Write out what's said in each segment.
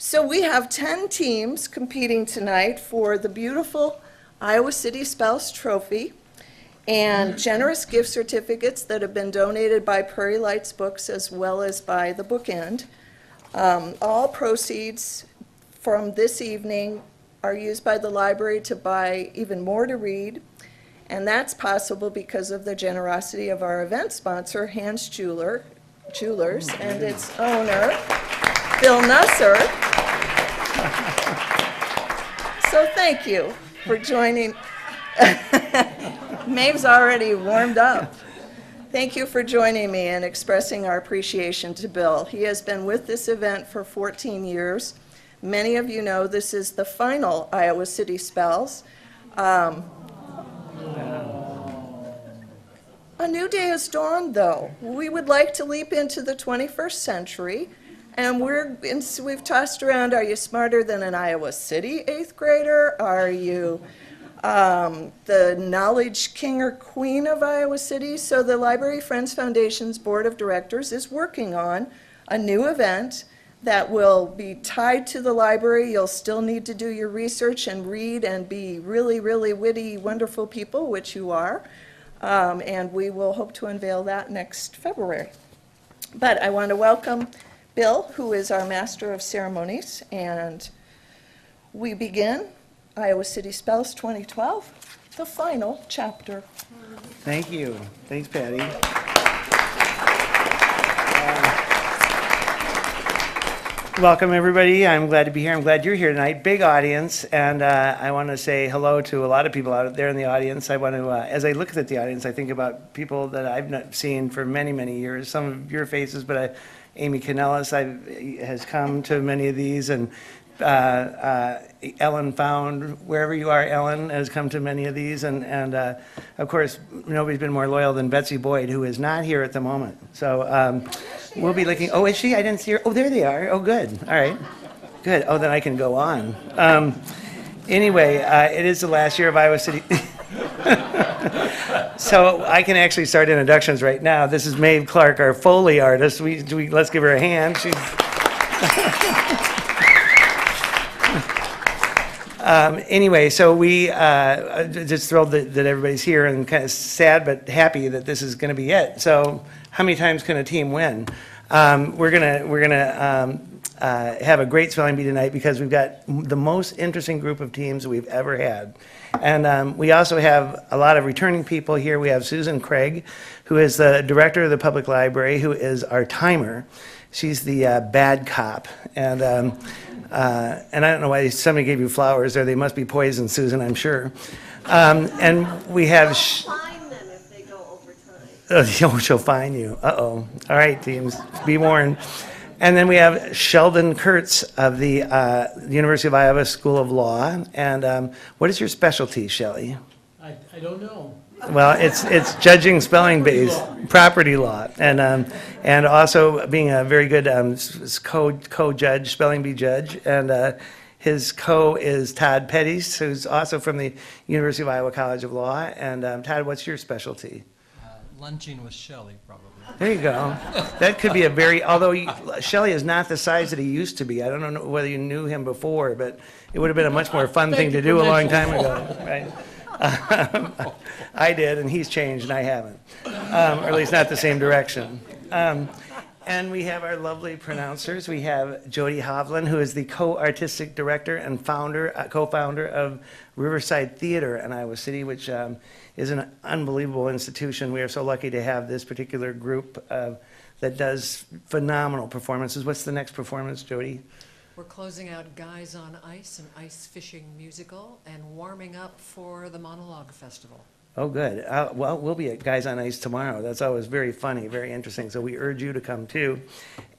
So we have 10 teams competing tonight for the beautiful Iowa City Spouse Trophy and generous gift certificates that have been donated by Prairie Lights Books as well as by the Bookend. All proceeds from this evening are used by the library to buy even more to read, and that's possible because of the generosity of our event sponsor, Hans Jewelers, and its owner, Bill Nusser. So thank you for joining. Maeve's already warmed up. Thank you for joining me and expressing our appreciation to Bill. He has been with this event for 14 years. Many of you know this is the final Iowa City Spells. A new day has dawned, though. We would like to leap into the 21st century, and we've tossed around, are you smarter than an Iowa City 8th grader? Are you the knowledge king or queen of Iowa City? So the Library Friends Foundation's Board of Directors is working on a new event that will be tied to the library. You'll still need to do your research and read and be really, really witty, wonderful people, which you are. And we will hope to unveil that next February. But I want to welcome Bill, who is our Master of Ceremonies, and we begin Iowa City Spells 2012, the final chapter. Thank you. Thanks, Patty. Welcome, everybody. I'm glad to be here. I'm glad you're here tonight. Big audience, and I want to say hello to a lot of people out there in the audience. I want to, as I look at the audience, I think about people that I've not seen for many, many years. Some of your faces, but Amy Canellis has come to many of these, and Ellen Found, wherever you are, Ellen, has come to many of these, and of course, nobody's been more loyal than Betsy Boyd, who is not here at the moment. So we'll be looking. Oh, is she? I didn't see her. Oh, there they are. Oh, good. All right. Good. Oh, then I can go on. Anyway, it is the last year of Iowa City. So I can actually start introductions right now. This is Maeve Clark, our Foley artist. Let's give her a hand. She's anyway, so we just thrilled that everybody's here, and kind of sad but happy that this is going to be it. So how many times can a team win? We're gonna have a great spelling bee tonight because we've got the most interesting group of teams we've ever had. And we also have a lot of returning people here. We have Susan Craig, who is the director of the public library, who is our timer. She's the bad cop. And I don't know why somebody gave you flowers there. They must be poison, Susan, I'm sure. And we have... Fine them if they go over time. She'll fine you. Uh-oh. All right, teams, be warned. And then we have Sheldon Kurtz of the University of Iowa School of Law. And what is your specialty, Shelley? I don't know. Well, it's judging spelling bees, property law, and also being a very good co-judge, spelling bee judge. And his co is Todd Pettis, who's also from the University of Iowa College of Law. And Todd, what's your specialty? Lunching with Shelley, probably. There you go. That could be a very, although Shelley is not the size that he used to be. I don't know whether you knew him before, but it would have been a much more fun thing to do a long time ago, right? I did, and he's changed, and I haven't, or at least not the same direction. And we have our lovely pronouncers. We have Jody Hovland, who is the co-artistic director and co-founder of Riverside Theater in Iowa City, which is an unbelievable institution. We are so lucky to have this particular group that does phenomenal performances. What's the next performance, Jody? We're closing out Guys on Ice, an ice fishing musical, and warming up for the Monologue Festival. Oh, good. Well, we'll be at Guys on Ice tomorrow. That's always very funny, very interesting. So we urge you to come too.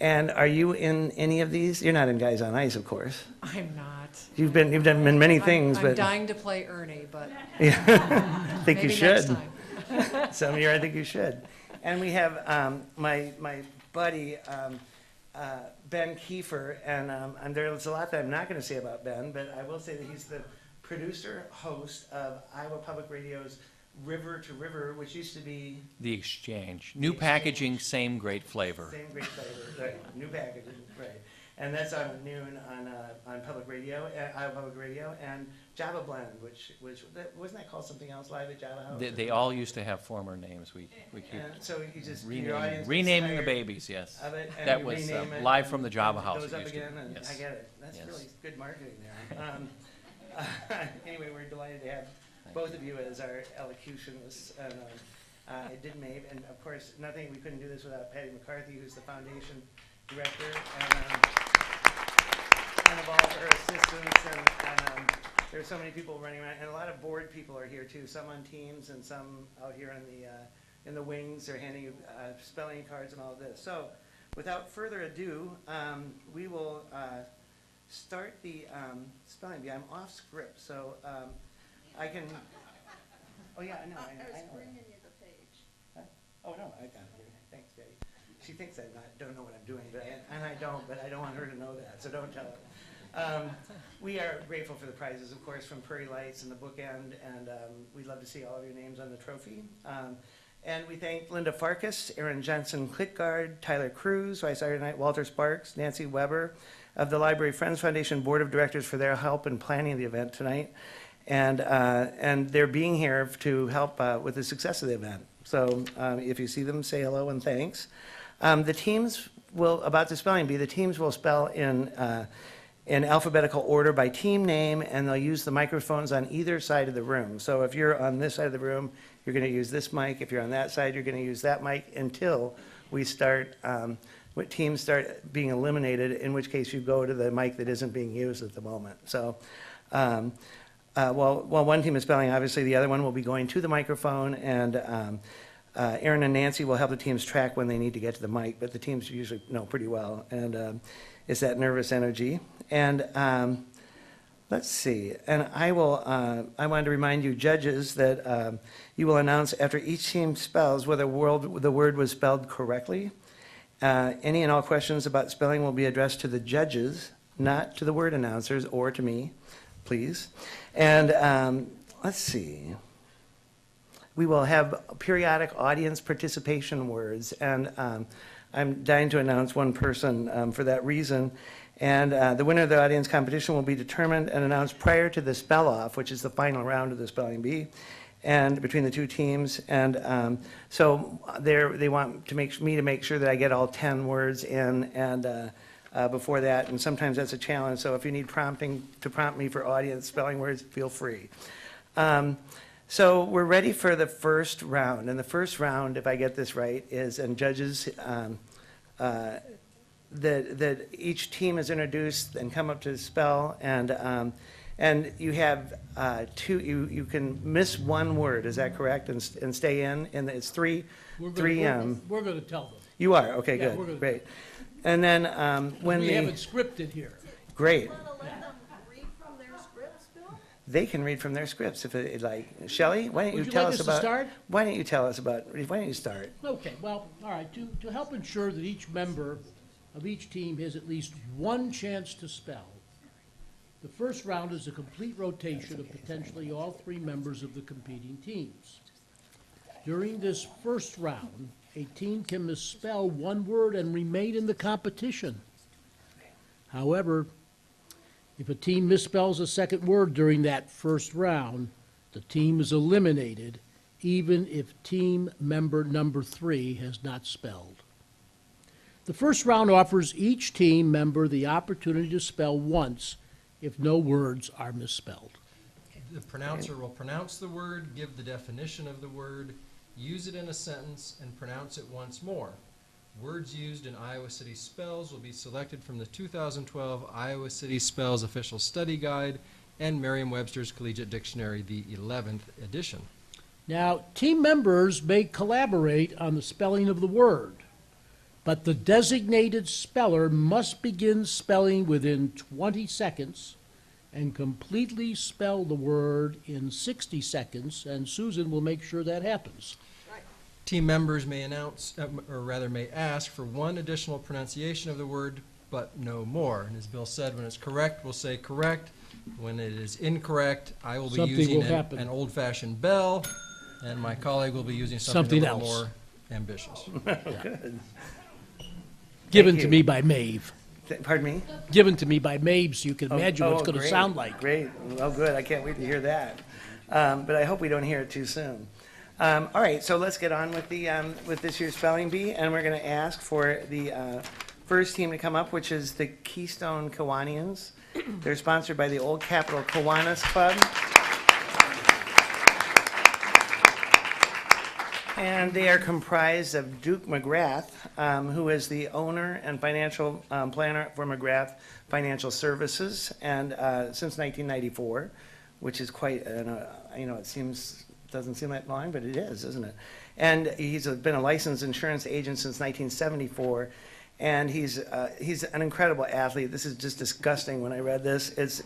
And are you in any of these? You're not in Guys on Ice, of course. I'm not. You've done many things, I'm but dying to play Ernie, but yeah, I think you maybe should. next time. Some year, I think you should. And we have my buddy Ben Kiefer, and there's a lot that I'm not going to say about Ben, but I will say that he's the producer, host of Iowa Public Radio's River to River, which used to be The Exchange. New packaging, same great flavor. Same great flavor, right? New packaging, right? And that's on at noon on public radio, Iowa Public Radio, and Java Blend, which wasn't that called something else live at Java House? They all used to have former names. We keep And so you just, your audience gets renaming the tired babies, yes. of it, and That you was rename it, live and from the Java it House. goes it up used to again, be. and Yes. I get it. That's Yes. really good marketing there. Anyway, we're delighted to have both of you as our elocutionists, and it did Maeve, and of course, we couldn't do this without Patty McCarthy, who's the foundation director, and of all of her assistants, and there's so many people running around, and a lot of board people are here too, some on teams and some out here in the wings. They're handing you spelling cards and all of this. So without further ado, we will start the spelling bee. I'm off script, so I can, oh yeah, I know. I know. bringing you the page. Huh? Oh, no, I got it here. Thanks, Betty. She thinks I don't know what I'm doing, and I don't, but I don't want her to know that, so don't tell her. We are grateful for the prizes, of course, from Prairie Lights and the Bookend, and we'd love to see all of your names on the trophy. And we thank Linda Farkas, Aaron Jensen-Klitgard, Tyler Cruz, who I saw tonight, Walter Sparks, Nancy Weber of the Library Friends Foundation Board of Directors for their help in planning the event tonight. And they're being here to help with the success of the event. So if you see them, say hello and thanks. The teams will, about the spelling bee, the teams will spell in alphabetical order by team name, and they'll use the microphones on either side of the room. So if you're on this side of the room, you're going to use this mic. If you're on that side, you're going to use that mic until we start, when teams start being eliminated, in which case you go to the mic that isn't being used at the moment. So while one team is spelling, obviously the other one will be going to the microphone, and Aaron and Nancy will help the teams track when they need to get to the mic, but the teams usually know pretty well, and it's that nervous energy. And let's see, and I wanted to remind you judges that you will announce after each team spells whether the word was spelled correctly. Any and all questions about spelling will be addressed to the judges, not to the word announcers or to me, please. And let's see. We will have periodic audience participation words, and I'm dying to announce one person for that reason. And the winner of the audience competition will be determined and announced prior to the spell-off, which is the final round of the spelling bee, and between the two teams. And so they want to me to make sure that I get all 10 words in, and before that, and sometimes that's a challenge. So if you need prompting to prompt me for audience spelling words, feel free. So we're ready for the first round, and the first round, if I get this right, is, and judges, that each team is introduced and come up to spell, and you have you can miss one word, is that correct, and stay in, and it's three. We're going to tell them. You are, okay, Yeah, good, we're gonna- great. And then when We the, have it scripted here. great. Want to let them read from their scripts, Bill? They can read from their scripts if it like. Shelley, why don't you Would you tell like us us to about? start? Why don't you tell us about? Why don't you start? Okay, well, all right, to help ensure that each member of each team has at least one chance to spell, the first round is a complete rotation of potentially all three members of the competing teams. During this first round, a team can misspell one word and remain in the competition. However, if a team misspells a second word during that first round, the team is eliminated, even if team member number 3 has not spelled. The first round offers each team member the opportunity to spell once if no words are misspelled. The pronouncer will pronounce the word, give the definition of the word, use it in a sentence, and pronounce it once more. Words used in Iowa City Spells will be selected from the 2012 Iowa City Spells Official Study Guide and Merriam-Webster's Collegiate Dictionary, the 11th edition. Now, team members may collaborate on the spelling of the word, but the designated speller must begin spelling within 20 seconds and completely spell the word in 60 seconds, and Susan will make sure that happens. Team members may may ask for one additional pronunciation of the word, but no more. And as Bill said, when it's correct, we'll say correct. When it is incorrect, I will be Something using will happen. an old-fashioned bell, and my colleague will be using something a little else. more ambitious. Good. Given you. to me by Maeve. Pardon me? Given to me by Mabe, so you can imagine what it's Oh, going to great, sound like. Great. Well, good. I can't wait to hear that. But I hope we don't hear it too soon. All right, so let's get on with the with this year's spelling bee, and we're going to ask for the first team to come up, which is the Keystone Kiwanians. They're sponsored by the Old Capitol Kiwanis Club. And they are comprised of Duke McGrath, who is the owner and financial planner for McGrath Financial Services, and since 1994, which is quite, it doesn't seem that long, but it is, isn't it? And he's been a licensed insurance agent since 1974, and he's an incredible athlete. This is just disgusting when I read this.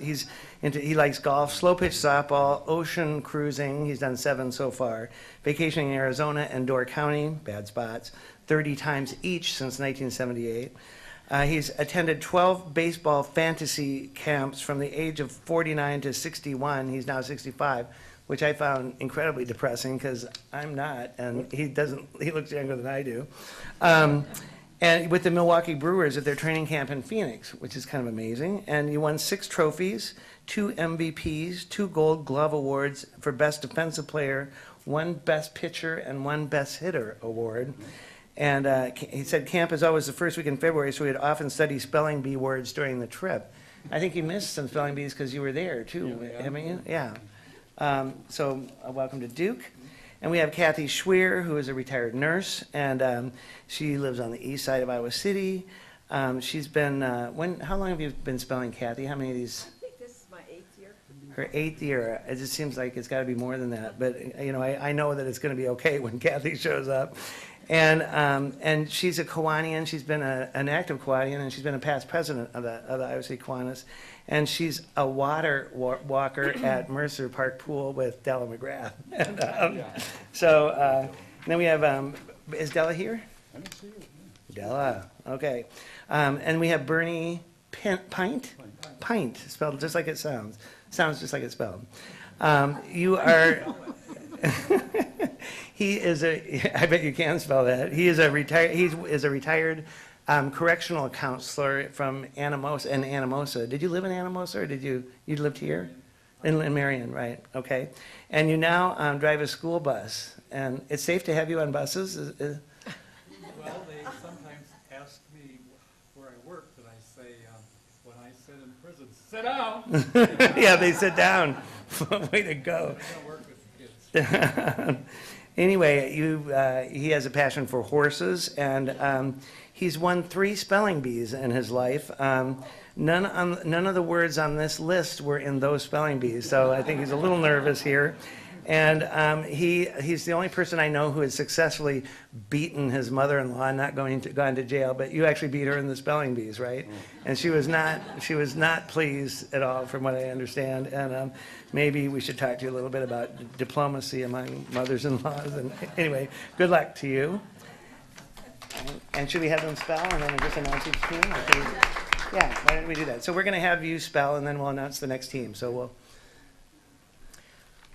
He likes golf, slow pitch softball, ocean cruising. He's done 7 so far. Vacationing in Arizona and Door County, bad spots, 30 times each since 1978. He's attended 12 baseball fantasy camps from the age of 49 to 61. He's now 65, which I found incredibly depressing because I'm not, and he looks younger than I do. And with the Milwaukee Brewers at their training camp in Phoenix, which is kind of amazing. And you won 6 trophies, 2 MVPs, 2 Gold Glove Awards for Best Defensive Player, 1 Best Pitcher, and 1 Best Hitter award. And he said camp is always the first week in February, so we'd often study spelling bee words during the trip. I think you missed some spelling bees because you were there too, haven't you? Yeah. So welcome to Duke. And we have Kathy Schweer, who is a retired nurse, and she lives on the east side of Iowa City. She's been, how long have you been spelling, Kathy? How many of these? I think this is my 8th year. Her 8th year. It just seems like it's got to be more than that. But, I know that it's going to be okay when Kathy shows up. And she's a Kiwanian. She's been an active Kiwanian, and she's been a past president of the Iowa City Kiwanis. And she's a water walker at Mercer Park Pool with Della McGrath. And, then we have, is Della here? I don't see it. Della, okay. And we have Bernie Pint, spelled just like it sounds. Sounds just like it's spelled. You are, I bet you can spell that. He is a retired correctional counselor from Anamosa. Did you live in Anamosa, or you lived here? In Marion, right, okay. And you now drive a school bus, and it's safe to have you on buses? Well, they sometimes ask me where I work, and I say, when I sit in prison, sit down. Yeah, they sit down. Way to go. I don't work with kids. Anyway, he has a passion for horses, and he's won 3 spelling bees in his life. None of the words on this list were in those spelling bees, so I think he's a little nervous here. And he's the only person I know who has successfully beaten his mother-in-law and not gone to jail. But you actually beat her in the spelling bees, right? And she was not pleased at all, from what I understand. And maybe we should talk to you a little bit about diplomacy among mothers-in-laws. And anyway, good luck to you. And should we have them spell and then just announce each team? Yeah, why don't we do that? So we're going to have you spell, and then we'll announce the next team. So we'll.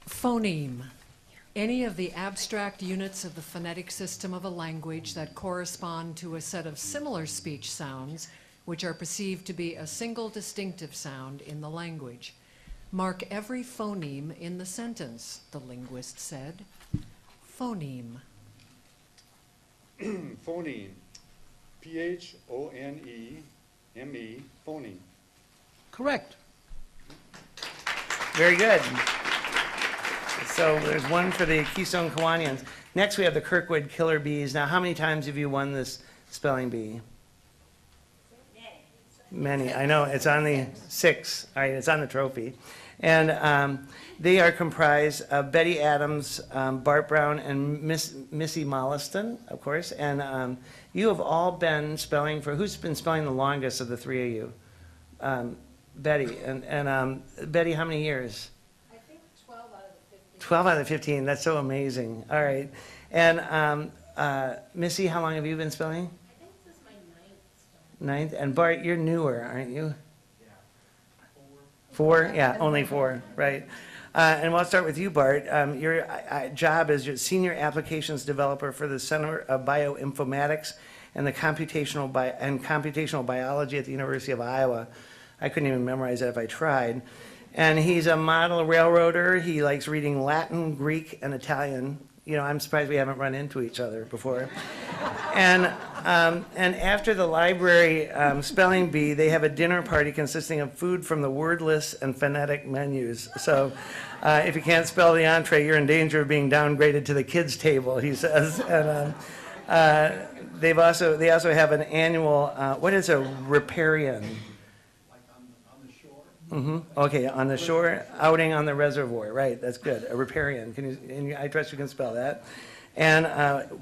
Phoneme. Any of the abstract units of the phonetic system of a language that correspond to a set of similar speech sounds which are perceived to be a single distinctive sound in the language. Mark every phoneme in the sentence, the linguist said. Phoneme. Phoneme. Phoneme. Phoneme. Correct. Very good. So there's one for the Keystone Kiwanians. Next, we have the Kirkwood Killer Bees. Now, how many times have you won this spelling bee? Many. I know. It's on the 6. All right, it's on the trophy. And they are comprised of Betty Adams, Bart Brown, and Missy Molliston, of course. And you have all been spelling for, who's been spelling the longest of the 3 of you? Betty. And Betty, how many years? 12 out of the 15. That's so amazing. All right. And Missy, how long have you been spelling? I think this is my 9th. 9th. And Bart, you're newer, aren't you? Yeah. 4? Yeah, only 4, right. And we'll start with you, Bart. Your job is your Senior Applications Developer for the Center of Bioinformatics and computational biology at the University of Iowa. I couldn't even memorize that if I tried. And he's a model railroader. He likes reading Latin, Greek, and Italian. You know, I'm surprised we haven't run into each other before. And after the library spelling bee, they have a dinner party consisting of food from the wordless and phonetic menus. So if you can't spell the entree, you're in danger of being downgraded to the kids' table, he says. And they also have an annual, what is a riparian? Okay, on the shore, outing on the reservoir, right, that's good, a riparian, I trust you can spell that. And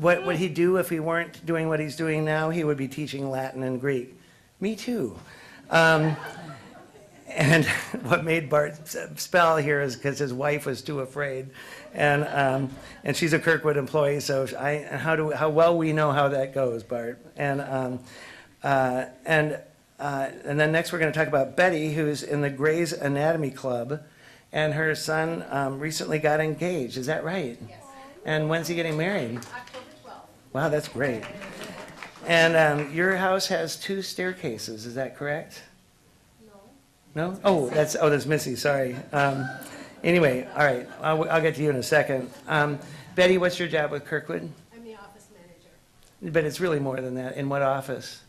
what would he do if he weren't doing what he's doing now? He would be teaching Latin and Greek. Me too. And what made Bart spell here is because his wife was too afraid. And she's a Kirkwood employee, so how well we know how that goes, Bart. And then next we're going to talk about Betty, who's in the Gray's Anatomy Club, and her son recently got engaged. Is that right? Yes. And when's he getting married? October 12th. Wow, that's great. And your house has 2 staircases. Is that correct? No. No? Oh, that's Missy. Sorry. Anyway, all right. I'll get to you in a second. Betty, what's your job with Kirkwood? I'm the office manager. But it's really more than that. In what office?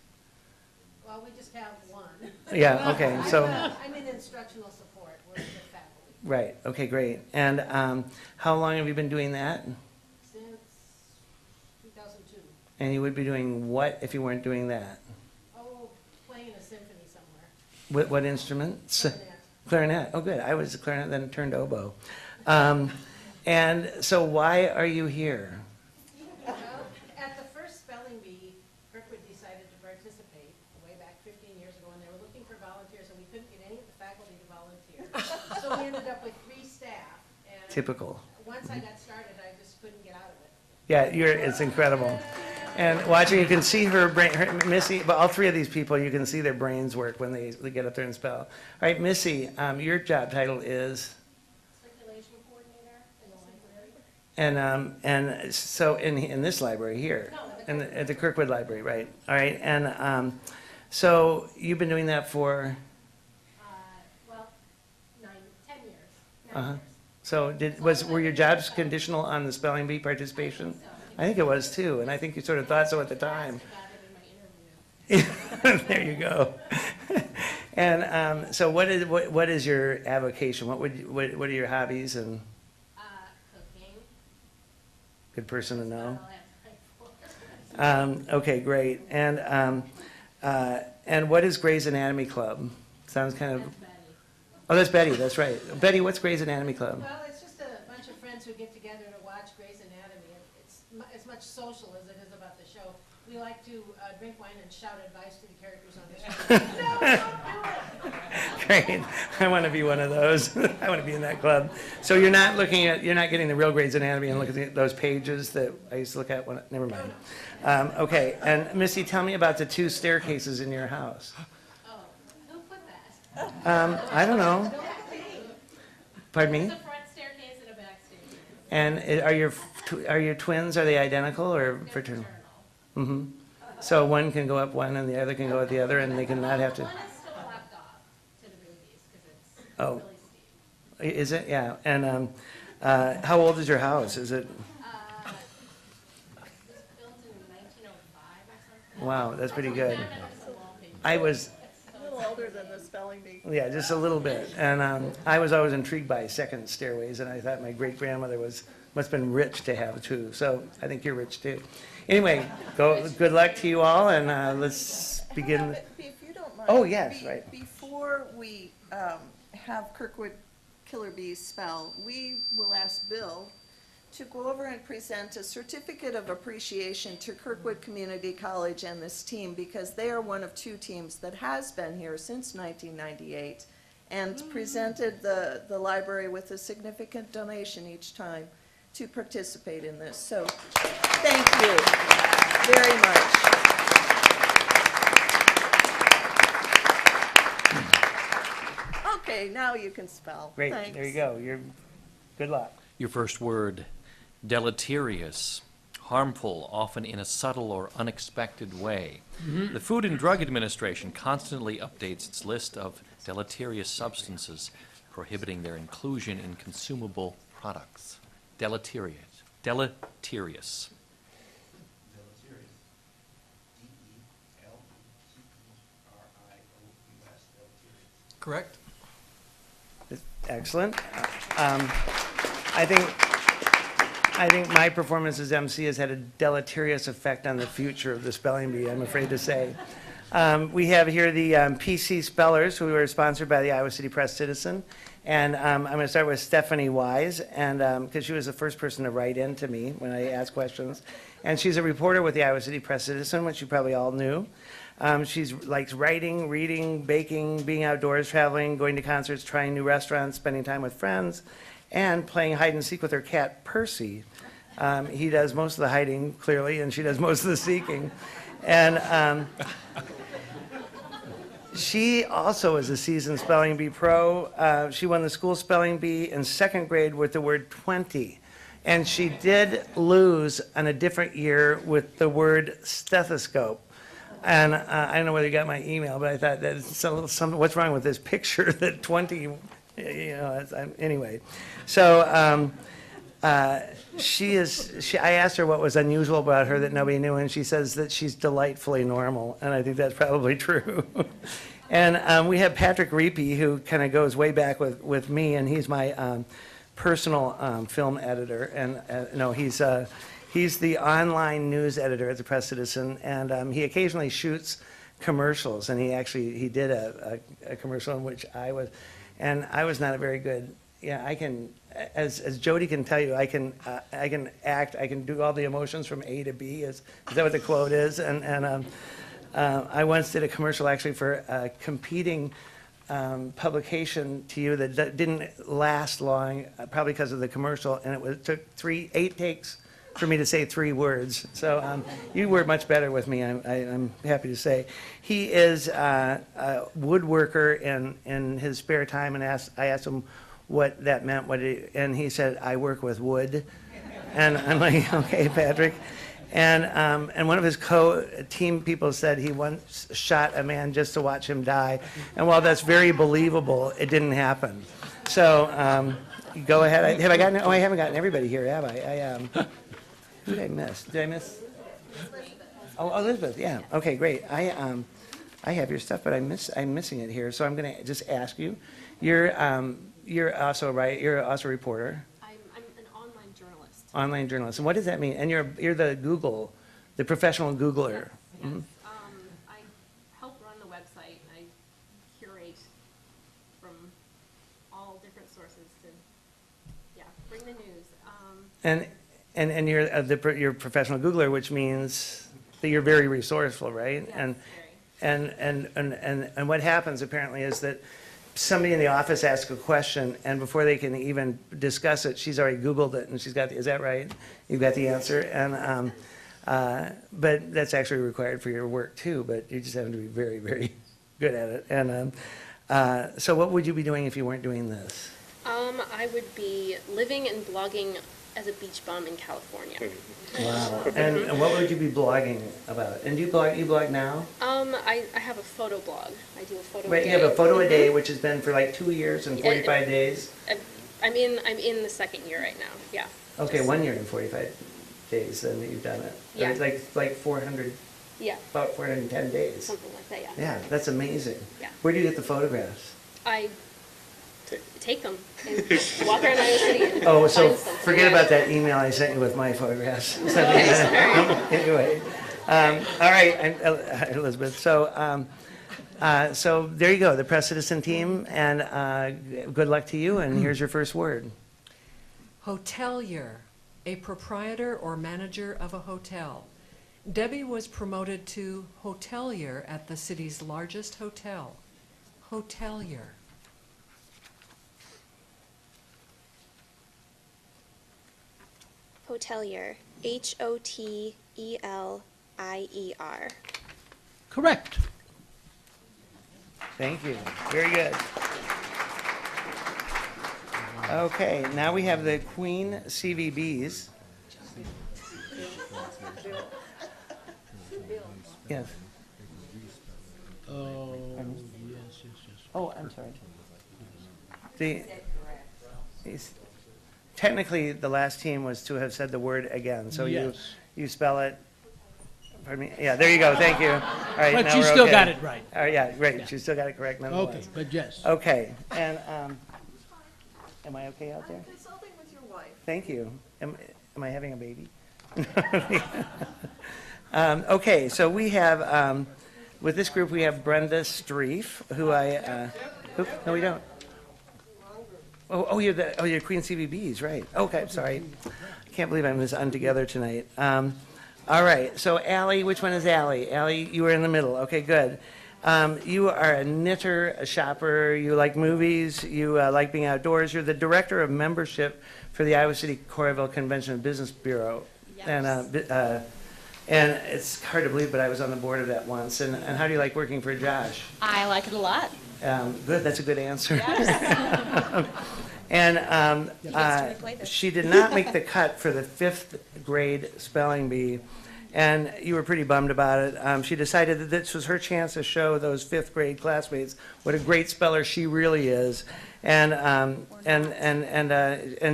Well, we just have one. Yeah. Okay. So. I'm in instructional support, working with faculty Right, okay, great. And how long have you been doing that? since 2002. And you would be doing what if you weren't doing that? Oh, playing a symphony somewhere. What instruments? Clarinet. Clarinet, oh good, I was a clarinet, then turned oboe. And so why are you here? Well, at the first spelling bee, Kirkwood decided to participate way back 15 years ago, and they were looking for volunteers, and we couldn't get any of the faculty to volunteer. So we ended up with 3 staff, and Typical. once I got started, I just couldn't get out of it. Yeah, it's incredible. And watching, you can see her brain, Missy, but all 3 of these people, you can see their brains work when they get up there and spell. All right, Missy, your job title is? Circulation coordinator in the library. And so in this library here, No, at the Kirkwood Library, right? All right, and so you've been doing that for, Well, 10 years. 9 uh-huh. years. So were your jobs conditional on the spelling bee participation? I think it was too, and I think you sort of thought so at the time. I got it in my interview. There you go. And so what is your avocation? What are your hobbies and Cooking. good person to know? I'll have time for. Okay, great. And what is Gray's Anatomy Club? Sounds kind of, That's Betty. oh, that's Betty, that's right. Betty, what's Gray's Anatomy Club? Well, it's just a bunch of friends who get together to watch Grey's Anatomy. It's as much social as it is about the show. We like to drink wine and shout advice to the characters on the show. No, don't do it. Great. I want to be one of those. I want to be in that club. So you're not getting the real Gray's Anatomy and looking at those pages that I used to look at when, never mind. Okay, and Missy, tell me about the 2 staircases in your house. Oh, who put that? I don't know. Don't look at me. Pardon me? There's a front staircase and a back staircase. And are your twins, are they identical or fraternal? Mm-hmm. So one can go up one and the other can go at the other and they can not have to, One is still locked off to the movies because it's Oh. really steep. is it? Yeah. And how old is your house? Is it, It was built in 1905 or something. wow, that's pretty good. Found it with some wallpaper. I was, A little older than the spelling bee. yeah, just a little bit. And I was always intrigued by second stairways and I thought my great-grandmother must have been rich to have 2. So I think you're rich too. Anyway, good luck to you all and let's begin. If you don't mind. Oh, yes, right. Before we have Kirkwood Killer Bees spell, we will ask Bill to go over and present a certificate of appreciation to Kirkwood Community College and this team because they are one of 2 teams that has been here since 1998 and presented the library with a significant donation each time to participate in this. So, thank you very much. Okay, now you can spell. Great, Thanks. there you go. Good luck. Your first word, deleterious, harmful, often in a subtle or unexpected way. The Food and Drug Administration constantly updates its list of deleterious substances, prohibiting their inclusion in consumable products. Deleterious. Deleterious. Correct? Excellent. I think my performance as MC has had a deleterious effect on the future of the spelling bee, I'm afraid to say. We have here the PC spellers, who are sponsored by the Iowa City Press Citizen. And I'm going to start with Stephanie Wise, and because she was the first person to write in to me when I asked questions. And she's a reporter with the Iowa City Press Citizen, which you probably all knew. She's likes writing, reading, baking, being outdoors, traveling, going to concerts, trying new restaurants, spending time with friends, and playing hide and seek with her cat, Percy. He does most of the hiding, clearly, and she does most of the seeking. And she also is a seasoned spelling bee pro. She won the school spelling bee in second grade with the word 20. And she did lose on a different year with the word stethoscope. And I don't know whether you got my email, but I thought that's a little something, what's wrong with this picture that 20, you know, anyway. So I asked her what was unusual about her that nobody knew, and she says that she's delightfully normal, and I think that's probably true. And we have Patrick Reapy, who kind of goes way back with me, and he's my personal film editor, and no, he's the online news editor at the Press Citizen, and he occasionally shoots commercials, and he did a commercial in which I was not a very good, I can, as Jody can tell you, I can act, I can do all the emotions from A to B, is that what the quote is? And I once did a commercial actually for a competing publication to you that didn't last long, probably because of the commercial, and it took 8 takes for me to say 3 words. So you were much better with me, I'm happy to say. He is a woodworker in his spare time, and I asked him what that meant, and he said, "I work with wood." And I'm like, "Okay, Patrick." And one of his team people said he once shot a man just to watch him die. And while that's very believable, it didn't happen. So go ahead. Have I gotten? Oh, I haven't gotten everybody here, have I? Who did I miss? Did I miss? Oh, Elizabeth. Yeah. Okay, great. I have your stuff, but I'm missing it here. So I'm going to just ask you. You're also a reporter. I'm an online journalist. Online journalist. And what does that mean? And you're the professional Googler. Yes. Mhm. I help run the website. I curate from all different sources to, bring the news. And you're a professional Googler, which means that you're very resourceful, right? Yes, And what happens apparently is that somebody in the office asks a question, and before they can even discuss it, she's already Googled it, and she's got is that right? You've got the answer, and but that's actually required for your work too. But you just have to be very, very good at it. And so, what would you be doing if you weren't doing this? I would be living and blogging as a beach bum in California. Wow. And what would you be blogging about? And do you blog now? I have a photo blog. I do a photo. Right, a you day. have a photo a day, which has been for like 2 years and 45 days. I'm in the second year right now. Yeah. Okay, 1 year and 45 days then that you've done it. Yeah. It's like 400, Yeah. about 410 days. Something like that. Yeah. Yeah, that's amazing. Yeah. Where do you get the photographs? I take them and walk around Iowa City and Oh, so find something. forget about that email I sent you with my photographs. Anyway, all right, Elizabeth. So, so there you go, the Press Citizen team, and good luck to you. And here's your first word. Hotelier, a proprietor or manager of a hotel. Debbie was promoted to hotelier at the city's largest hotel. Hotelier. Hotelier, Hotelier. Correct. Thank you. Very good. Okay, now we have the Queen CVBs. Yes. Oh, yes. Oh, I'm sorry. Technically, the last team was to have said the word again, so Yes. you spell it, pardon me, yeah, there you go, thank you. All right, But now you we're still okay. got it right. All right, yeah, great, you still got it correct Okay, nonetheless. but yes. Okay, and, am I okay out there? I'm consulting with your wife. Thank you. Am I having a baby? Okay, so we have, with this group, we have Brenda Streef, who no, we don't. You're Queen CVBs, right. Okay, sorry. I can't believe I'm this untogether tonight. All right, so Allie, which one is Allie? Allie, you were in the middle. Okay, good. You are a knitter, a shopper, you like movies, you like being outdoors. You're the director of membership for the Iowa City Coralville Convention and Business Bureau. Yes. And it's hard to believe, but I was on the board of that once. And how do you like working for Josh? I like it a lot. Good, that's a good answer. Yes. And to replay this. she did not make the cut for the 5th grade spelling bee, and you were pretty bummed about it. She decided that this was her chance to show those 5th grade classmates what a great speller she really is. And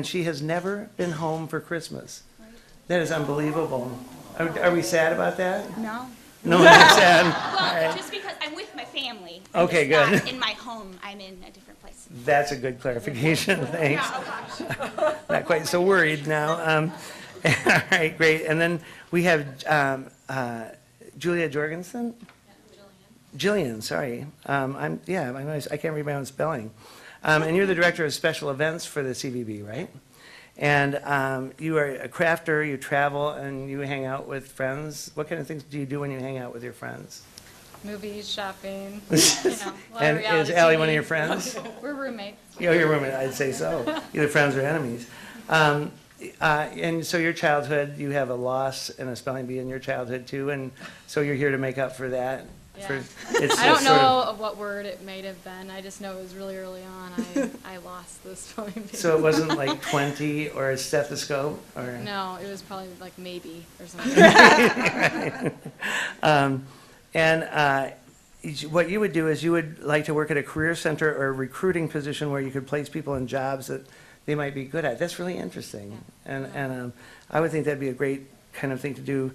she has never been home for Christmas. That is unbelievable. Are we sad about that? No. No, we're not sad. Well, All right. just because I'm with my family. Okay, I'm just good. not in my home. I'm in a different place. That's a good clarification, thanks. Yeah, oh gosh. Not quite so worried now. All right, great. And then we have Julia Jorgensen? Jillian, sorry. I can't read my own spelling. And you're the director of special events for the CVB, right? And you are a crafter, you travel, and you hang out with friends. What kind of things do you do when you hang out with your friends? Movies, shopping, a lot of And is reality Allie TV. one of your friends? We're roommates. Oh, your roommate, I'd say so. Either friends or enemies. And so your childhood, you have a loss and a spelling bee in your childhood too, and so you're here to make up for that. Yeah. It's I don't sort of- know of what word it might have been. I just know it was really early on. I lost the spelling bee. So it wasn't like 20 or a stethoscope or? No, it was probably like maybe or something. What you would do is you would like to work at a career center or a recruiting position where you could place people in jobs that they might be good at. That's really interesting. And I would think that'd be a great kind of thing to do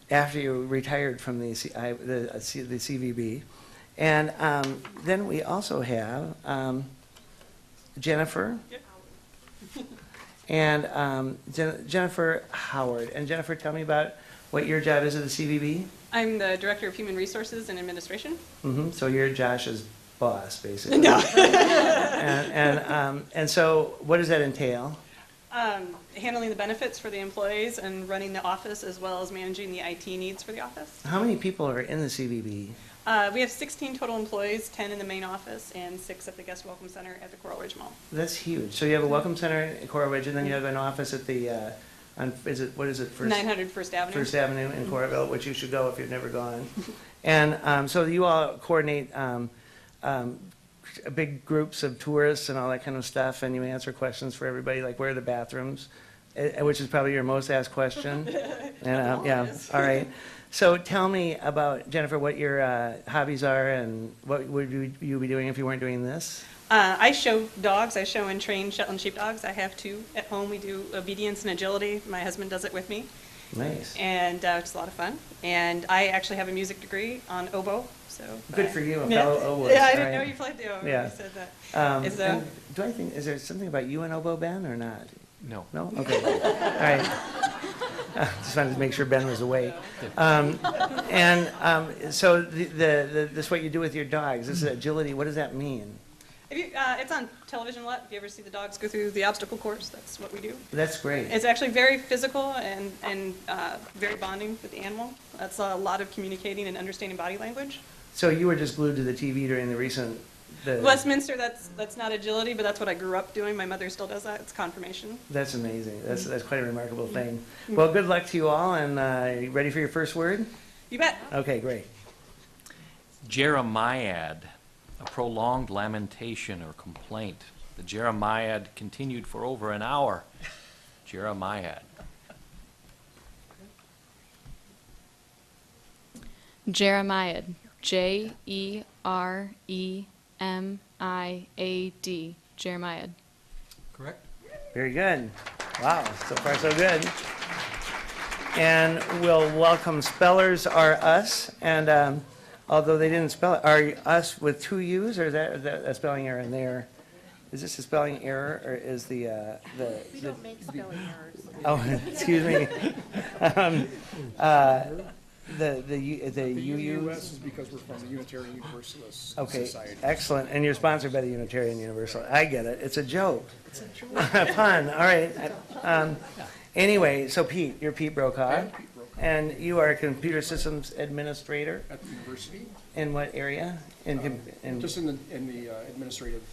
after you retired from the CVB. And then we also have Jennifer. And Jennifer Howard. And Jennifer, tell me about what your job is at the CVB. I'm the Director of Human Resources and Administration. So you're Josh's boss, basically. No. And so what does that entail? Handling the benefits for the employees and running the office as well as managing the IT needs for the office. How many people are in the CVB? We have 16 total employees, 10 in the main office and 6 at the Guest Welcome Center at the Coral Ridge Mall. That's huge. So you have a welcome center in Coral Ridge, and then you have an office at the, what is it? 900 First Avenue. First Avenue in Coralville, which you should go if you've never gone. And so you all coordinate big groups of tourists and all that kind of stuff, and you answer questions for everybody, like where are the bathrooms, which is probably your most asked question. And yeah, all right. So tell me about, Jennifer, what your hobbies are and what would you be doing if you weren't doing this? I show dogs. I show and train Shetland sheepdogs. I have 2 at home. We do obedience and agility. My husband does it with me. Nice. And it's a lot of fun. And I actually have a music degree on oboe. So Good for you, a yeah. fellow oboist. Yeah, I didn't right? know you played the oboe. Yeah. You said that. Is there something about you and oboe, Ben, or not? No. No? Okay. All right. Just wanted to make sure Ben was awake. So this what you do with your dogs. This is agility. What does that mean? It's on television a lot. If you ever see the dogs go through the obstacle course, that's what we do. That's great. It's actually very physical and very bonding with the animal. That's a lot of communicating and understanding body language. So you were just glued to the TV during the recent... Westminster, that's not agility, but that's what I grew up doing. My mother still does that. It's confirmation. That's amazing. That's quite a remarkable thing. Well, good luck to you all, and you ready for your first word? You bet. Okay, great. Jeremiad, a prolonged lamentation or complaint. The Jeremiad continued for over an hour. Jeremiad. Jeremiad. Jeremiad. Jeremiad. Correct? Very good. Wow, so far so good. And we'll welcome spellers are us, and although they didn't spell it, are us with two U's, or is that a spelling error in there? Is this a spelling error, or is We don't make spelling errors. oh, excuse me. The UU. US is because we're from the Unitarian Universalist Okay, Society. excellent. And you're sponsored by the Unitarian Universal. I get it. It's a joke. Fun. All right. Anyway, so Pete, you're Pete Brokaw. I'm Pete Brokaw. And you are a computer systems administrator. At the university, In what area? just in the administrative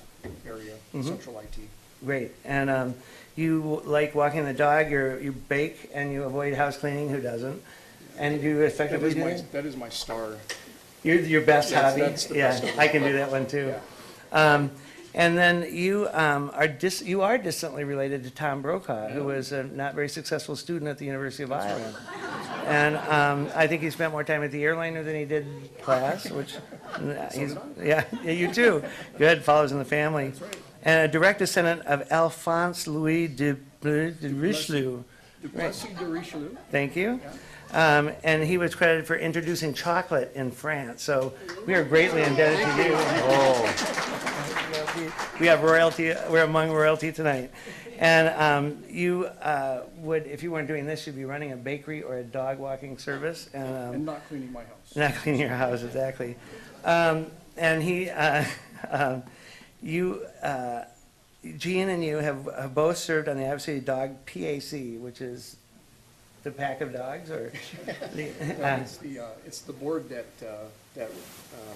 area, central IT. Great. And you like walking the dog, you bake, and you avoid house cleaning. Who doesn't? And you effectively do that? That is my star. Your best Yes, hobby? that's the Yeah, best of it. I can do that one too. And then you are distantly related to Tom Brokaw, who was a not very successful student at the University of Iowa. And I think he spent more time at the airliner than he did class, which, yeah, you too. Good, follows in the family. That's right. And a direct descendant of Alphonse Louis de Richelieu. Duplessis de Richelieu. Thank you. And he was credited for introducing chocolate in France. So we are greatly indebted to you. We have royalty. We're among royalty tonight. And you would, if you weren't doing this, you'd be running a bakery or a dog walking service. And not cleaning my house. Not cleaning your house, exactly. And Gene and you have both served on the Iowa City Dog PAC, which is the pack of dogs, or It's the board that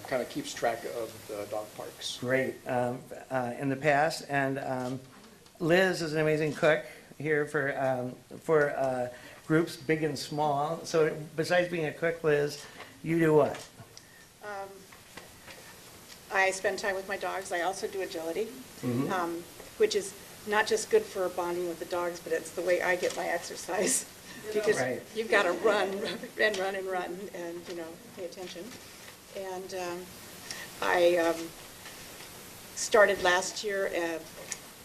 kind of keeps track of the dog parks. great in the past. And Liz is an amazing cook here for groups big and small. So besides being a cook, Liz, you do what? I spend time with my dogs. I also do agility, which is not just good for bonding with the dogs, but it's the way I get my exercise. Because Right. you've got to run and run and run and, pay attention. And I started last year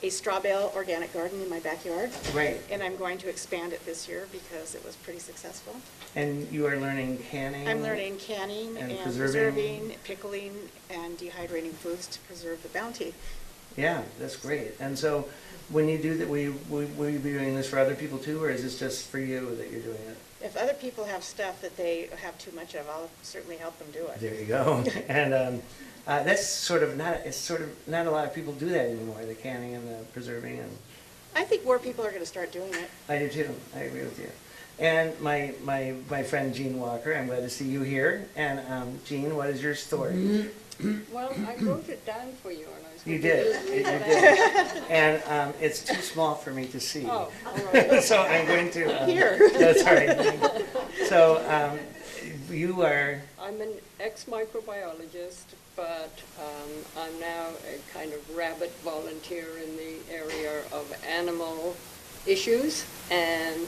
a straw bale organic garden in my backyard. Great. And I'm going to expand it this year because it was pretty successful. And you are learning canning? I'm learning canning And and preserving. preserving, pickling, and dehydrating foods to preserve the bounty. Yeah, that's great. And so when you do that, will you be doing this for other people too, or is this just for you that you're doing it? If other people have stuff that they have too much of, I'll certainly help them do it. There you go. And that's sort of not a lot of people do that anymore, the canning and the preserving. And I think more people are going to start doing it. I do too. I agree with you. And my friend Jean Walker, I'm glad to see you here. And Jean, what is your story? Well, I wrote it down for you, and I was You going to did. read You it did. And it's too small for me to see. Oh, all right. So I'm going to. Here. That's all right. So you are. I'm an ex-microbiologist, but I'm now a kind of rabbit volunteer in the area of animal issues and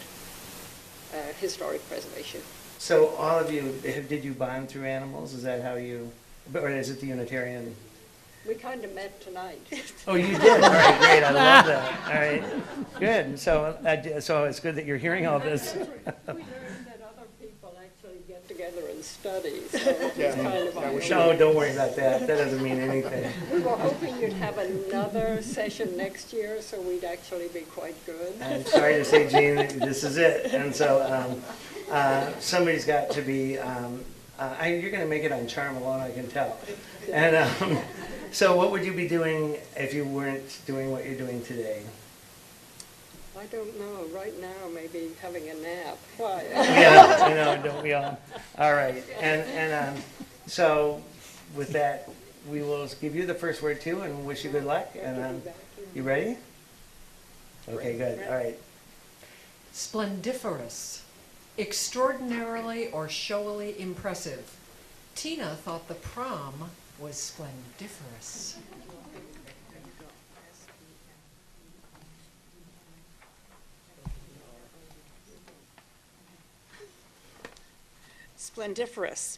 historic preservation. So all of you, did you bond through animals? Is that how you, or is it the Unitarian? We kind of met tonight. Oh, you did? All right, great, I love that. All right, good. So it's good that you're hearing all this. We learned that other people actually get together and study, so it's kind of eye-opening. No, don't worry about that. That doesn't mean anything. We were hoping you'd have another session next year, so we'd actually be quite good. I'm sorry to say, Jean, this is it. And so somebody's got to be, you're going to make it on charm alone, I can tell. And so what would you be doing if you weren't doing what you're doing today? I don't know. Right now, maybe having a nap. Why? Yeah, don't we all? All right. And so with that, we will give you the first word too and wish you good luck. And you ready? Okay, good. All right. Splendiferous. Extraordinarily or showily impressive. Tina thought the prom was splendiferous. Splendiferous.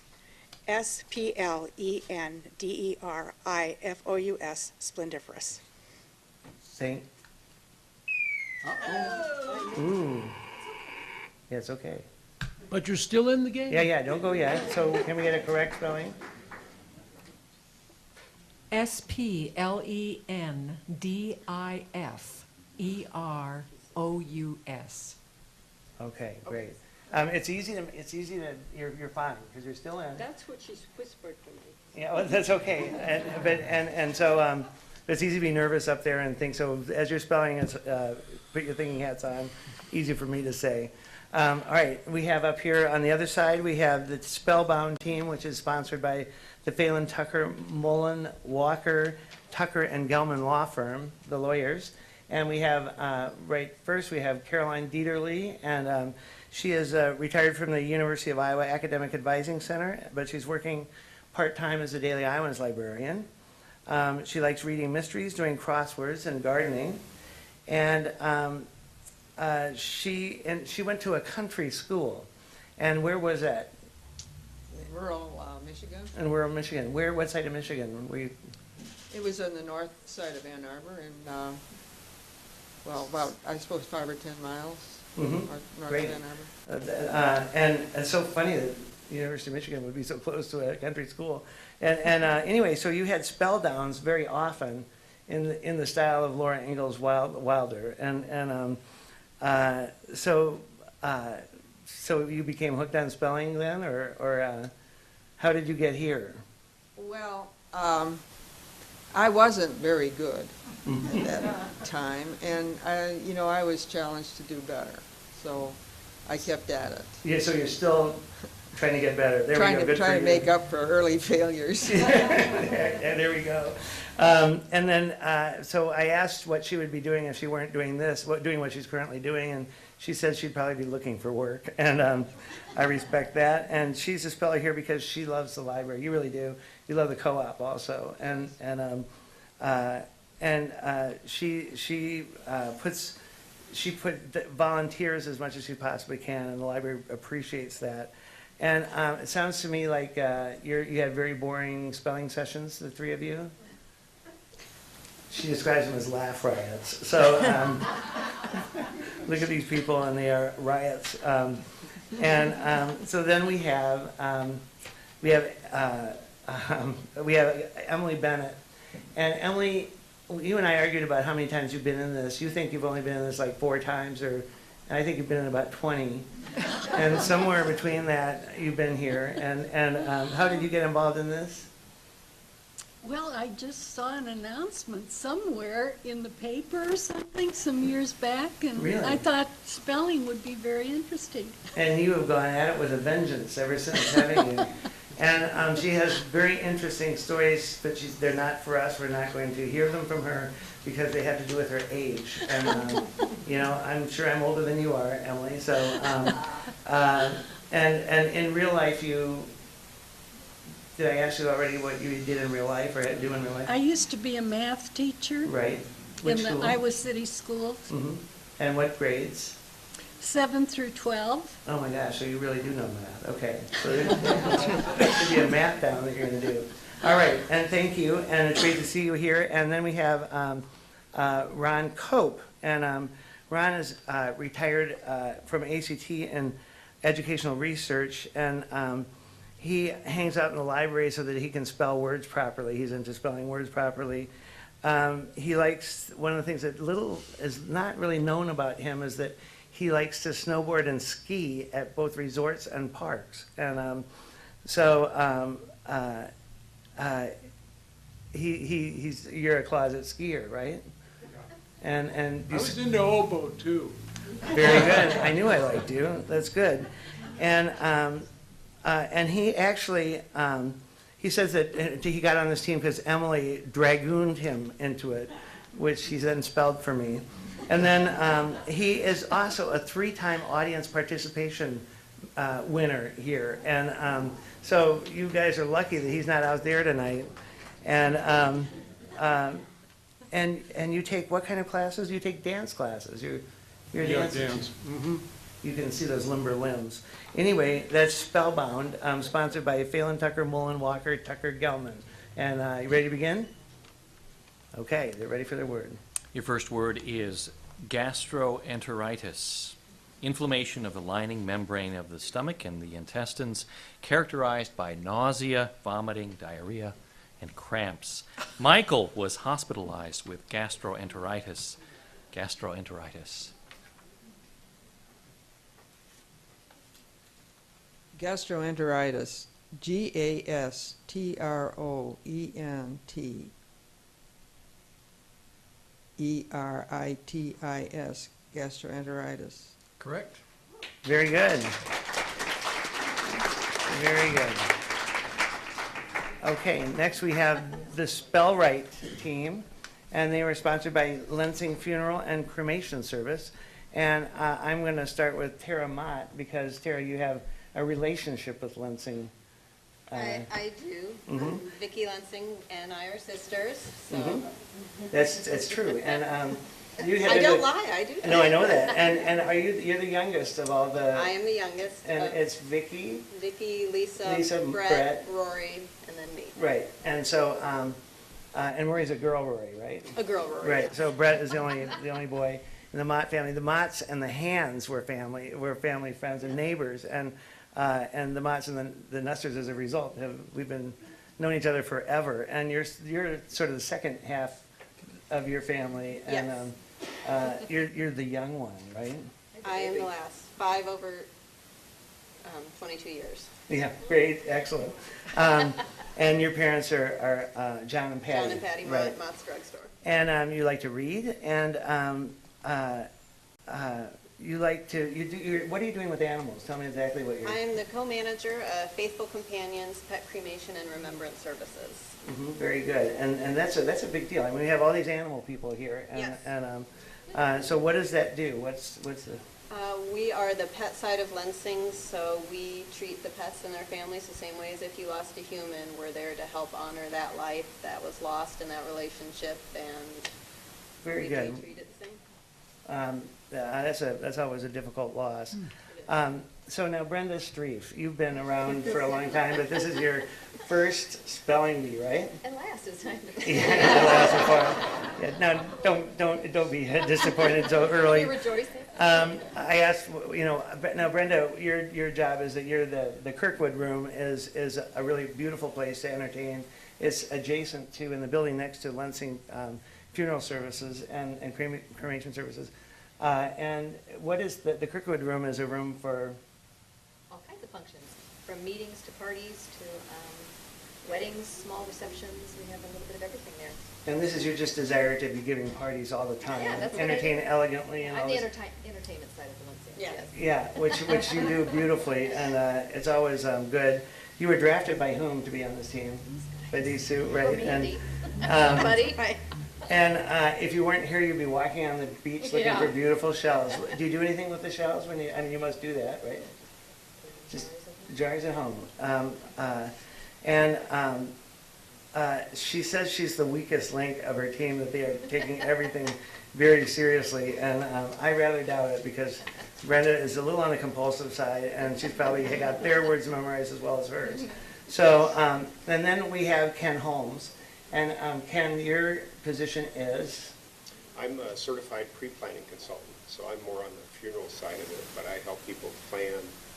splenderifous, splendiferous. Thank. Ooh. Yeah, it's okay. But you're still in the game? Yeah, don't go yet. So can we get a correct spelling? splendiferous. Okay, great. It's easy to, you're fine, because you're still in. That's what she's whispered to me. Yeah, well, that's okay. And so, it's easy to be nervous up there and think, so as you're spelling, it's, put your thinking hats on, easy for me to say. All right, we have up here on the other side, we have the Spellbound team, which is sponsored by the Phelan, Tucker, Mullen, Walker, Tucker, and Gelman Law Firm, the lawyers. And we have, right first, we have Caroline Dieterle, and she is retired from the University of Iowa Academic Advising Center, but she's working part-time as a Daily Iowans librarian. She likes reading mysteries, doing crosswords, and gardening. And she went to a country school. And where was that? Rural Michigan. In rural Michigan. Where? What side of Michigan? It was on the north side of Ann Arbor, and well, about I suppose 5 or 10 miles north Great. of Ann Arbor. And it's so funny that the University of Michigan would be so close to a country school. And anyway, so you had spell downs very often in the style of Laura Ingalls Wilder, so you became hooked on spelling then, or how did you get here? Well, I wasn't very good at that time, and I was challenged to do better, so I kept at it. Yeah, so you're still trying to get better. There trying we go. to make up for early failures. Yeah, there we go. And then, so I asked what she would be doing if she weren't doing this, doing what she's currently doing, and she said she'd probably be looking for work, and I respect that. And she's a speller here because she loves the library. You really do. You love the co-op also, and she put volunteers as much as she possibly can, and the library appreciates that. And it sounds to me like you had very boring spelling sessions, the three of you. She describes them as laugh riots. So look at these people, and they are riots. So then we have Emily Bennett, and Emily, you and I argued about how many times you've been in this. You think you've only been in this like 4 times, and I think you've been in about 20. And somewhere between that, you've been here. And how did you get involved in this? Well, I just saw an announcement somewhere in the paper or something some years back, and Really? I thought spelling would be very interesting. And you have gone at it with a vengeance ever since having you. And she has very interesting stories, but they're not for us. We're not going to hear them from her because they have to do with her age. And, I'm sure I'm older than you are, Emily. So, and in real life, did I ask you already what you did in real life or had to do in real life? I used to be a math teacher. Right. Which in the school? Iowa City schools. Mm-hmm. And what grades? 7 through 12. Oh my gosh, so you really do know math. Okay. So there should be a math down that you're going to do. All right, and thank you, and it's great to see you here. And then we have Ron Cope, and Ron is retired from ACT in educational research, and he hangs out in the library so that he can spell words properly. He's into spelling words properly. He likes, one of the things that is not really known about him is that he likes to snowboard and ski at both resorts and parks. And you're a closet skier, right? And I was into oboe too. Very good. I knew I liked you. That's good. And he actually, he says that he got on this team because Emily dragooned him into it, which he then spelled for me. And then he is also a 3-time audience participation winner here. And so you guys are lucky that he's not out there tonight. And you take what kind of classes? You take dance classes. You're a dancer. Dance. Mm-hmm. you can see those limber limbs. Anyway, that's Spellbound, sponsored by Phelan Tucker, Mullen Walker, Tucker Gelman. And you ready to begin? Okay, they're ready for their word. Your first word is gastroenteritis. Inflammation of the lining membrane of the stomach and the intestines, characterized by nausea, vomiting, diarrhea, and cramps. Michael was hospitalized with gastroenteritis. Gastroenteritis. Gastroenteritis. GASTROENTERITIS. Gastroenteritis. Correct. Very good. Very good. Okay, next we have the Spell Right team, and they were sponsored by Lensing Funeral and Cremation Service. And I'm going to start with Tara Mott, because Tara, you have a relationship with Lensing. I do. Mhm. Vicki Lansing and I are sisters, so. Mhm. That's true. And you had I don't lie, I do. No, I know that. And you're the youngest of all the. I am the youngest. And it's Vicki. Vicki, Lisa, Brett, Brett, Rory, and then me. Right. And so, and Rory's a girl, Rory, right? A girl, Rory. Right. So Brett is the only boy in the Mott family. The Motts and the Hands were family friends and neighbors, and the Motts and the Nussers, as a result, we've been known each other forever. And you're sort of the second half of your family, and you're the young one, right? I am the last. 5 over 22 years. Yeah, great, excellent. And your parents are John and Patty. John and Patty, right? Mott's Drugstore. And you like to read, and you like to what are you doing with animals? Tell me exactly what you're. I am the co-manager of Faithful Companions, Pet Cremation, and Remembrance Services. Mm-hmm, very good, and that's a big deal. I mean, we have all these animal people here, and, Yes. and so what does that do? What's the? We are the pet side of Lensing, so we treat the pets and their families the same way as if you lost a human. We're there to help honor that life that was lost in that relationship, and Very we good. do treat it the same. That's always a difficult loss. So now, Brenda Streif, you've been around for a long time, but this is your first spelling bee, right? And last is time to Yeah, last so far. Yeah, now, don't be disappointed so early. You're rejoicing. I asked, now Brenda, your job is that you're the Kirkwood Room is a really beautiful place to entertain. It's adjacent to, in the building next to Lensing Funeral Services and Cremation Services. And what is the Kirkwood Room is a room for? All kinds of functions, from meetings to parties to weddings, small receptions. We have a little bit of everything there. And this is your just desire to be giving parties all the time, Yeah, that's what entertain I do. elegantly and I'm all the this. entertainment side of the Lensing. Yes. Yeah, which you do beautifully, and it's always good. You were drafted by whom to be on this team? By these two, right? Andy. And, Buddy. Right. and if you weren't here, you'd be walking on the beach looking Yeah. for beautiful shells. Do you do anything with the shells when you? I mean, you must do that, right? Just jars at home. She says she's the weakest link of her team, that they are taking everything very seriously, and I rather doubt it, because Brenda is a little on the compulsive side, and she's probably got their words memorized as well as hers. So, and then we have Ken Holmes, and Ken, your position is? I'm a certified pre-planning consultant, so I'm more on the funeral side of it, but I help people plan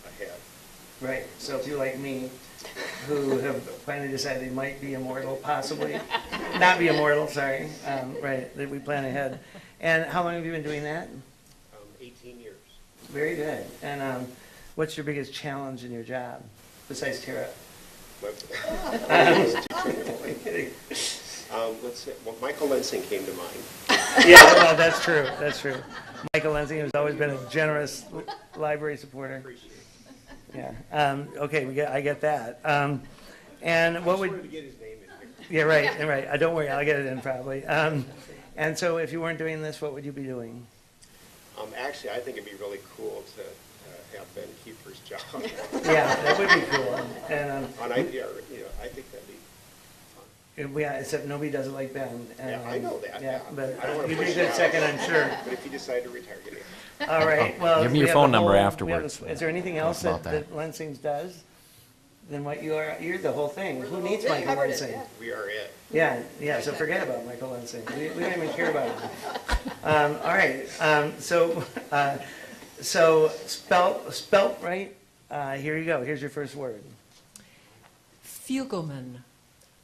ahead. Right, so if you're like me, who have finally decided they might be immortal, possibly, not be immortal, sorry, right, that we plan ahead. And how long have you been doing that? 18 years. Very good. And what's your biggest challenge in your job, besides Tara? I'm kidding. Let's see. Well, Michael Lensing came to mind. Yeah, well, that's true, that's true. Michael Lensing has always been a generous library supporter. Appreciate it. Yeah, okay, I get that. And what would? I just wanted to get his name in here. Yeah, right. Don't worry, I'll get it in probably. And so if you weren't doing this, what would you be doing? Actually, I think it'd be really cool to have Ben Kiefer's job. Yeah, that would be cool. And on IPR, I think that'd be Yeah, except nobody does it like Ben. Yeah, I know that, yeah. But I don't wanna you'd be push a good it out. second, I'm sure. But if you decide to retire, get it. All right, well. Give me we your have phone the number whole- we have afterwards. the- Is there anything Talk else about that Lensing's does than what you are? You're the whole thing. Who needs Michael Lensing? We are it. Yeah, so forget about Michael Lensing. We don't even care about him. All right, so spelt right? Here you go. Here's your first word. Fugleman,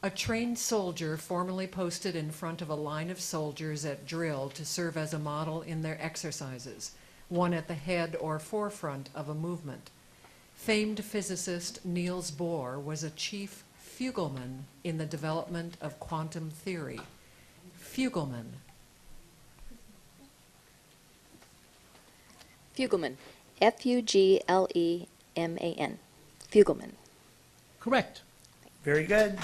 a trained soldier formerly posted in front of a line of soldiers at drill to serve as a model in their exercises, one at the head or forefront of a movement. Famed physicist Niels Bohr was a chief fugleman in the development of quantum theory. Fugleman. Fugleman. Fugleman. Fugleman. Correct. Very good.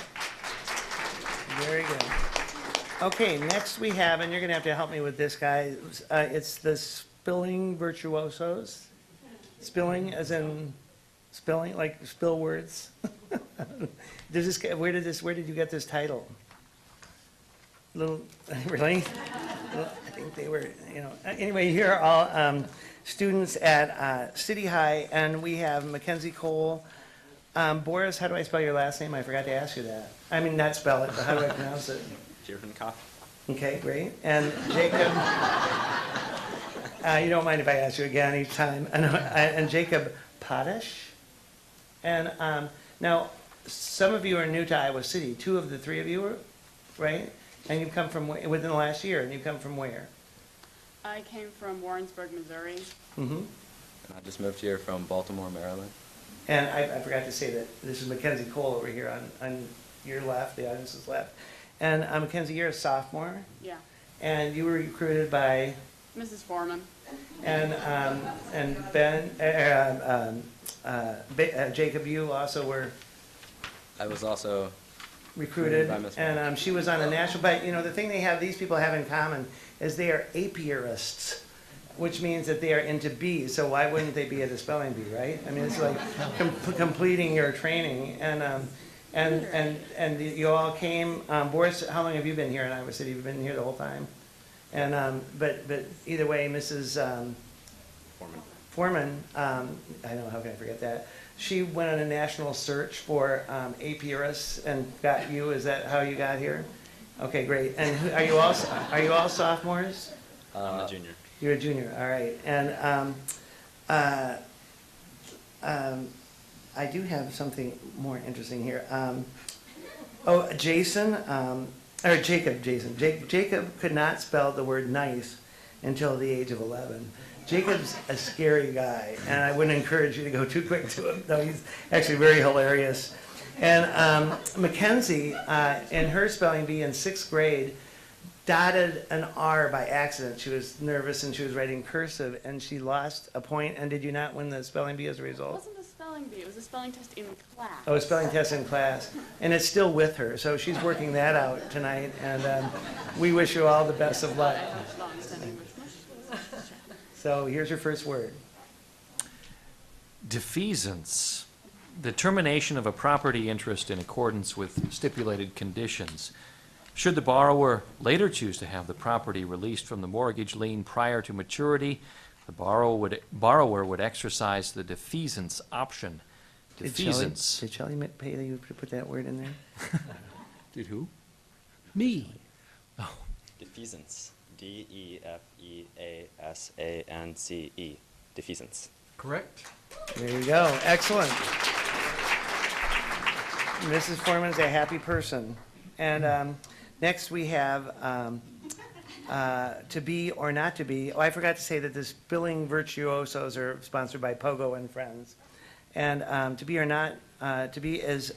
Very good. Okay, next we have, and you're going to have to help me with this, guy. It's the spilling virtuosos. Spilling as in spilling, like spill words. Where did you get this title? Really? Well, I think they were, Anyway, here are all students at City High, and we have Mackenzie Cole. Boris, how do I spell your last name? I forgot to ask you that. I mean, not spell it, but how do I pronounce it? Jirvenkoff. Okay, great. And Jacob, you don't mind if I ask you again each time. And Jacob Potash. And now, some of you are new to Iowa City. 2 of the 3 of you are, right? And you've come from, within the last year, and you've come from where? I came from Warrensburg, Missouri. Mm-hmm. I just moved here from Baltimore, Maryland. And I forgot to say that this is Mackenzie Cole over here on your left, the audience's left. And Mackenzie, you're a sophomore, Yeah. and you were recruited by, Mrs. Foreman. and Ben, Jacob, you also were I was also recruited, by Miss and she was on the national, but the thing these people have in common is they are apiarists, which means that they are into bees, so why wouldn't they be at a spelling bee, right? I mean, it's like completing your training, and you all came, Boris, how long have you been here in Iowa City? You've been here the whole time? And, but either way, Mrs. Foreman, I know, how can I forget that? She went on a national search for apiarists and got you, is that how you got here? Okay, great. And are you all sophomores? I'm a junior. You're a junior, all right. And I do have something more interesting here. Jacob could not spell the word nice until the age of 11. Jacob's a scary guy, and I wouldn't encourage you to go too quick to him. No, he's actually very hilarious. And Mackenzie, in her spelling bee in 6th grade, dotted an R by accident. She was nervous and she was writing cursive, and she lost a point. And did you not win the spelling bee as a It result? wasn't a spelling bee, it was a spelling test in class. Oh, a spelling test in class. And it's still with her, so she's working that out tonight. And we wish you all the best of luck. So here's your first word. Defeasance. The termination of a property interest in accordance with stipulated conditions. Should the borrower later choose to have the property released from the mortgage lien prior to maturity, the borrower would exercise the defeasance option. Defeasance. Did Shelley pay you to put that word in there? Did who? Me. Defeasance. D-E-F-E-A-S-A-N-C-E. Defeasance. Correct. There you go. Excellent. Mrs. Foreman's a happy person. And next we have to be or not to be. Oh, I forgot to say that the Spilling Virtuosos are sponsored by Pogo and Friends. And to be or not to be is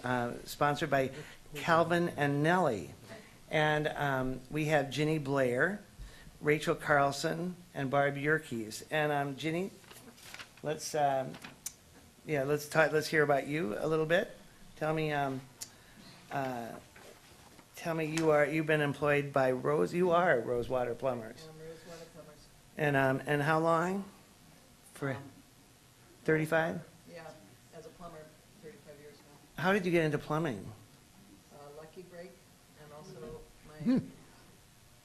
sponsored by Calvin and Nellie. And we have Ginny Blair, Rachel Carlson, and Barb Yerkes. And Ginny, let's hear about you a little bit. Tell me you've been employed by Rosewater Plumbers. Rosewater Plumbers. And how long? For 35? Yeah, as a plumber, 35 years now. How did you get into plumbing? Lucky break, and also my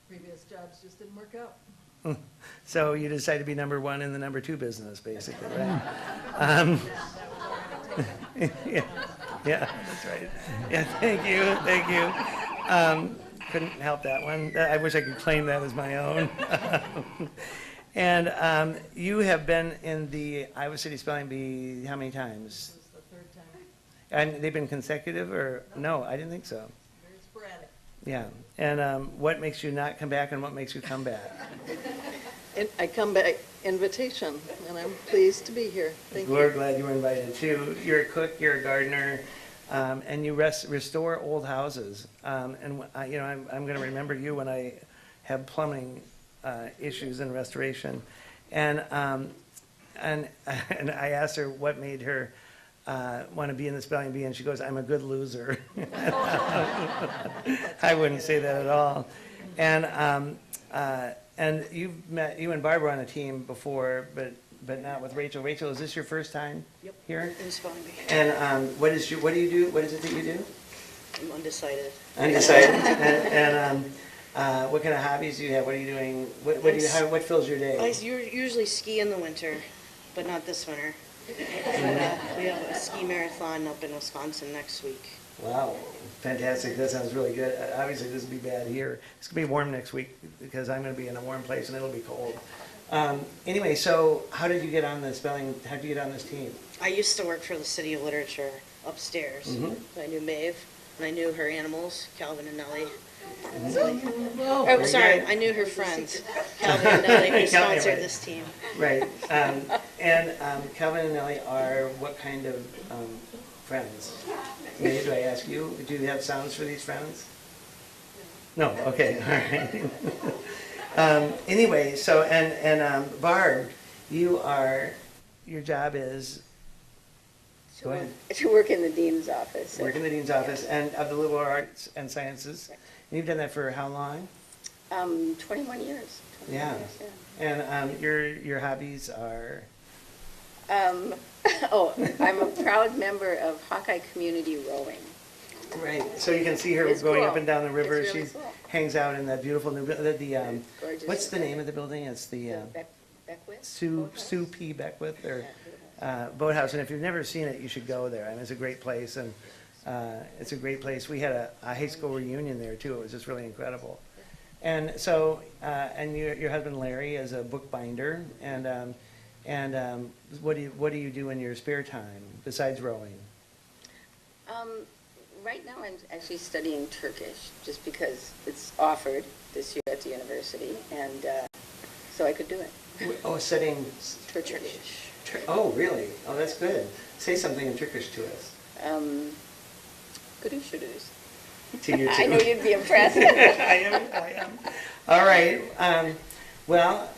previous jobs just didn't work out. So you decided to be number one in the number two business, basically, right? Yeah, yeah, that's right. Yeah, thank you. Couldn't help that one. I wish I could claim that as my own. And you have been in the Iowa City Spelling Bee how many times? This is the third time. And they've been consecutive, or no? I didn't think so. Very sporadic. Yeah. And what makes you not come back, and what makes you come back? I come back invitation, and I'm pleased to be here. Thank you. We're glad you were invited too. You're a cook, you're a gardener, and you restore old houses. I'm going to remember you when I have plumbing issues in restoration. And I asked her what made her want to be in the spelling bee, and she goes, "I'm a good loser." I wouldn't say that at all. And you and Barbara on a team before, but not with Rachel. Rachel, is this your first time here? In spelling bee. And what do you do? What is it that you do? I'm undecided. Undecided. and what kind of hobbies do you have? What are you doing? What fills your day? I usually ski in the winter, but not this winter. And, we have a ski marathon up in Wisconsin next week. Wow, fantastic. That sounds really good. Obviously, this will be bad here. It's going to be warm next week because I'm going to be in a warm place and it'll be cold. Anyway, so how did you get on the spelling? How did you get on this team? I used to work for the City of Literature upstairs. Mm-hmm. I knew Maeve, and I knew her animals, Calvin and Nellie. Oh, Oh, sorry, I knew her friends, Calvin and Nellie, who sponsored this team. Right. And Calvin and Nellie are what kind of friends? May, do I ask you? Do you have sounds for these friends? No. Okay. All right. Anyway, so Barb, your job is. Go ahead. To work in the dean's office. Work in the dean's office and of the liberal arts and sciences. And you've done that for how long? 21 years. Yeah. And your hobbies are? I'm a proud member of Hawkeye Community Rowing. Right. So you can see her It's going cool. up and down the river. It's really She cool. hangs out in that beautiful new Gorgeous. what's the name of the building? It's the Beckwith? Sue P. Beckwith or Boathouse. And if you've never seen it, you should go there. I mean, it's a great place, and it's a great place. We had a high school reunion there too. It was just really incredible. And so, and your husband Larry is a bookbinder, and what do you do in your spare time besides rowing? Right now I'm actually studying Turkish, just because it's offered this year at the university, and so I could do it. Oh, studying Turkish. Oh, really? Oh, that's good. Say something in Turkish to us. Görüşürüz. To you too. I know you'd be impressed. I am. All right. Well,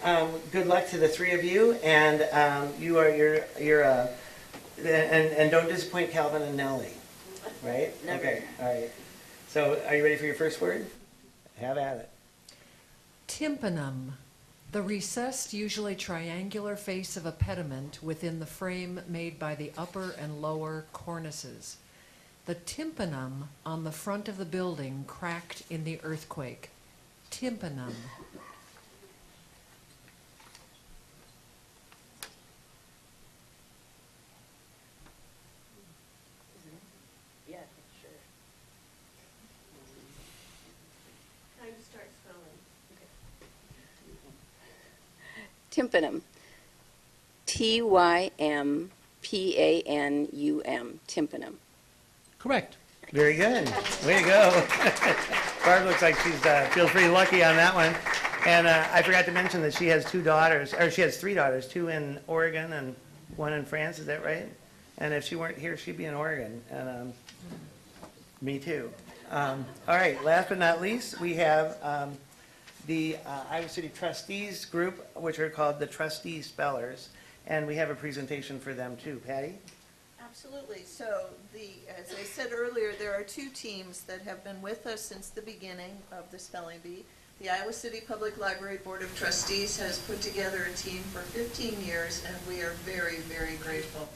good luck to the three of you, and and don't disappoint Calvin and Nellie, right? Never. Okay. All right. So, are you ready for your first word? Have at it. Tympanum, the recessed, usually triangular face of a pediment within the frame made by the upper and lower cornices. The tympanum on the front of the building cracked in the earthquake. Tympanum. Yeah, sure. Time to start spelling. Tympanum. Tympanum. Tympanum. Correct. Very good. Way to go. Barb looks like she's feels pretty lucky on that one. And I forgot to mention that she has two daughters, or she has three daughters, two in Oregon and one in France. Is that right? And if she weren't here, she'd be in Oregon. And me too. All right. Last but not least, we have the Iowa City Trustees group, which are called the Trustee Spellers, and we have a presentation for them too. Patty? Absolutely. So as I said earlier, there are two teams that have been with us since the beginning of the Spelling Bee. The Iowa City Public Library Board of Trustees has put together a team for 15 years, and we are very, very grateful.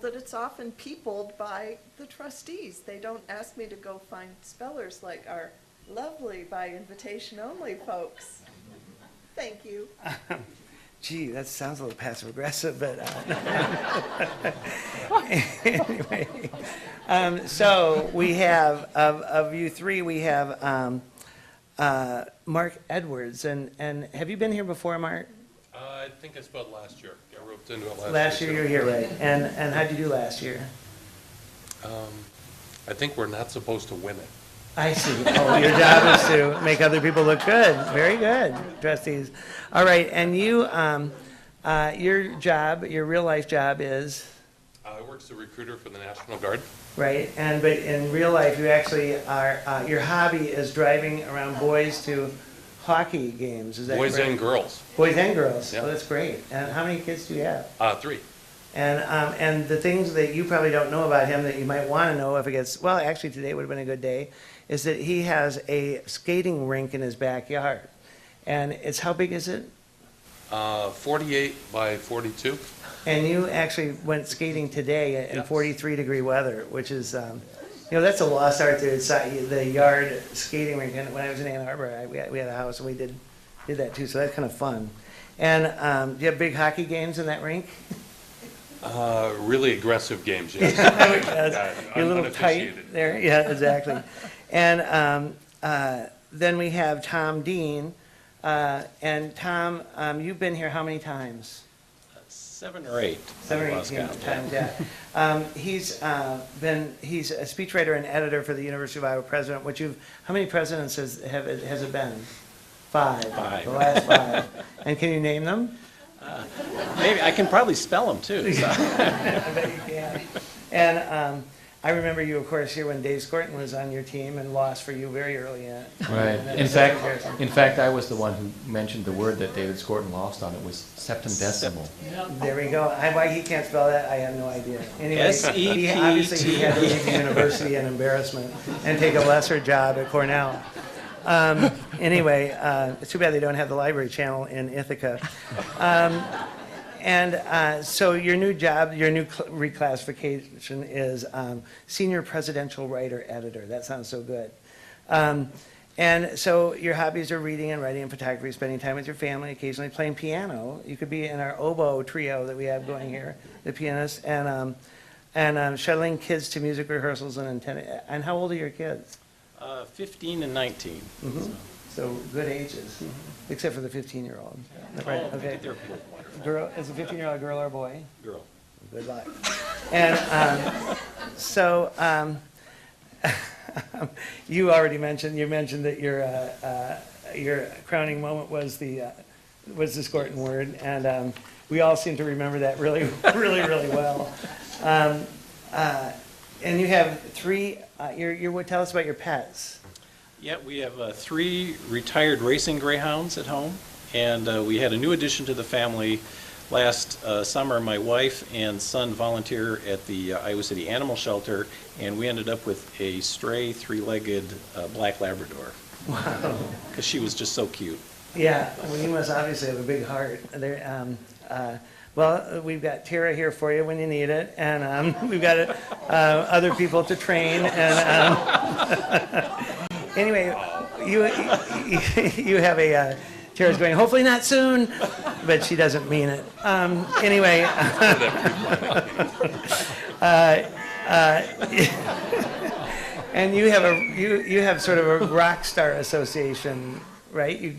that it's often peopled by the trustees. They don't ask me to go find spellers like our lovely by invitation only folks. Thank you. Gee, that sounds a little passive aggressive, but anyway. So we have, of you three, we have Mark Edwards. And have you been here before, Mark? I think I spelled last year. I roped into it last year. Last year you were here, right? And how'd you do last year? I think we're not supposed to win it. I see. Oh, your job is to make other people look good. Very good, trustees. All right, and you, your job, your real life job is? I work as a recruiter for the National Guard. Right, but in real life, you actually are, your hobby is driving around boys to hockey games, is that correct? Boys and girls. Boys and girls, Yeah. oh, that's great. And how many kids do you have? 3. And the things that you probably don't know about him that you might want to know if it gets, well, actually today would have been a good day, is that he has a skating rink in his backyard. And it's, how big is it? 48 by 42. And you actually went skating today in Yes. 43-degree weather, which is, that's a lost art there. It's the yard skating rink. And when I was in Ann Arbor, we had a house and we did that too. So that's kind of fun. And do you have big hockey games in that rink? Really aggressive games, yes. You're a little tight there. Yeah, exactly. And then we have Tom Dean. And Tom, you've been here how many times? 7 or 8. 7 or 8 times, yeah. He's a speechwriter and editor for the University of Iowa President, how many presidents has it been? 5. 5. The last 5. And can you name them? Maybe, I can probably spell them too. So. I bet you can. And I remember you, of course, here when Dave Scorton was on your team and lost for you very early in. Right. In fact, I was the one who mentioned the word that David Scorton lost on. It was septendecimal. There we go. Why he can't spell that, I have no idea. Anyway, S-E-P-T. obviously he had to leave the university in embarrassment and take a lesser job at Cornell. Anyway, it's too bad they don't have the Library Channel in Ithaca. So your new job, your new reclassification is senior presidential writer editor. That sounds so good. And so your hobbies are reading and writing and photography, spending time with your family, occasionally playing piano. You could be in our oboe trio that we have going here, the pianist, and shuttling kids to music rehearsals and attending. And how old are your kids? 15 and 19. Mm-hmm. So good ages, except for the 15-year-old. Right? Okay. They're both wonderful. Girl, is a 15-year-old a girl or a boy? Girl. Good luck. And you already mentioned that your crowning moment was the Scorton word, and we all seem to remember that really, really, really well. And you have 3. Tell us about your pets. Yeah, we have 3 retired racing greyhounds at home, and we had a new addition to the family last summer. My wife and son volunteer at the Iowa City Animal Shelter, and we ended up with a stray 3-legged black Labrador. Wow. Because she was just so cute. Yeah, well, you must obviously have a big heart. Well, we've got Tara here for you when you need it, and we've got other people to train. And anyway, you have a Tara's going, hopefully not soon, but she doesn't mean it. Anyway, and you have sort of a rock star association, right?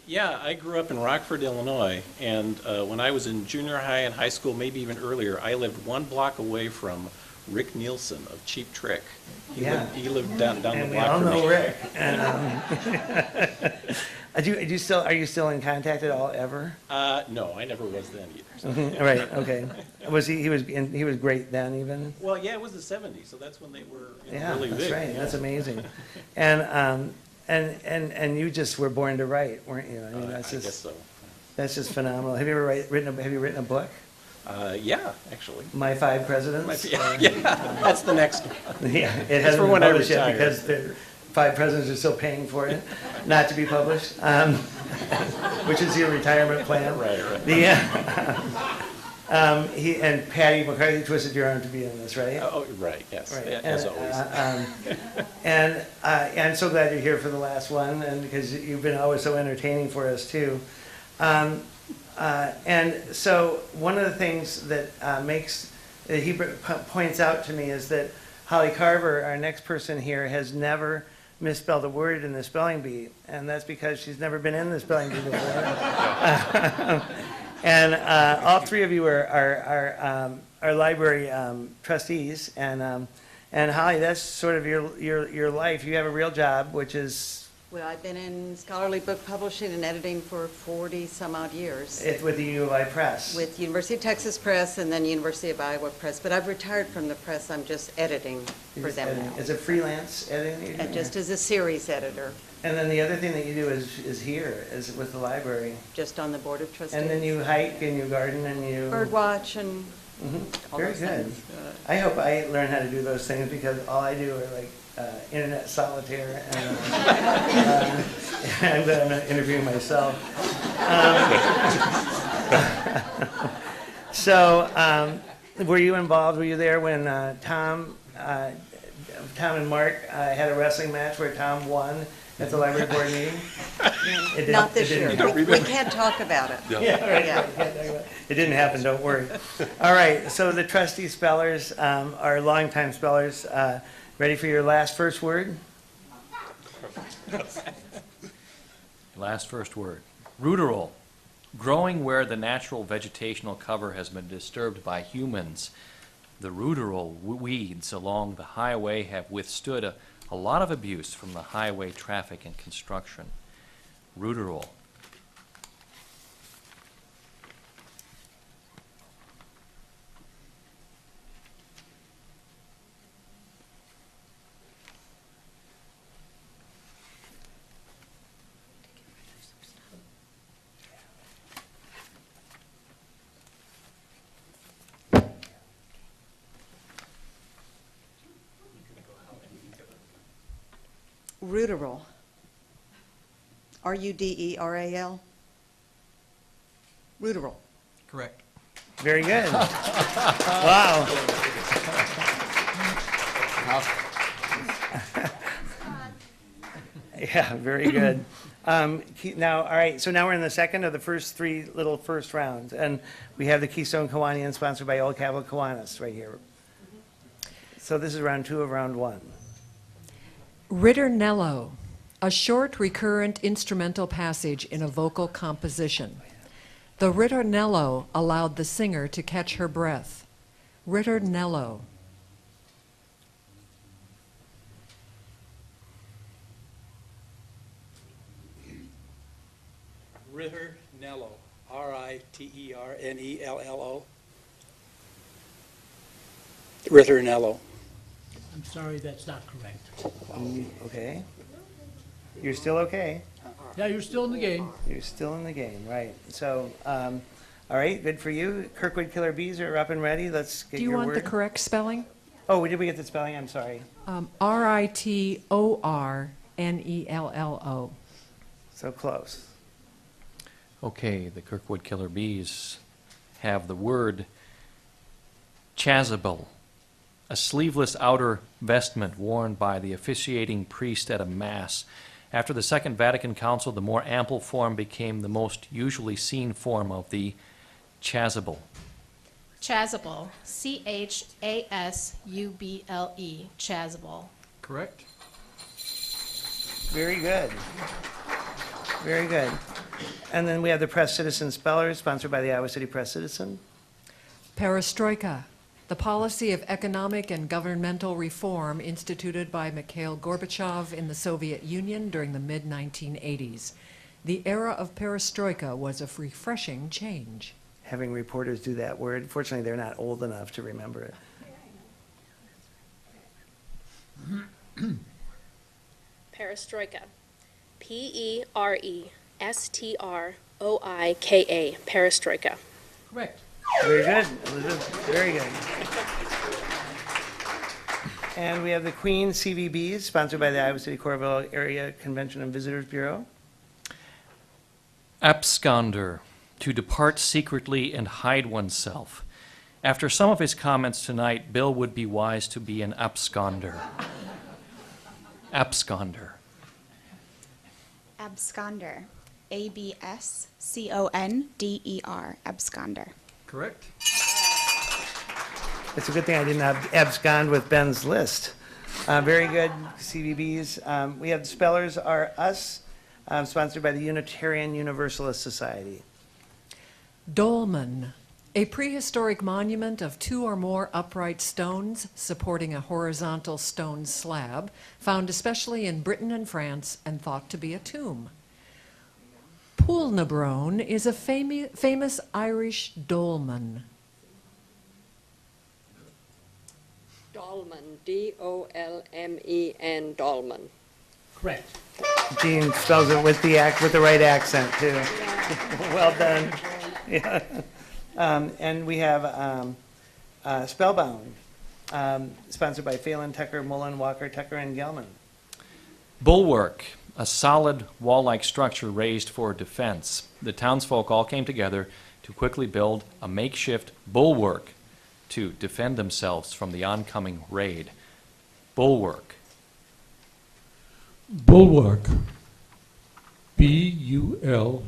Yeah, I grew up in Rockford, Illinois, and when I was in junior high and high school, maybe even earlier, I lived 1 block away from Rick Nielsen of Cheap Trick. He lived down the block from me. We all know Rick. And, are you still in contact at all ever? No, I never was then either. So. Right. Okay. He was great then even. Well, yeah, it was the '70s, so that's when they were Yeah, really that's big. right. Yeah. That's amazing. And you just were born to write, weren't you? I mean, I guess so. That's just phenomenal. Have you ever written a book? Yeah, actually. My 5 Presidents. Yeah, that's the next one. Yeah, it That's hasn't for been when I published yet retire. because the 5 presidents are still paying for it, not to be published, which is your retirement plan. Right. And Patty McCarthy twisted your arm to be in this, right? Oh, right, yes, Right. as always. And I'm so glad you're here for the last one, and because you've been always so entertaining for us too. And so one of the things that he points out to me is that Holly Carver, our next person here, has never misspelled a word in the spelling bee, and that's because she's never been in the spelling bee before. And all three of you are library trustees, and Holly, that's sort of your life. You have a real job, which is Well, I've been in scholarly book publishing and editing for 40-some-odd years. with the U of I Press. With University of Texas Press and then University of Iowa Press. But I've retired from the press. I'm just editing for them now. Is it freelance editing that you're doing? Just as a series editor, And then the other thing that you do is here, is with the library. just on the board of trustees. And then you hike and you garden and you... Bird watch and all Very those good. things. I hope I learn how to do those things because all I do are like internet solitaire and I'm glad I'm not interviewing myself. Were you involved, were you there when Tom and Mark had a wrestling match where Tom won at the library board meeting? Not this year. We can't talk about it. Yeah, right. Yeah. It didn't happen, don't worry. All right, so the trustee spellers are longtime spellers. Ready for your first word? Last first word. Ruderal. Growing where the natural vegetational cover has been disturbed by humans. The ruderal weeds along the highway have withstood a lot of abuse from the highway traffic and construction. Ruderal. Ruderal. Ruderal. Ruderal. Correct. Very good. Wow. Yeah, very good. Now, all right, so now we're in the second of the first first rounds, and we have the Keystone Kiwanian sponsored by Old Capital Kiwanis right here. So this is round 2 of round 1. Ritornello, a short recurrent instrumental passage in a vocal composition. The ritornello allowed the singer to catch her breath. Ritornello. Ritornello, Riternello. Ritornello. I'm sorry, that's not correct. Okay. You're still okay. Yeah, you're still in the game. You're still in the game, right. So, all right, good for you. Kirkwood Killer Bees are up and ready. Let's get Do you your want word. the correct spelling? Oh, did we get the spelling? I'm sorry. Ritornello. So close. Okay, the Kirkwood Killer Bees have the word chasuble, a sleeveless outer vestment worn by the officiating priest at a mass. After the Second Vatican Council, the more ample form became the most usually seen form of the chasuble. Chasuble, C-H-A-S-U-B-L-E, chasuble. Correct. Very good. Very good. And then we have the Press Citizen Speller, sponsored by the Iowa City Press Citizen. Perestroika, the policy of economic and governmental reform instituted by Mikhail Gorbachev in the Soviet Union during the mid-1980s. The era of perestroika was a refreshing change. Having reporters do that word, fortunately, they're not old enough to remember it. Perestroika. P-E-R-E-S-T-R-O-I-K-A. Perestroika. Correct. Very good, Elizabeth. Very good. And we have the Queen CVBs, sponsored by the Iowa City Coralville Area Convention and Visitors Bureau. Absconder, to depart secretly and hide oneself. After some of his comments tonight, Bill would be wise to be an absconder. Absconder. Absconder. ABSCONDER. Absconder. Correct. It's a good thing I didn't have abscond with Ben's list. Very good, CVBs. We have the spellers are us, sponsored by the Unitarian Universalist Society. Dolmen, a prehistoric monument of 2 or more upright stones supporting a horizontal stone slab, found especially in Britain and France and thought to be a tomb. Poolnabrone is a famous Irish dolmen. Dolmen, D-O-L-M-E-N, Dolmen. Correct. Jean spells it with the right accent, too. Well done. Yeah. And we have Spellbound, sponsored by Phelan, Tucker, Mullen, Walker, Tucker, and Gelman. Bulwark, a solid wall-like structure raised for defense. The townsfolk all came together to quickly build a makeshift bulwark to defend themselves from the oncoming raid. Bulwark. Bulwark. B-U-L-W-A-R-K.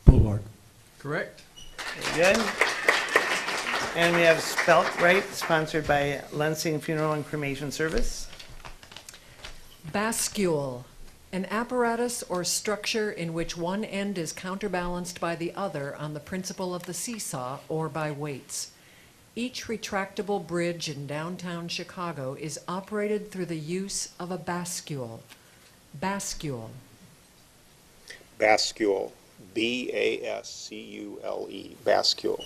Bulwark. Correct. Very good. And we have Spelt Right, sponsored by Lansing Funeral and Cremation Service. Bascule, an apparatus or structure in which one end is counterbalanced by the other on the principle of the seesaw or by weights. Each retractable bridge in downtown Chicago is operated through the use of a bascule. Bascule. Bascule. B-A-S-C-U-L-E. Bascule.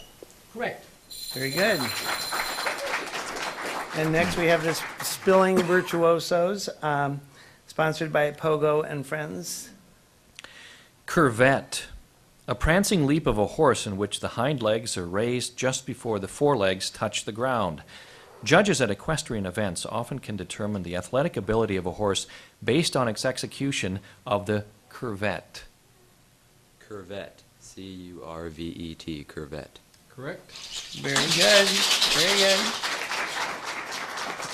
Correct. Very good. And next we have this Spilling Virtuosos, sponsored by Pogo and Friends. Curvet, a prancing leap of a horse in which the hind legs are raised just before the forelegs touch the ground. Judges at equestrian events often can determine the athletic ability of a horse based on its execution of the curvet. Curvet. C-U-R-V-E-T. Curvet. Correct. Very good. Very good.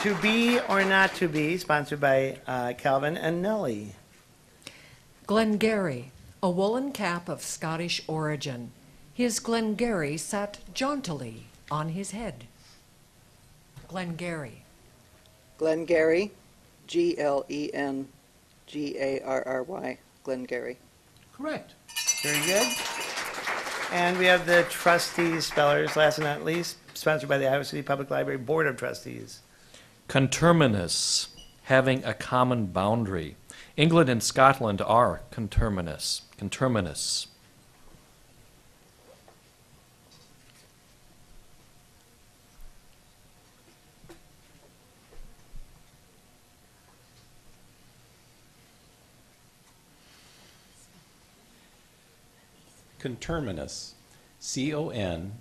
To Be or Not to Be, sponsored by Calvin and Nellie. Glengarry, a woolen cap of Scottish origin. His Glengarry sat jauntily on his head. Glengarry. Glengarry, G-L-E-N-G-A-R-R-Y, Glengarry. Correct. Very good. And we have the trustees spellers, last but not least, sponsored by the Iowa City Public Library Board of Trustees. Conterminous, having a common boundary. England and Scotland are conterminous. Conterminous. Conterminous. C-O-N-T-E-R-M-I-N-O-U-S.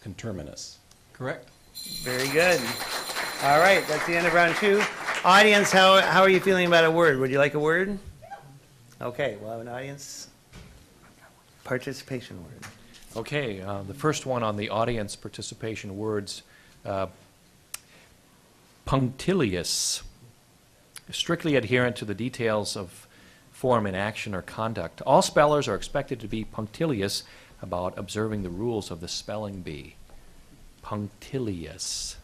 Conterminous. Correct. Very good. All right, that's the end of round 2. Audience, how are you feeling about a word? Would you like a word? Okay, we'll have an audience participation word. Okay, the first one on the audience participation words, punctilious, strictly adherent to the details of form in action or conduct. All spellers are expected to be punctilious about observing the rules of the spelling bee. Punctilious.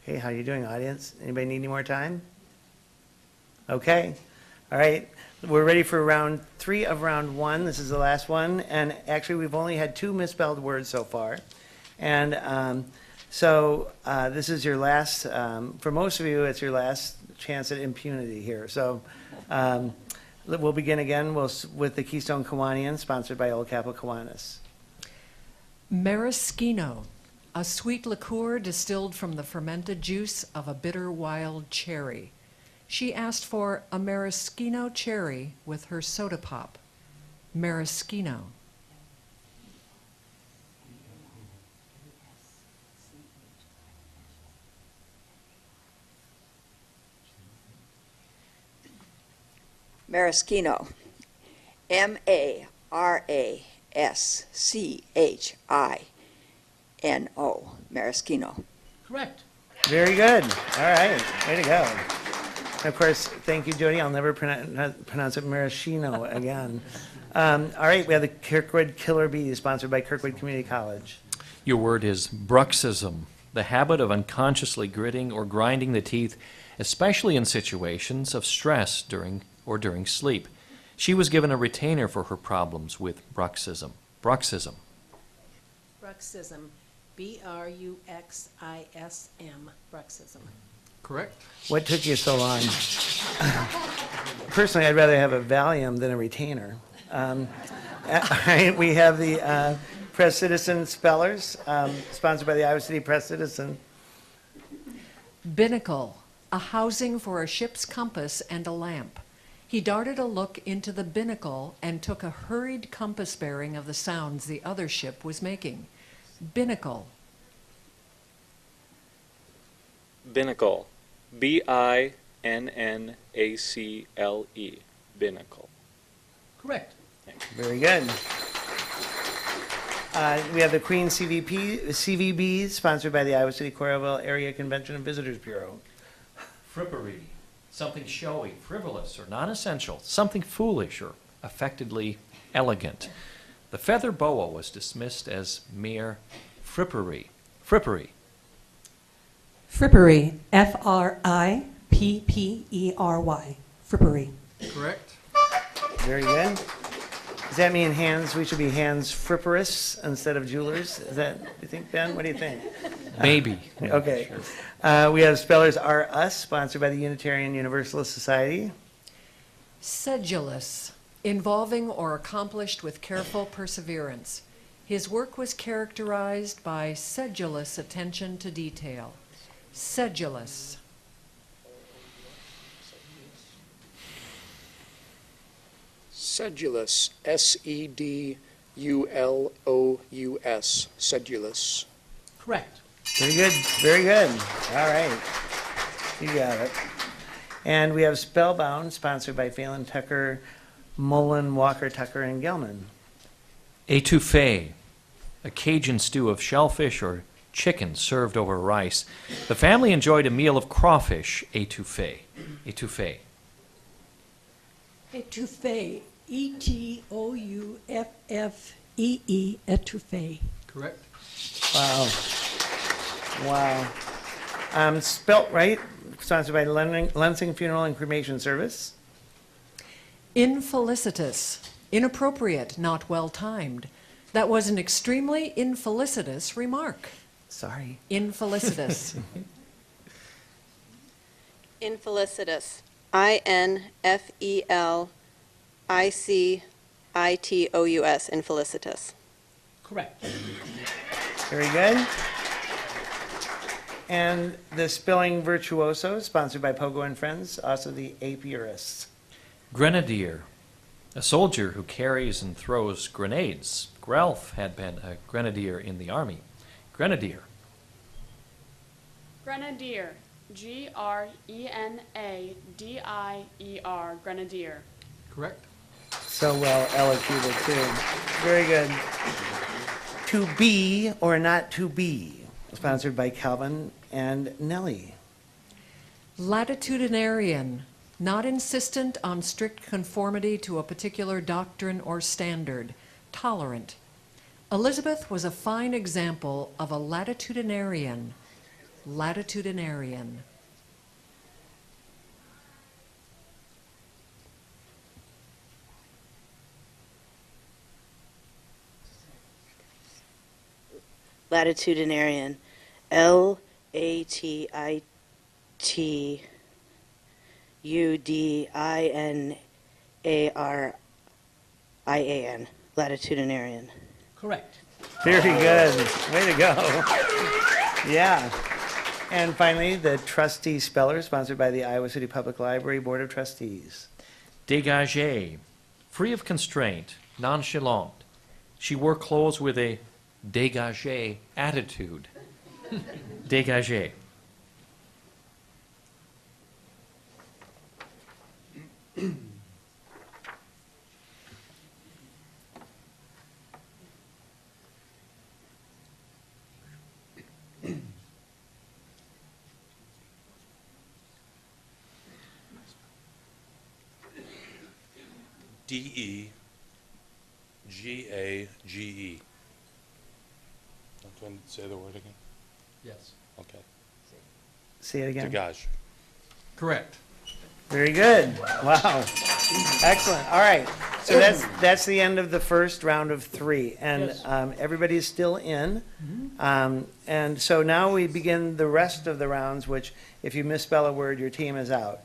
Okay, how are you doing, audience? Anybody need any more time? Okay. All right. We're ready for round 3 of round 1. This is the last one. And actually, we've only had 2 misspelled words so far. And so this is your last, for most of you, it's your last chance at impunity here. So we'll begin again with the Keystone Kiwanian, sponsored by Old Capitol Kiwanis. Maraschino, a sweet liqueur distilled from the fermented juice of a bitter wild cherry. She asked for a maraschino cherry with her soda pop. Maraschino. Maraschino. Maraschino. Maraschino. Correct. Very good. All right. Way to go. And of course, thank you, Jody. I'll never pronounce it maraschino again. All right. We have the Kirkwood Killer Bee, sponsored by Kirkwood Community College. Your word is bruxism, the habit of unconsciously gritting or grinding the teeth, especially in situations of stress during sleep. She was given a retainer for her problems with bruxism. Bruxism. Bruxism. B-R-U-X-I-S-M. Bruxism. Correct. What took you so long? Personally, I'd rather have a Valium than a retainer. All right, we have the Press Citizen Spellers, sponsored by the Iowa City Press Citizen. Binnacle, a housing for a ship's compass and a lamp. He darted a look into the binnacle and took a hurried compass bearing of the sounds the other ship was making. Binnacle. Binnacle. B-I-N-N-A-C-L-E. Binnacle. Correct. Very good. We have the Queen CVB, sponsored by the Iowa City Coralville Area Convention and Visitors Bureau. Frippery. Something showy, frivolous, or non-essential. Something foolish or affectedly elegant. The feather boa was dismissed as mere frippery. Frippery. Frippery. F-R-I-P-P-E-R-Y. Frippery. Correct. Very good. Does that mean hands, we should be hands fripperous instead of jewelers? Is that, you think, Ben? What do you think? Maybe. Okay. We have Spellers Are Us, sponsored by the Unitarian Universalist Society. Sedulous, involving or accomplished with careful perseverance. His work was characterized by sedulous attention to detail. Sedulous. Sedulous, S-E-D-U-L-O-U-S, sedulous. Correct. Very good, very good. All right, you got it. And we have Spellbound, sponsored by Phelan Tucker, Mullen, Walker, Tucker, and Gelman. Étouffée, a Cajun stew of shellfish or chicken served over rice. The family enjoyed a meal of crawfish, étouffée. Étouffée. Étouffée. E-T-O-U-F-F-E-E. Étouffée. Correct. Wow. Wow. Spelt right, sponsored by Lansing Funeral and Cremation Service. Infelicitous, inappropriate, not well timed. That was an extremely infelicitous remark. Sorry. Infelicitous. Infelicitous. I-N-F-E-L-I-C-I-T-O-U-S. Infelicitous. Correct. Very good. And the Spelling Virtuoso, sponsored by Pogo and Friends, also the apiarists. Grenadier, a soldier who carries and throws grenades. Guelph had been a grenadier in the army. Grenadier. Grenadier. G-R-E-N-A-D-I-E-R. Grenadier. Correct. So well elocuted, too. Very good. To be or not to be, sponsored by Calvin and Nellie. Latitudinarian, not insistent on strict conformity to a particular doctrine or standard. Tolerant. Elizabeth was a fine example of a latitudinarian. Latitudinarian. Latitudinarian. L-A-T-I-T-U-D-I-N-A-R-I-A-N. Latitudinarian. Correct. Very good. Way to go. Yeah. And finally, the Trustee Speller, sponsored by the Iowa City Public Library Board of Trustees. Dégagé, free of constraint, nonchalant. She wore clothes with a dégagé attitude. Dégagé. D-E-G-A-G-E. Do I need to say the word again? Yes. Okay. Say it again. Degage. Correct. Very good. Wow. Excellent. All right. So that's the end of the first round of 3. And Yes. Everybody's still in. And so now we begin the rest of the rounds, which if you misspell a word, your team is out.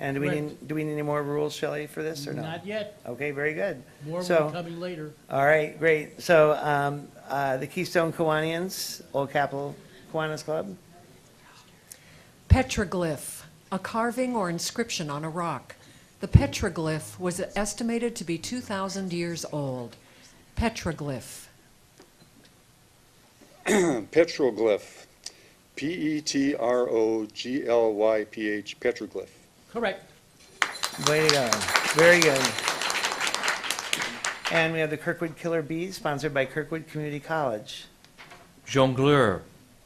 And do we Correct. need any more rules, Shelley, for this or no? Not yet. Okay, very good. More will So, be coming later. all right, great. So the Keystone Kiwanians, Old Capitol Kiwanis Club. Petroglyph, a carving or inscription on a rock. The petroglyph was estimated to be 2,000 years old. Petroglyph. Petroglyph. Petroglyph. Petroglyph. Correct. Way to go. Very good. And we have the Kirkwood Killer Bees, sponsored by Kirkwood Community College. Jongleur,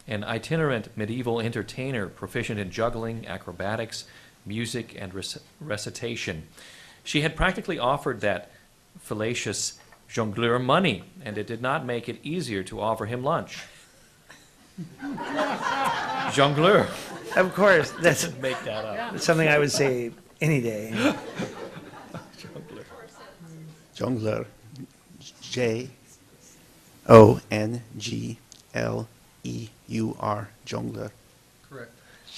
an itinerant medieval entertainer proficient in juggling, acrobatics, music, and recitation. She had practically offered that fallacious jongleur money, and it did not make it easier to offer him lunch. Jongleur. Of course, that's Make that up. something I would say any day. Jongleur. Jongleur. Jongleur. Correct.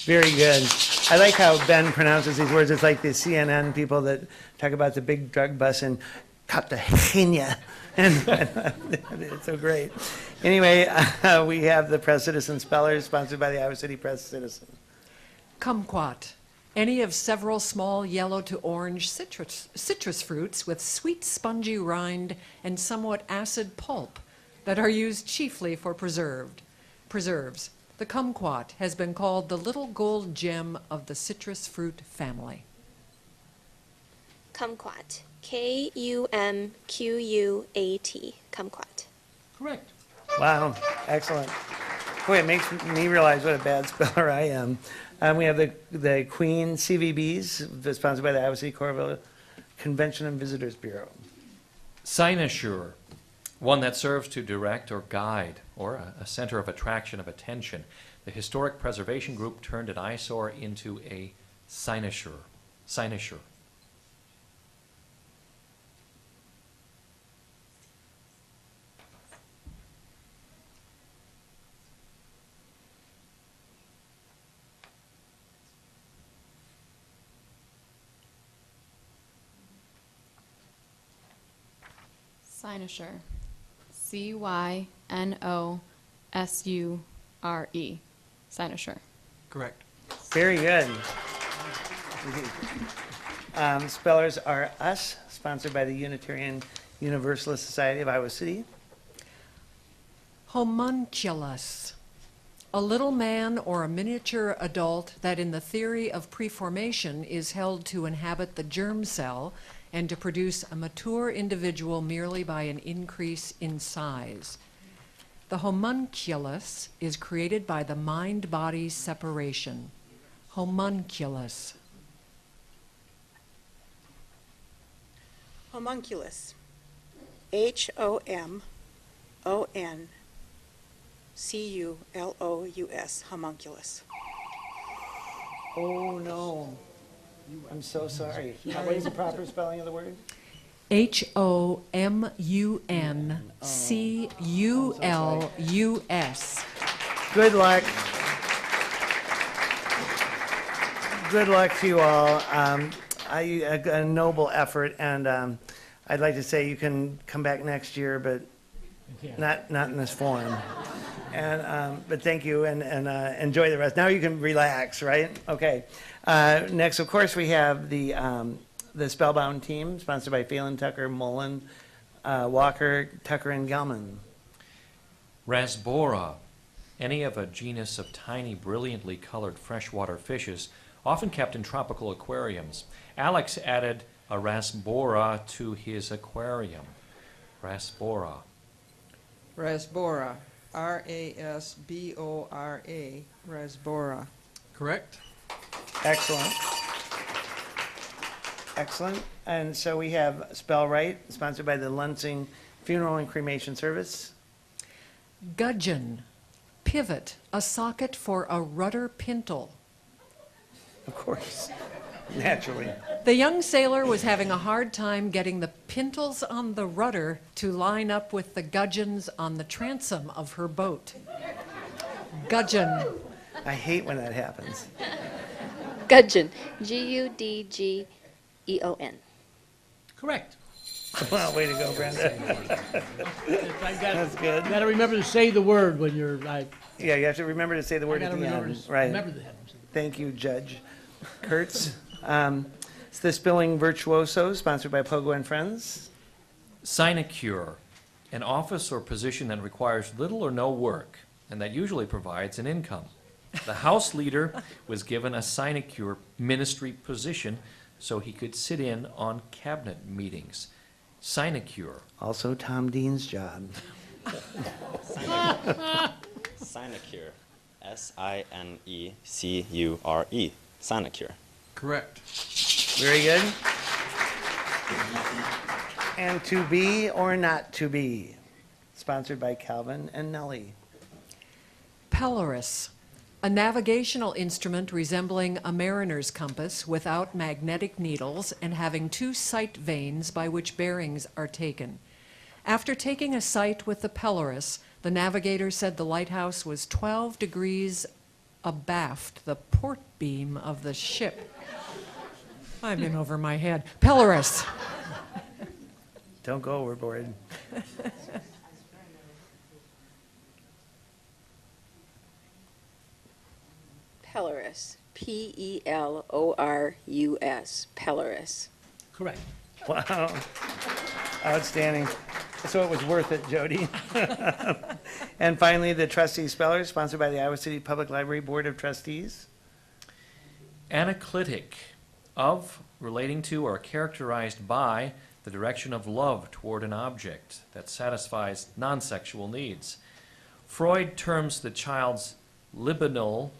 Very good. I like how Ben pronounces these words. It's like the CNN people that talk about the big drug bust in Cartagena. And it's so great. Anyway, we have the Press Citizen Spellers, sponsored by the Iowa City Press Citizen. Kumquat, any of several small yellow to orange citrus fruits with sweet spongy rind and somewhat acid pulp that are used chiefly for preserves. The kumquat has been called the little gold gem of the citrus fruit family. Kumquat. K-U-M-Q-U-A-T. Kumquat. Correct. Wow, excellent. Boy, it makes me realize what a bad speller I am. We have the Queen CVBs, sponsored by the Iowa City Corville Convention and Visitors Bureau. Cynosure, one that serves to direct or guide, or a center of attraction of attention. The Historic Preservation Group turned an eyesore into a cynosure. Cynosure. Cynosure. C-Y-N-O-S-U-R-E. Cynosure. Correct. Very good. Spellers are us, sponsored by the Unitarian Universalist Society of Iowa City. Homunculus, a little man or a miniature adult that in the theory of preformation is held to inhabit the germ cell and to produce a mature individual merely by an increase in size. The homunculus is created by the mind-body separation. Homunculus. Homunculus. H-O-M-O-N-C-U-L-O-U-S. Homunculus. Oh, no. I'm so sorry. What is the proper spelling of the word? Homunculus. Good luck. Good luck to you all. A noble effort, and I'd like to say you can come back next year, but not in this form. And but thank you, and enjoy the rest. Now you can relax, right? Okay. Next, of course, we have the Spellbound team, sponsored by Phelan Tucker Mullen Walker, Tucker, and Gelman. Rasbora, any of a genus of tiny, brilliantly colored freshwater fishes, often kept in tropical aquariums. Alex added a rasbora to his aquarium. Rasbora. Rasbora, R-A-S-B-O-R-A, Rasbora. Correct. Excellent. Excellent. And so we have Spell Right, sponsored by the Lansing Funeral and Cremation Service. Gudgeon, pivot, a socket for a rudder pintle. Of course, naturally. The young sailor was having a hard time getting the pintles on the rudder to line up with the gudgeons on the transom of her boat. Gudgeon. I hate when that happens. Gudgeon. Gudgeon. Correct. Well, way to go, Brenda. That's good. You gotta remember to say the word when you're, Yeah, you have to remember to say the word at the end. Right. remember the head. Thank you, Judge Kurtz. It's the Spilling Virtuoso, sponsored by Pogo and Friends. Sinecure, an office or position that requires little or no work and that usually provides an income. The House leader was given a sinecure ministry position so he could sit in on cabinet meetings. Sinecure. Also Tom Dean's job. Sinecure. S-I-N-E-C-U-R-E. Sinecure. Correct. Very good. And to be or not to be, sponsored by Calvin and Nellie. Pelorus, a navigational instrument resembling a mariner's compass without magnetic needles and having two sight vanes by which bearings are taken. After taking a sight with the Pelorus, the navigator said the lighthouse was 12 degrees abaft the port beam of the ship. I'm in over my head. Pelorus. Don't go overboard. Pelorus, P-E-L-O-R-U-S, Pelorus. Correct. Wow. Outstanding. So it was worth it, Jody. And finally, the trustee speller, sponsored by the Iowa City Public Library Board of Trustees. Anaclitic, of, relating to, or characterized by the direction of love toward an object that satisfies non-sexual needs. Freud terms the child's libidinal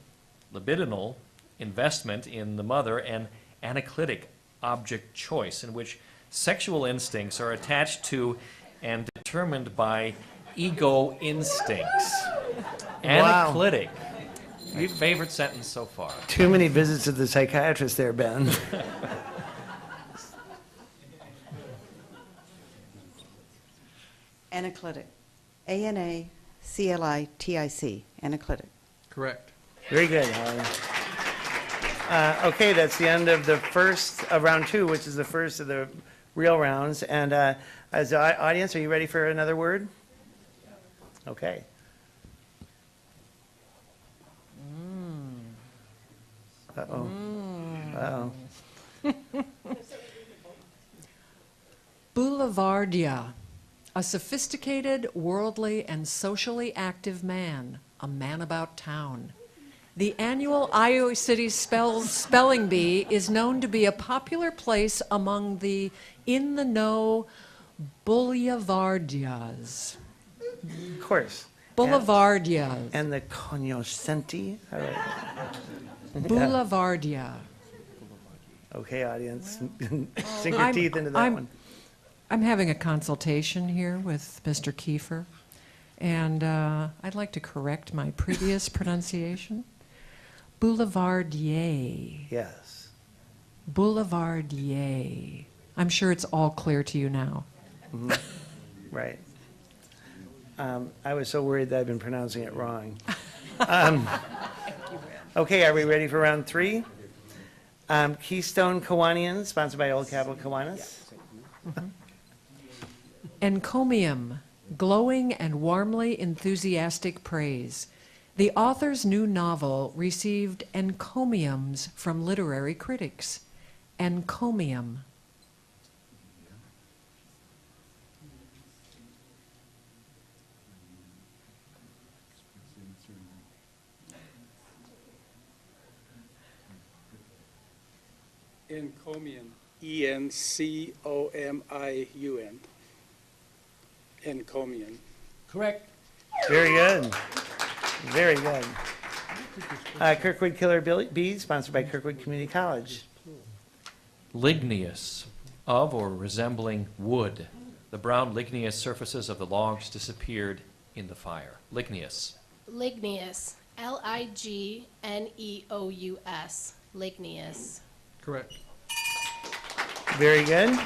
investment in the mother an anaclitic object choice, in which sexual instincts are attached to and determined by ego instincts. Wow. Anaclitic. Your favorite sentence so far. Too many visits to the psychiatrist there, Ben. Anaclitic. A-N-A-C-L-I-T-I-C. Anaclitic. Correct. Very good, Holly. Okay, that's the end of the first of round two, which is the first of the real rounds. And as the audience, are you ready for another word? Okay. Uh-oh. Uh-oh. Boulevardia, a sophisticated, worldly, and socially active man, a man about town. The annual Iowa City Spelling Bee is known to be a popular place among the in-the-know boulevardias. Of course. Boulevardias. And the cognoscenti. All right. Boulevardia. Okay, audience. Sink your teeth into that one. I'm having a consultation here with Mr. Kiefer, and I'd like to correct my previous pronunciation. Boulevardier. Yes. Boulevardier. I'm sure it's all clear to you now. Mm-hmm. Right. I was so worried that I'd been pronouncing it wrong. Okay, are we ready for round three? Keystone Kiwanian, sponsored by Old Capital Kiwanis. Mm-hmm. Encomium, glowing and warmly enthusiastic praise. The author's new novel received encomiums from literary critics. Encomium. Encomium. E-N-C-O-M-I-U-N. Encomium. Correct. Very good. Very good. Kirkwood Killer Bees, sponsored by Kirkwood Community College. Ligneous, of or resembling wood. The brown ligneous surfaces of the logs disappeared in the fire. Ligneous. Ligneous. Ligneous. Ligneous. Correct. Very good.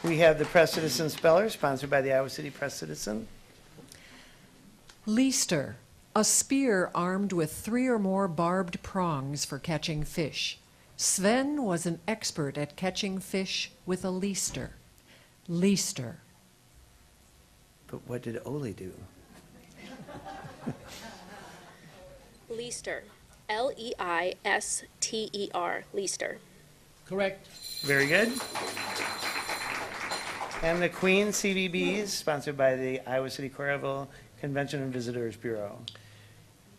We have the Press Citizen Speller, sponsored by the Iowa City Press Citizen. Leaster, a spear armed with 3 or more barbed prongs for catching fish. Sven was an expert at catching fish with a leaster. Leaster. But what did Ole do? Leaster. L-E-I-S-T-E-R. Leaster. Correct. Very good. And the Queen CBBs, sponsored by the Iowa City Coralville Convention and Visitors Bureau.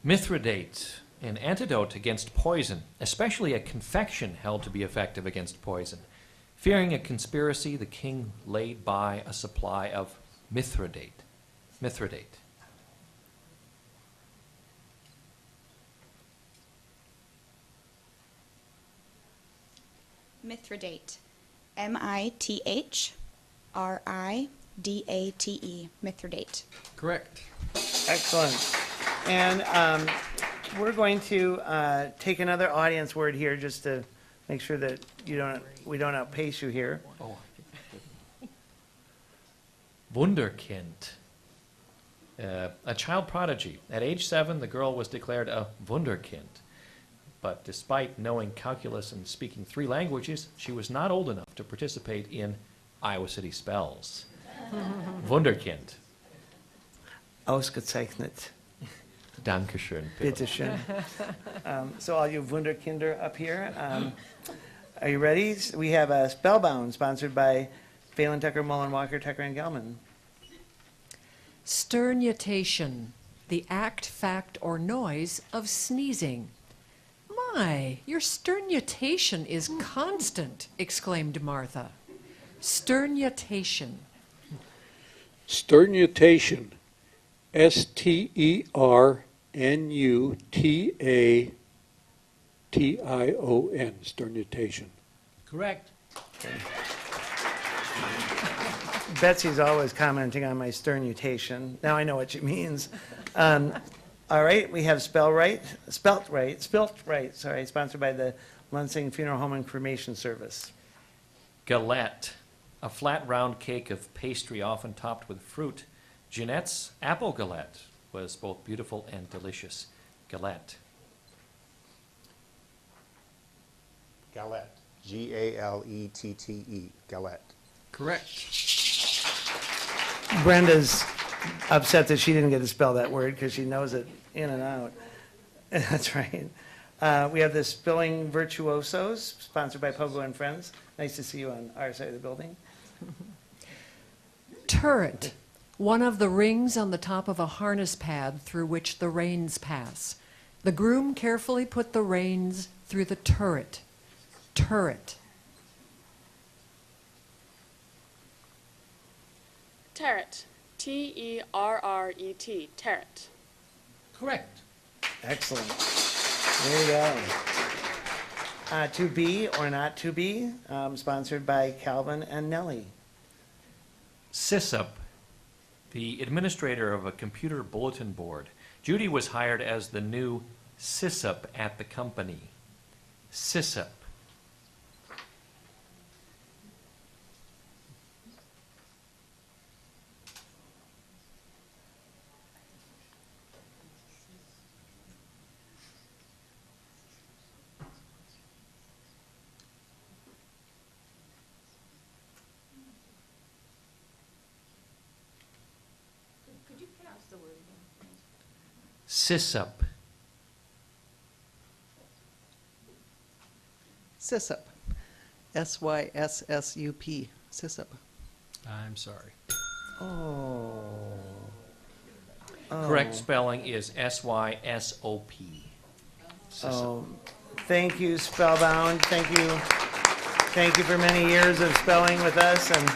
Mithridate, an antidote against poison, especially a confection held to be effective against poison. Fearing a conspiracy, the king laid by a supply of mithridate. Mithridate. Mithridate. M-I-T-H-R-I-D-A-T-E. Mithridate. Correct. Excellent. And we're going to take another audience word here just to make sure that we don't outpace you here. Oh. Wunderkind. A child prodigy. At age 7, the girl was declared a Wunderkind. But despite knowing calculus and speaking 3 languages, she was not old enough to participate in Iowa City Spells. Wunderkind. Ausgezeichnet. Dankeschön. Bitte schön. So all you Wunderkinder up here, are you ready? We have a Spellbound, sponsored by Phelan Tucker, Mullen Walker, Tucker, and Gelman. Sternutation, the act, fact, or noise of sneezing. My, your sternutation is constant, exclaimed Martha. Sternutation. Sternutation. S-T-E-R-N-U-T-A-T-I-O-N. Sternutation. Correct. Betsy's always commenting on my sternutation. Now I know what she means. All right, we have Spelt right, sponsored by the Lansing Funeral Home and Cremation Service. Galette, a flat round cake of pastry often topped with fruit. Jeanette's apple galette was both beautiful and delicious. Galette. Galette. G-A-L-E-T-T-E. Galette. Correct. Brenda's upset that she didn't get to spell that word because she knows it in and out. That's right. We have the Spilling Virtuosos, sponsored by Pogo and Friends. Nice to see you on our side of the building. Turret, one of the rings on the top of a harness pad through which the reins pass. The groom carefully put the reins through the turret. Turret. Turret. T-E-R-R-E-T. Turret. Correct. Excellent. There you go. To be or not to be, sponsored by Calvin and Nellie. SysUp, the administrator of a computer bulletin board. Judy was hired as the new SysUp at the company. SysUp. SysUp. SysUp. S-Y-S-S-U-P. SysUp. I'm sorry. Oh. Correct spelling is S-Y-S-O-P. Oh, thank you, Spellbound. Thank you, Thank you for many years of spelling with us, and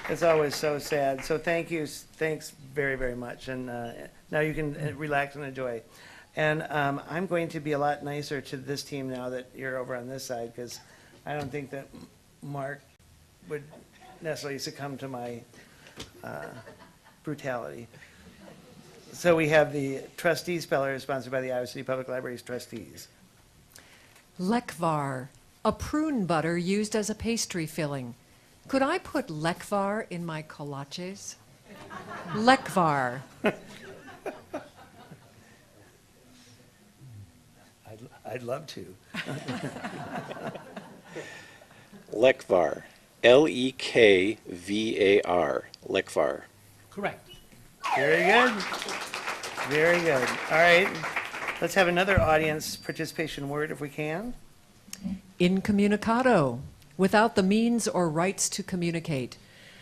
it's always so sad. So thank you, thanks very, very much. And now you can relax and enjoy. And I'm going to be a lot nicer to this team now that you're over on this side, because I don't think that Mark would necessarily succumb to my brutality. So we have the trustee speller sponsored by the Iowa City Public Library's trustees. Lekvar, a prune butter used as a pastry filling. Could I put lekvar in my kolaches? Lekvar. I'd love to. Lekvar, Lekvar, Lekvar. Correct. Very good. Very good. All right. Let's have another audience participation word if we can. Incommunicado, without the means or rights to communicate.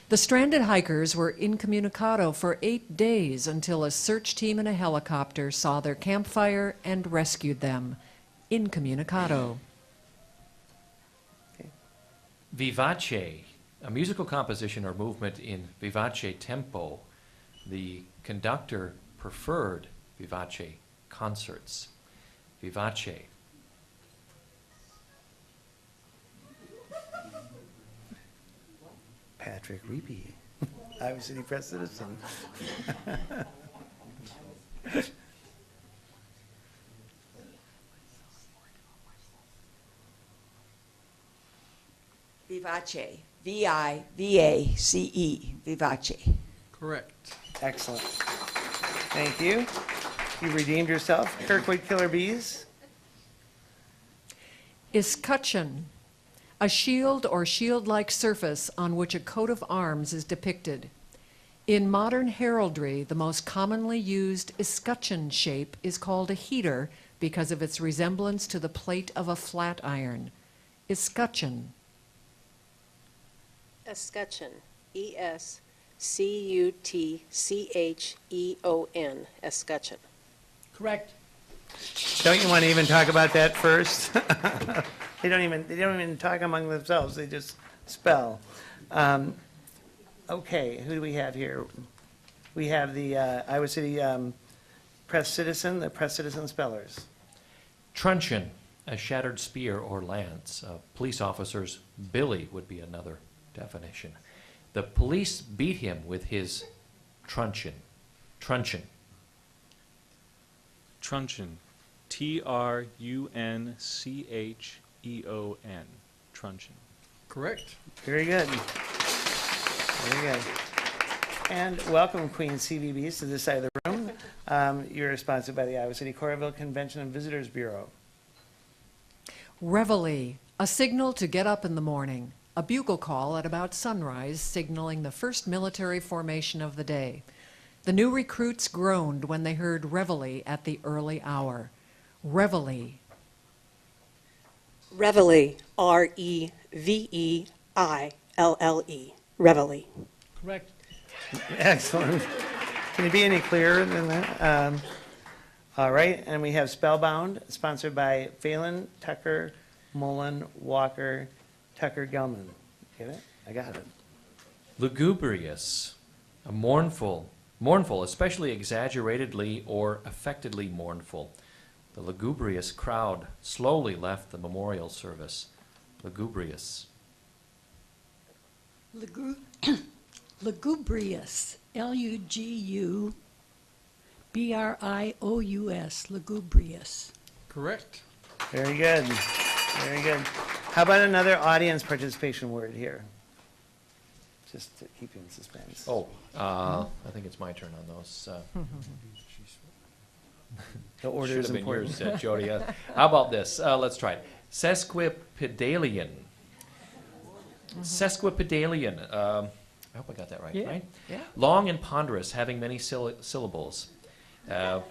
The stranded hikers were incommunicado for 8 days until a search team in a helicopter saw their campfire and rescued them. Incommunicado. Vivace, a musical composition or movement in vivace tempo. The conductor preferred vivace concerts. Vivace. Patrick Reeby, Iowa City Press Citizen. Vivace, V-I-V-A-C-E, Vivace. Correct. Excellent. Thank you. You redeemed yourself. Kirkwood Killer Bees. Escutcheon, a shield or shield-like surface on which a coat of arms is depicted. In modern heraldry, the most commonly used escutcheon shape is called a heater because of its resemblance to the plate of a flat iron. Escutcheon. Escutcheon, E-S-C-U-T-C-H-E-O-N, escutcheon. Correct. Don't you want to even talk about that first? They don't even talk among themselves. They just spell. Okay, who do we have here? We have the Iowa City Press Citizen, the Press Citizen spellers. Truncheon, a shattered spear or lance. Police officers, Billy would be another definition. The police beat him with his truncheon. Truncheon. Truncheon, T-R-U-N-C-H-E-O-N, truncheon. Correct. Very good. Very good. And welcome, Queen CVBs, to this side of the room. You're sponsored by the Iowa City Coralville Convention and Visitors Bureau. Reveille, a signal to get up in the morning. A bugle call at about sunrise signaling the first military formation of the day. The new recruits groaned when they heard reveille at the early hour. Reveille. Reveille, R-E-V-E-I-L-L-E, reveille. Correct. Excellent. Can you be any clearer than that? All right, and we have Spellbound, sponsored by Phelan, Tucker, Mullen, Walker, Tucker, Gelman. Get it? I got it. Lugubrious, a mournful, especially exaggeratedly or affectedly mournful. The lugubrious crowd slowly left the memorial service. Lugubrious. Lugubrious, L-U-G-U-B-R-I-O-U-S, lugubrious. Correct. Very good. Very good. How about another audience participation word here? Just to keep you in suspense. Oh, I think it's my turn on those. The order Should is have been important. yours, Jody. How about this? Let's try it. Sesquipedalian. Sesquipedalian. I hope I got that right. Yeah. Right? Yeah. Long and ponderous, having many syllables. Yeah.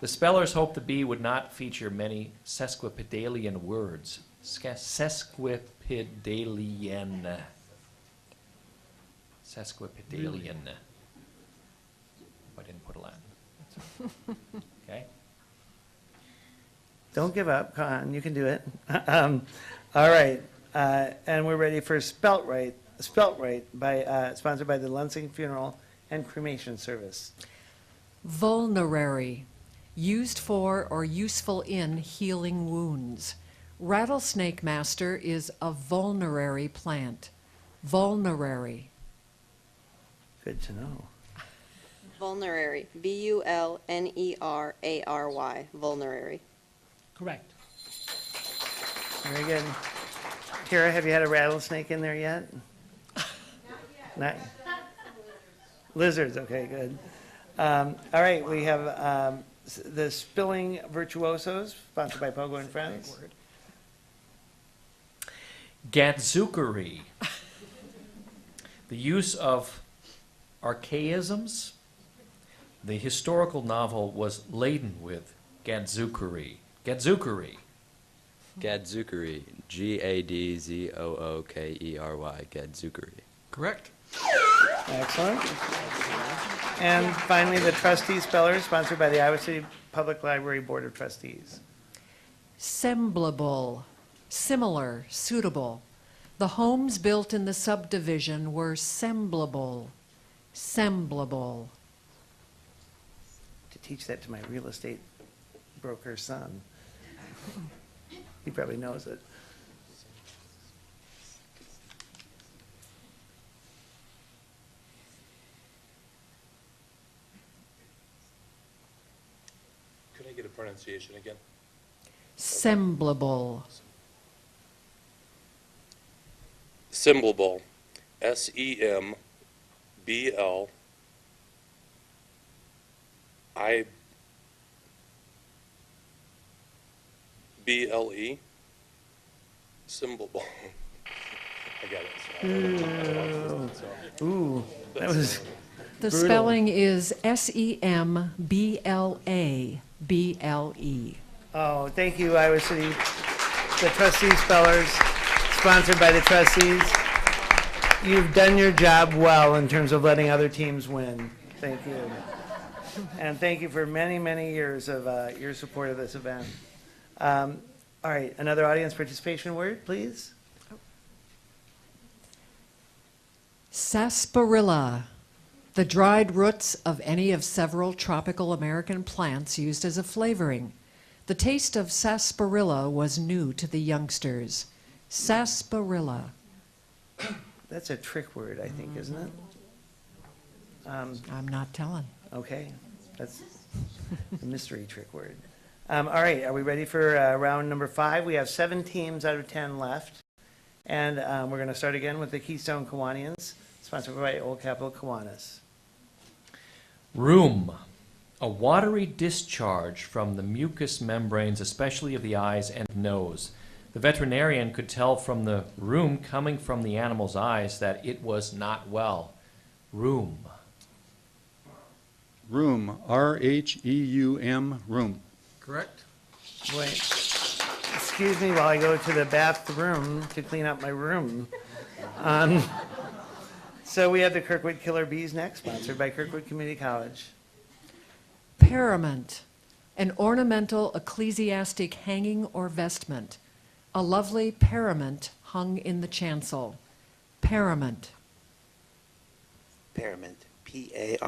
The spellers hoped the bee would not feature many sesquipedalian words. Sesquipedalian. Sesquipedalian. I didn't put a Latin. Okay? Don't give up. Come on, you can do it. All right, and we're ready for Spelt Right by, sponsored by the Lansing Funeral and Cremation Service. Vulnerary, used for or useful in healing wounds. Rattlesnake master is a vulnerary plant. Vulnerary. Good to know. Vulnerary. V-U-L-N-E-R-A-R-Y. Vulnerary. Correct. Very good. Tara, have you had a rattlesnake in there yet? Not yet. Lizards, okay, good. All right, we have the Spilling Virtuosos, sponsored by Pogo and Friends. Gadzukery. The use of archaisms. The historical novel was laden with gadzukery. Gadzukery. Gadzukery. G-A-D-Z-O-O-K-E-R-Y. Gadzukery. Correct. Excellent. And finally, the Trustee Spellers, sponsored by the Iowa City Public Library Board of Trustees. Semblable, similar, suitable. The homes built in the subdivision were semblable, semblable. To teach that to my real estate broker son. He probably knows it. Could I get a pronunciation again? Semblable. Semblable. S-E-M-B-L-I-B-L-E. Semblable. I got it. Ooh, that was The brutal. spelling is S-E-M-B-L-A-B-L-E. Oh, thank you, Iowa City. The Trustee Spellers, sponsored by the trustees. You've done your job well in terms of letting other teams win. Thank you. And thank you for many, many years of your support of this event. All right, another audience participation word, please. Sarsaparilla, the dried roots of any of several tropical American plants used as a flavoring. The taste of sarsaparilla was new to the youngsters. Sarsaparilla. That's a trick word, I think, isn't it? I'm not telling. Okay, that's a mystery trick word. All right, are we ready for round number 5? We have 7 teams out of 10 left. And we're going to start again with the Keystone Kiwanians, sponsored by Old Capital Kiwanis. Rheum. A watery discharge from the mucous membranes, especially of the eyes and nose. The veterinarian could tell from the rheum coming from the animal's eyes that it was not well. Rheum. Room, R-H-E-U-M, room. Correct. Wait, excuse me while I go to the bathroom to clean up my room. So we have the Kirkwood Killer Bees next, sponsored by Kirkwood Community College. Parament, an ornamental ecclesiastic hanging or vestment. A lovely parament hung in the chancel. Parament. Parament. P-A-R-A-M-E-N-T.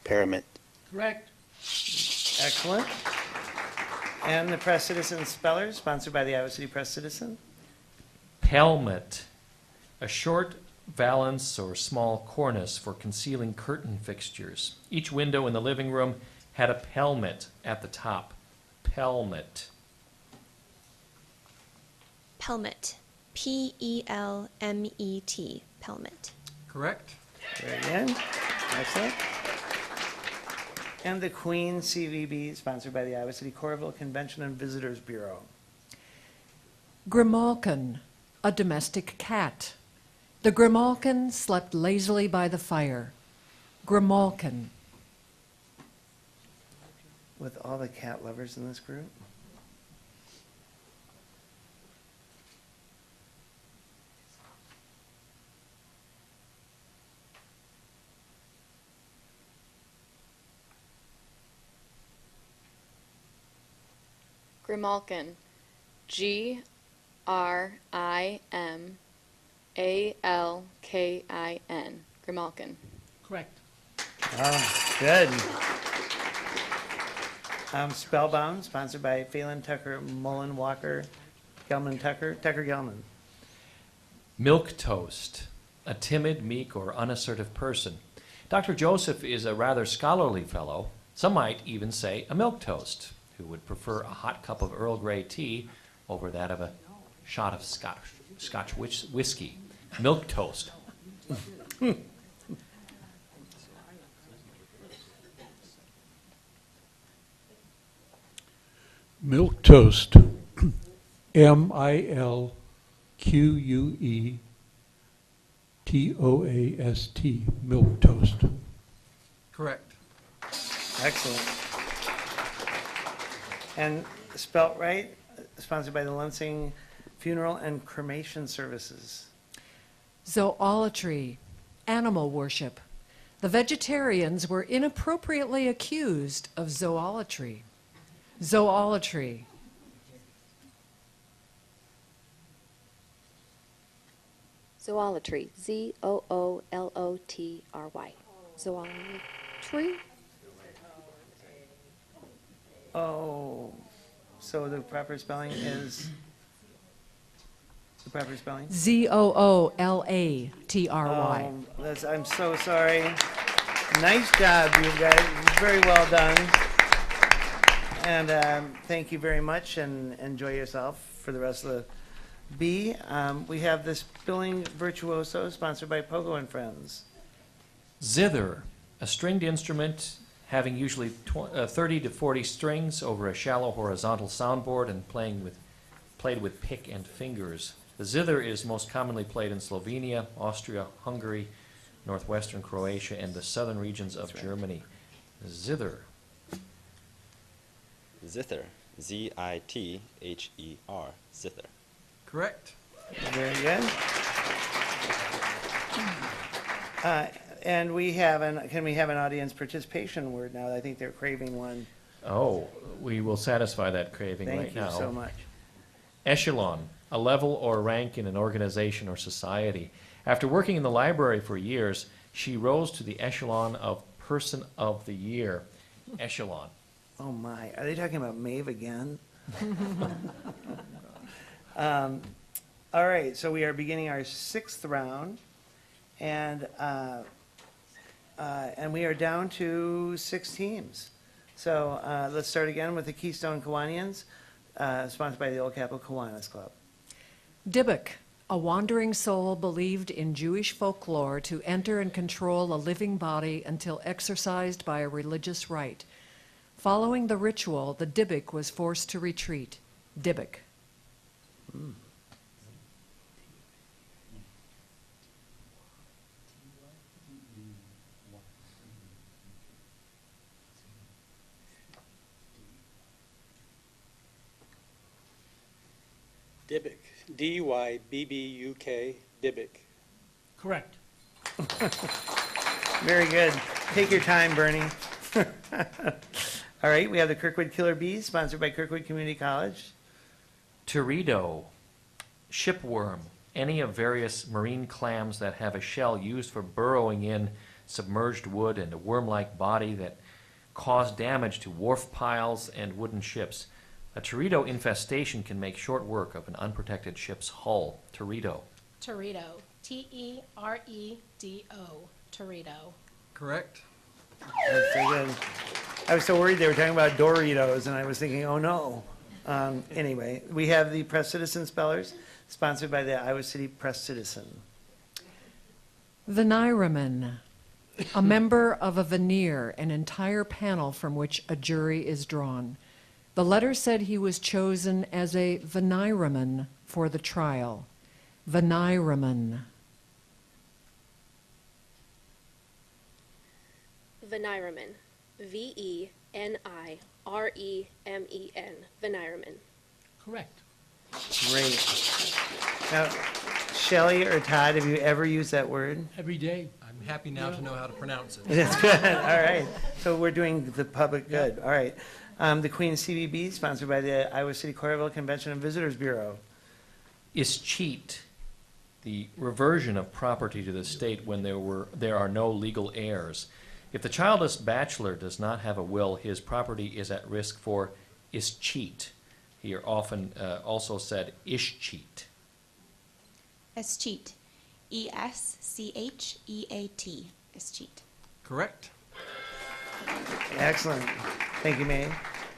Parament. Correct. Excellent. And the Press Citizen Spellers, sponsored by the Iowa City Press Citizen. Pelmet. A short valance or small cornice for concealing curtain fixtures. Each window in the living room had a pelmet at the top. Pelmet. Pelmet. P-E-L-M-E-T. Pelmet. Correct. Very good. Excellent. And the Queen CVB, sponsored by the Iowa City Coralville Convention and Visitors Bureau. Grimalkin, a domestic cat. The grimalkin slept lazily by the fire. Grimalkin. With all the cat lovers in this group. Grimalkin. Grimalkin. Grimalkin. Correct. Oh, good. Spellbound, sponsored by Phelan Tucker, Mullen Walker, Gelman Tucker, Tucker Gelman. Milk toast, a timid, meek, or unassertive person. Dr. Joseph is a rather scholarly fellow, some might even say a milk toast, who would prefer a hot cup of Earl Grey tea over that of a shot of Scotch whiskey. Milk toast. Milk toast. MILQUETOAST. Milk toast. Correct. Excellent. And spelt right, sponsored by the Lansing Funeral and Cremation Services. Zoolatry, animal worship. The vegetarians were inappropriately accused of zoolatry. Zoolatry. Zoolatry. ZOOLOTRY. Zoolatry. Oh, so the proper spelling is, the proper spelling? Zoolatry. I'm so sorry. Nice job, you guys. Very well done. And thank you very much, and enjoy yourself for the rest of the B. We have this spelling virtuoso, sponsored by Pogo and Friends. Zither, a stringed instrument having usually 30 to 40 strings over a shallow horizontal soundboard and played with pick and fingers. The zither is most commonly played in Slovenia, Austria, Hungary, northwestern Croatia, and the southern regions of Germany. Zither. Zither. Z-I-T-H-E-R. Zither. Correct. Very good. And we have can we have an audience participation word now? I think they're craving one. Oh, we will satisfy that craving right now. Thank you so much. Echelon, a level or rank in an organization or society. After working in the library for years, she rose to the echelon of Person of the Year. Echelon. Oh my, are they talking about Maeve again? All right, so we are beginning our 6th round, and we are down to 6 teams. So let's start again with the Keystone Kiwanians, sponsored by the Old Capitol Kiwanis Club. Dybbuk, a wandering soul believed in Jewish folklore to enter and control a living body until exorcised by a religious rite. Following the ritual, the Dybbuk was forced to retreat. Dybbuk. Dybbuk. D-Y-B-B-U-K. Dybbuk. Correct. Very good. Take your time, Bernie. All right, we have the Kirkwood Killer Bees, sponsored by Kirkwood Community College. Teredo, shipworm, any of various marine clams that have a shell used for burrowing in submerged wood and a worm-like body that cause damage to wharf piles and wooden ships. A teredo infestation can make short work of an unprotected ship's hull. Teredo. Teredo. T-E-R-E-D-O. Teredo. Correct. That's so good. I was so worried they were talking about Doritos, and I was thinking, oh no. Anyway, we have the Press Citizen Spellers, sponsored by the Iowa City Press Citizen. Veneeraman, a member of a veneer, an entire panel from which a jury is drawn. The letter said he was chosen as a veneeraman for the trial. Veneeraman. Veneeraman. V-E-N-I-R-E-M-E-N. Veneeraman. Correct. Great. Now, Shelley or Todd, have you ever used that word? Every day. I'm happy now to know how to pronounce it. That's good. All right. So we're doing the public good. All right. The Queen's CVB, sponsored by the Iowa City Coralville Convention and Visitors Bureau. Escheat, the reversion of property to the state when there are no legal heirs. If the childless bachelor does not have a will, his property is at risk for escheat. Here often also said escheat. Escheat. E-S-C-H-E-A-T. Escheat. Correct. Excellent. Thank you, May.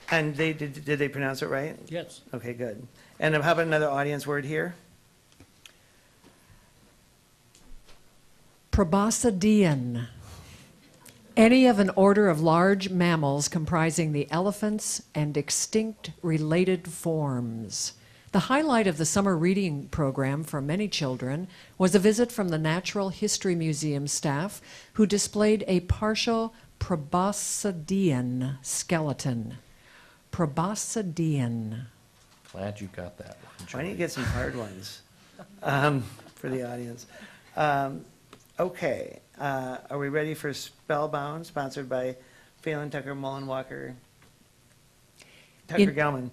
And did they pronounce it right? Yes. Okay, good. And how about another audience word here? Proboscidean. Any of an order of large mammals comprising the elephants and extinct related forms. The highlight of the summer reading program for many children was a visit from the Natural History Museum staff who displayed a partial proboscidean skeleton. Proboscidean. Glad you got that one, Why don't you Joey. get some hard ones for the audience? Okay. Are we ready for Spellbound, sponsored by Phelan Tucker Mullen Walker? Tucker Gelman.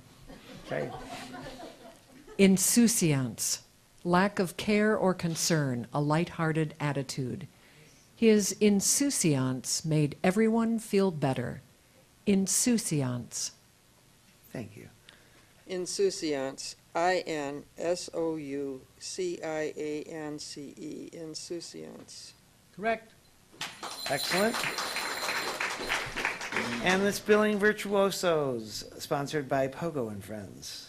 Sorry. Insouciance, lack of care or concern, a light-hearted attitude. His insouciance made everyone feel better. Insouciance. Thank you. Insouciance, I-N-S-O-U-C-I-A-N-C-E, insouciance. Correct. Excellent. And the Spelling Virtuosos, sponsored by Pogo and Friends.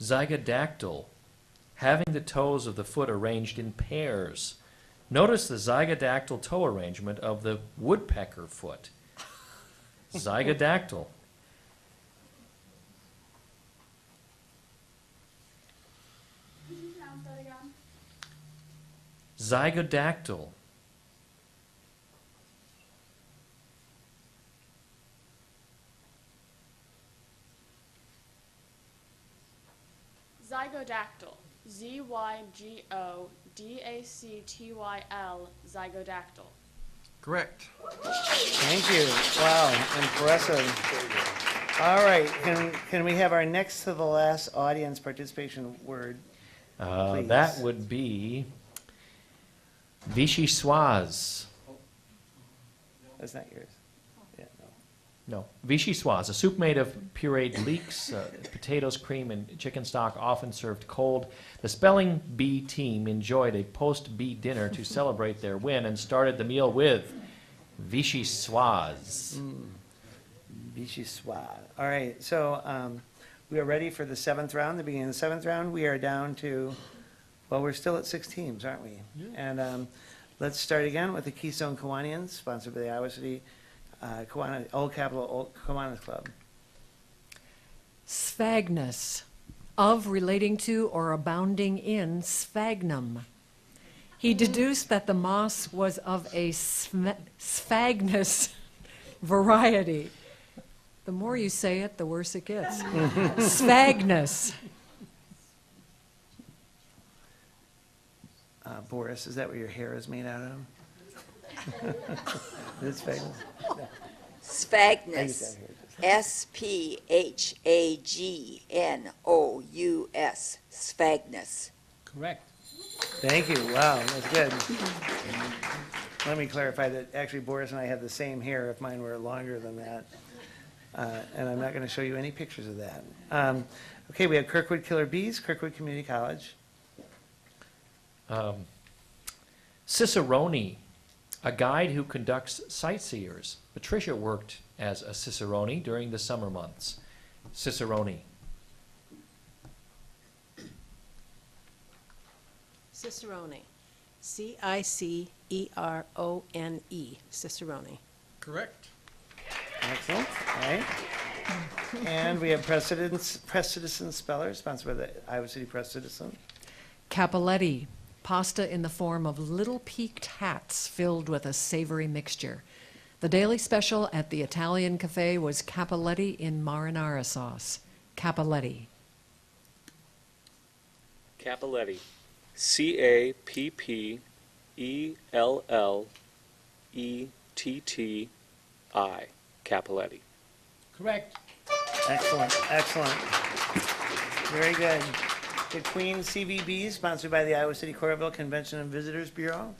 Zygodactyl, having the toes of the foot arranged in pairs. Notice the zygodactyl toe arrangement of the woodpecker foot. Zygodactyl. Zygodactyl. Zygodactyl. Z-Y-G-O-D-A-C-T-Y-L. Zygodactyl. Correct. Thank you. Wow, impressive. All right, can we have our next to the last audience participation word? Please. That would be vichyssoise. That's not yours. Yeah, no. No, vichyssoise, a soup made of pureed leeks, potatoes, cream, and chicken stock, often served cold. The spelling bee team enjoyed a post-bee dinner to celebrate their win and started the meal with vichyssoise. Vichyssoise. All right, so we are ready for the seventh round. The beginning of the seventh round, we are down to, well, we're still at 6 teams, aren't we? Yeah. And let's start again with the Keystone Kiwanians, sponsored by the Iowa City Old Kiwanis Club. Sphagnous, of relating to or abounding in sphagnum. He deduced that the moss was of a sphagnous variety. The more you say it, the worse it gets. Sphagnous. Boris, is that what your hair is made out of? Is it sphagnous? No. Sphagnous. S-P-H-A-G-N-O-U-S. Sphagnous. Correct. Thank you. Wow, that's good. Let me clarify that actually Boris and I have the same hair if mine were longer than that. And I'm not going to show you any pictures of that. Okay, we have Kirkwood Killer Bees, Kirkwood Community College. Cicerone, a guide who conducts sightseers. Patricia worked as a cicerone during the summer months. Cicerone. Cicerone. C-I-C-E-R-O-N-E. Cicerone. Correct. Excellent. All right. And we have Press Citizen Speller, sponsored by the Iowa City Press Citizen. Cappelletti, pasta in the form of little peaked hats filled with a savory mixture. The daily special at the Italian cafe was cappelletti in marinara sauce. Cappelletti. Cappelletti. C-A-P-P-E-L-L-E-T-T. E-L-L-E-T-T-I, Capoletti. Correct. Excellent, excellent. Very good. The Queen CVB, sponsored by the Iowa City Coralville Convention and Visitors Bureau.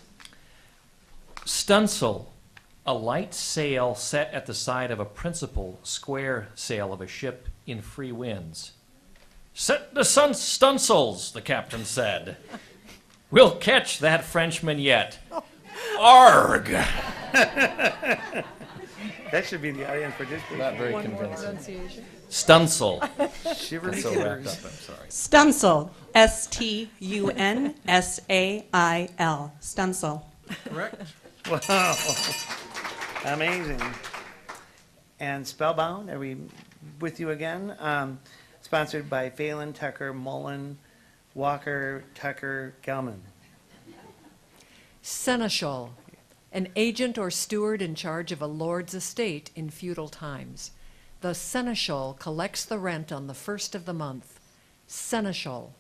Stunsail, a light sail set at the side of a principal square sail of a ship in free winds. Set the stunsails, the captain said. We'll catch that Frenchman yet. Arg! That should be the audience participation. Not very One more convincing. pronunciation. Stunsail. Shivery That's so wrapped shivers. up, I'm sorry. Stunsail. S-T-U-N-S-A-I-L. Stunsail. Correct. Wow. Amazing. And Spellbound, are we with you again? Sponsored by Phelan, Tucker, Mullen, Walker, Tucker, Gelman. Seneschal, an agent or steward in charge of a lord's estate in feudal times. The seneschal collects the rent on the first of the month. Seneschal.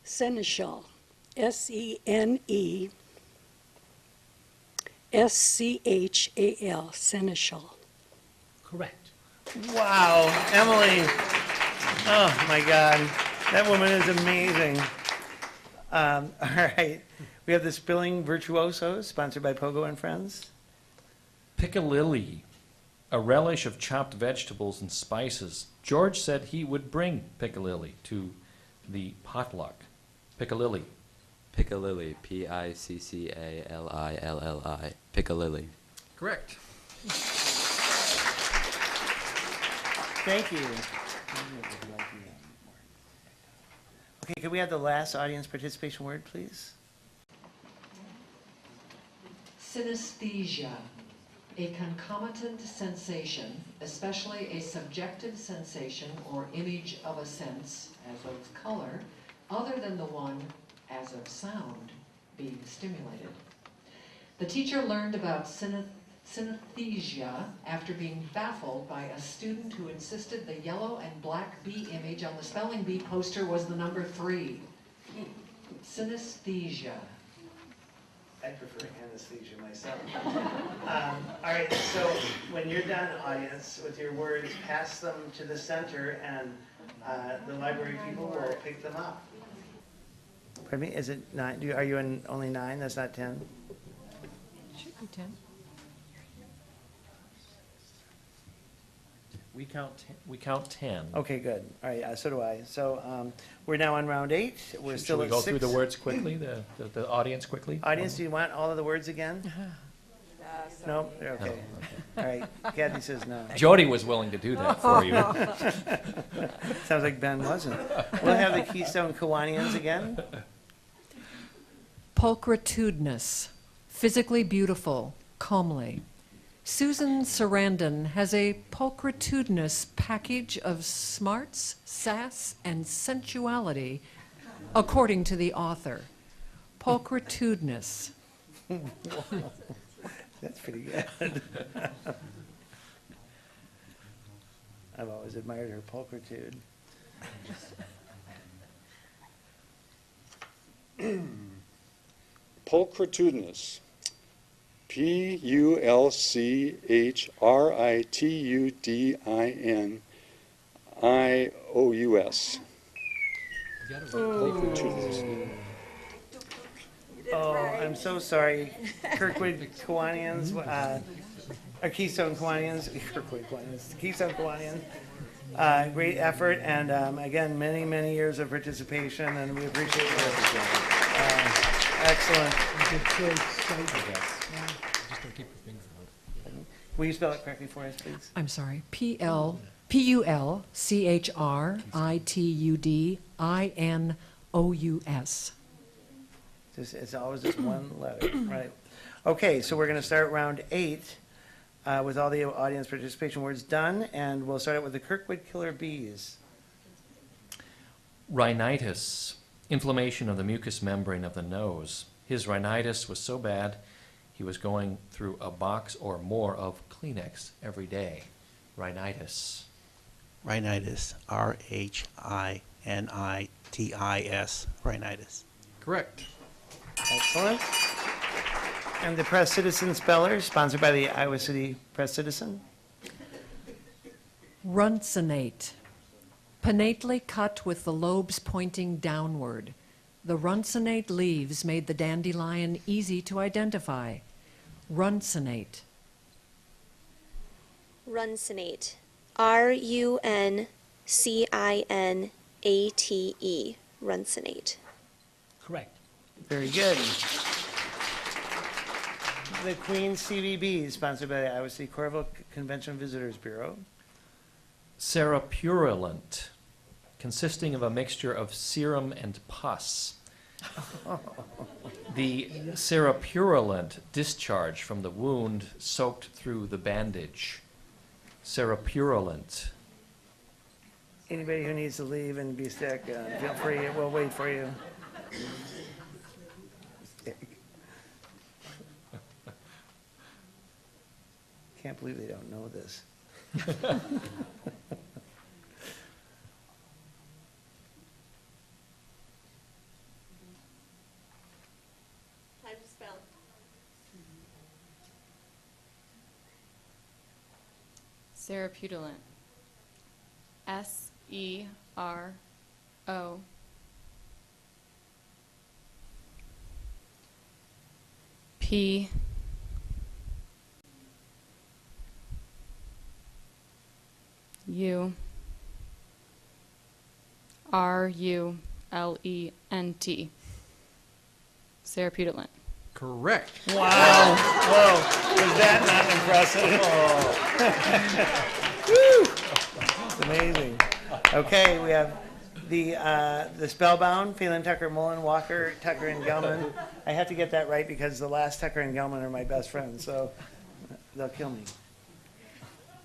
Seneschal, S-E-N-E-S-C-H-A-L, Seneschal. Correct. Wow, Emily. Oh, my God. That woman is amazing. All right. We have the Spilling Virtuosos, sponsored by Pogo and Friends. Piccalilli, a relish of chopped vegetables and spices. George said he would bring piccalilli to the potluck. Piccalilli. Piccalilli, P-I-C-C-A-L-I-L-L-I. Piccalilli. Correct. Thank you. Okay, can we have the last audience participation word, please? Synesthesia, a concomitant sensation, especially a subjective sensation or image of a sense, as of color, other than the one as of sound being stimulated. The teacher learned about synesthesia after being baffled by a student who insisted the yellow and black bee image on the spelling bee poster was the number 3. Synesthesia. I prefer anesthesia myself. All right, so when you're done, audience, with your words, pass them to the center and the library people will pick them up. Pardon me, is it 9? Are you in only 9? That's not 10? Should be 10. We count 10. Okay, good. All right, so do I. So we're now on round 8. We're Should still we at go 6. through the words quickly, the audience quickly? Audience, do you want all of the words again? No? Okay. All right. Kathy says no. Jody was willing to do that for you. Sounds like Ben wasn't. We'll have the Keystone Kiwanians again. Pulchritudinous, physically beautiful, comely. Susan Sarandon has a pulchritudinous package of smarts, sass, and sensuality, according to the author. Pulchritudinous. That's pretty good. I've always admired her pulchritude. Pulchritudinous. Pulchritudinous. Pulchritudinous. Oh, I'm so sorry. Kirkwood Kiwanians, Keystone Kiwanians, Kirkwood Kiwanians, Keystone Kiwanians. Great effort, and again, many, many years of participation, and we appreciate it. Excellent. Will you spell it correctly for us, please? I'm sorry. Pulchritudinous. It's always just one letter, right? Okay, so we're going to start round 8. with all the audience participation words done, and we'll start out with the Kirkwood Killer Bees. Rhinitis, inflammation of the mucous membrane of the nose. His rhinitis was so bad, he was going through a box or more of Kleenex every day. Rhinitis. Rhinitis. R-H-I-N-I-T-I-S. Rhinitis. Correct. Excellent. And the Press Citizen Speller, sponsored by the Iowa City Press Citizen. Runcinate. Pinnately cut with the lobes pointing downward. The runcinate leaves made the dandelion easy to identify. Runcinate. Runcinate. R-U-N-C-I-N-A-T-E. Runcinate. Correct. Very good. The Queen CVB, sponsored by the Iowa City Corvallis Convention Visitors Bureau. Serapurulent, consisting of a mixture of serum and pus. The serapurulent discharge from the wound soaked through the bandage. Serapurulent. Anybody who needs to leave and be sick, feel free. We'll wait for you. Can't believe they don't know this. Time to spell. Serapurulent. S-E-R-O. P. U. R-U-L-E-N-T. Serapurulent. Correct. Wow. Whoa. Was that not impressive? Woo. It's amazing. Okay, we have the Spellbound, Phelan, Tucker, Mullen, Walker, Tucker, and Gelman. I have to get that right because the last Tucker and Gelman are my best friends, so they'll kill me.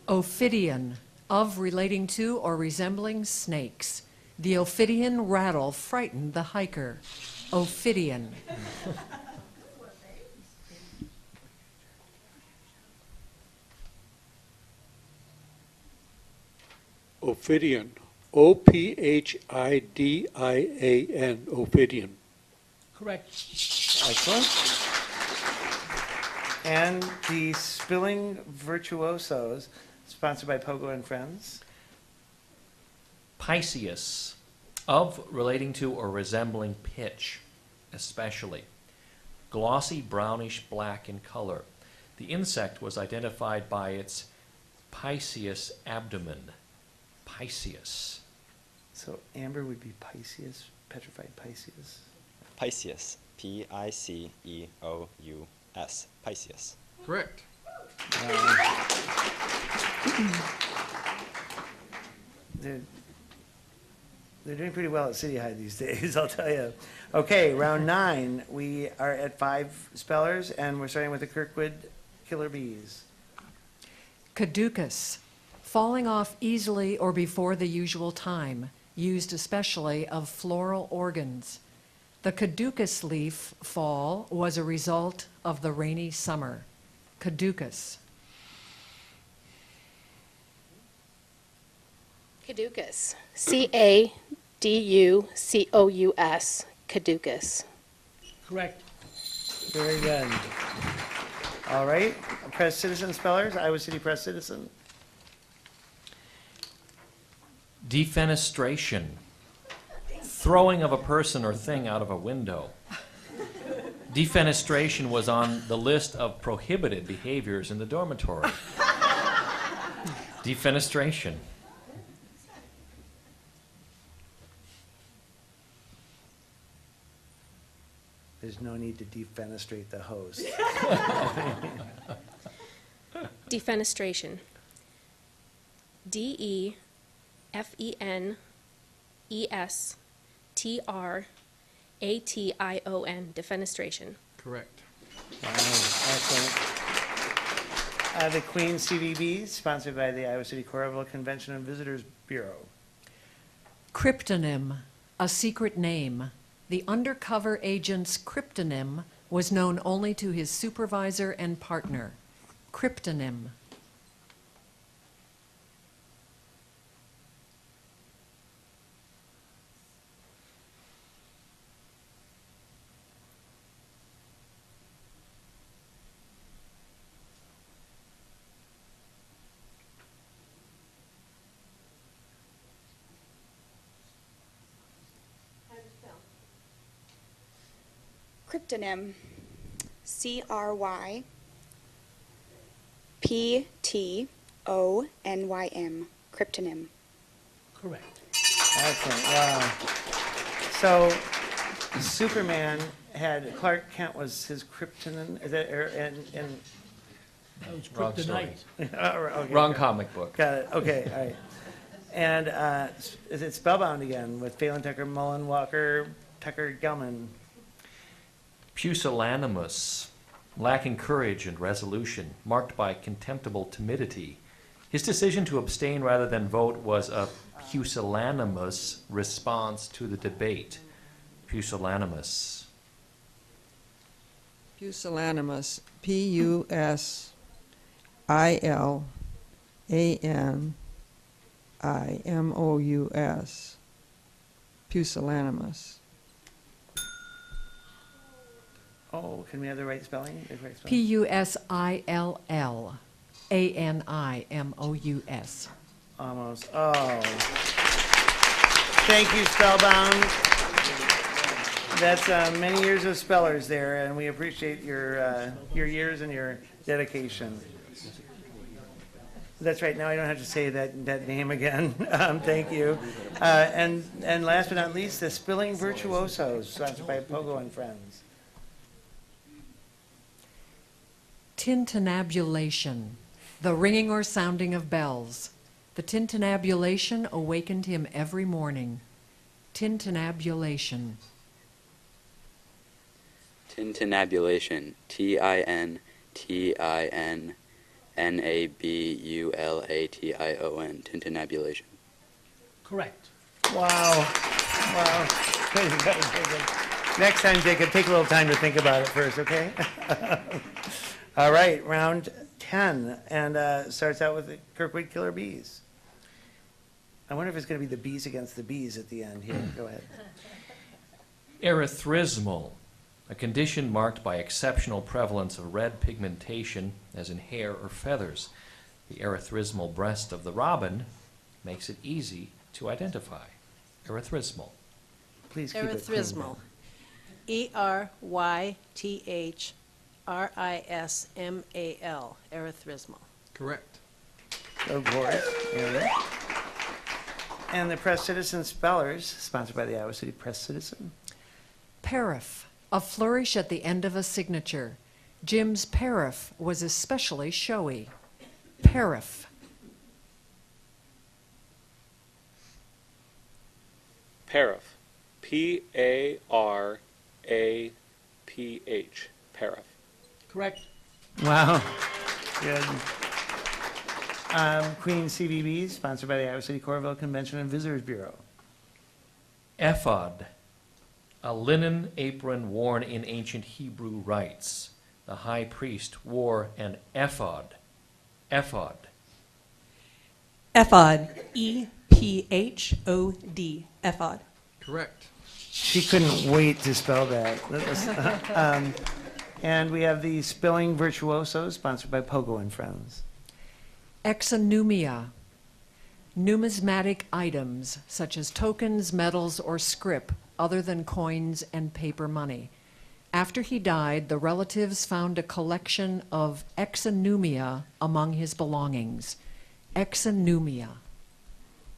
Ophidian, of relating to or resembling snakes. The Ophidian rattle frightened the hiker. Ophidian. Ophidian. O-P-H-I-D-I-A-N. Ophidian. Correct. Excellent. And the Spilling Virtuosos, sponsored by Pogo and Friends. Pisceus, of relating to or resembling pitch, especially. Glossy brownish black in color. The insect was identified by its Pisceus abdomen. Pisceus. So amber would be Pisceus, petrified Pisceus. Pisceus. P-I-C-E-O-U-S. Pisceus. Correct. They're doing pretty well at City High these days, I'll tell you. Okay, round 9. We are at 5 spellers, and we're starting with the Kirkwood Killer Bees. Caducus, falling off easily or before the usual time, used especially of floral organs. The caducus leaf fall was a result of the rainy summer. Caducus. Caducus. C-A-D-U-C-O-U-S. Caducus. Correct. Very good. All right, Press Citizen spellers, Iowa City Press Citizen. Defenestration, throwing of a person or thing out of a window. Defenestration was on the list of prohibited behaviors in the dormitory. Defenestration. There's no need to defenestrate the host. Defenestration. D-E-F-E-N-E-S-T-R-A-T-I-O-N. Defenestration. Correct. Excellent. The Queen CVB, sponsored by the Iowa City Correctional Convention and Visitors Bureau. Cryptonym, a secret name. The undercover agent's cryptonym was known only to his supervisor and partner. Cryptonym. Cryptonym. CRYPTONYM. Cryptonym. Correct. Excellent, wow. So Superman had, Clark Kent was his kryptonite, is that, and That was Wrong story. kryptonite. okay, Wrong got it. comic book. Got it, okay, all right. And is it Spellbound again with Phelan Tucker, Mullen, Walker, Tucker, Gelman? Pusillanimous, lacking courage and resolution, marked by contemptible timidity. His decision to abstain rather than vote was a pusillanimous response to the debate. Pusillanimous. Pusillanimous, Pusillanimous. Pusillanimous. Oh, can we have the right spelling? The correct spelling? Pusillanimous. Almost, oh. Thank you, Spellbound. That's many years of spellers there, and we appreciate your years and your dedication. That's right, now I don't have to say that name again. Thank you. And last but not least, the Spilling Virtuosos, sponsored by Pogo and Friends. Tintinnabulation, the ringing or sounding of bells. The tintinnabulation awakened him every morning. Tintinnabulation. Tintinnabulation. TINTINNABULATION. Tintinnabulation. Correct. Wow. Wow. Next time, Jacob, take a little time to think about it first, okay? All right, round 10, and starts out with the Kirkwood Killer Bees. I wonder if it's going to be the bees against the bees at the end here. Go ahead. Erythrismal, a condition marked by exceptional prevalence of red pigmentation, as in hair or feathers. The erythrismal breast of the robin makes it easy to identify. Erythrismal. Please keep it Erythrismal. ERYTHRISMAL. Erythrismal. Correct. Go, Gloria. There we go. And the Press Citizen Spellers, sponsored by the Iowa City Press Citizen. Paraph, a flourish at the end of a signature. Jim's paraph was especially showy. Paraph. Paraph. P-A-R-A-P-H. Paraph. Correct. Wow. Good. Queen CVB, sponsored by the Iowa City Corvallis Convention and Visitors Bureau. Ephod, a linen apron worn in ancient Hebrew rites. The high priest wore an ephod. Ephod. Ephod. EPHOD. Ephod. Correct. She couldn't wait to spell that. And we have the Spilling Virtuosos, sponsored by Pogo and Friends. Exonumia, numismatic items such as tokens, medals, or scrip other than coins and paper money. After he died, the relatives found a collection of exonumia among his belongings. Exonumia.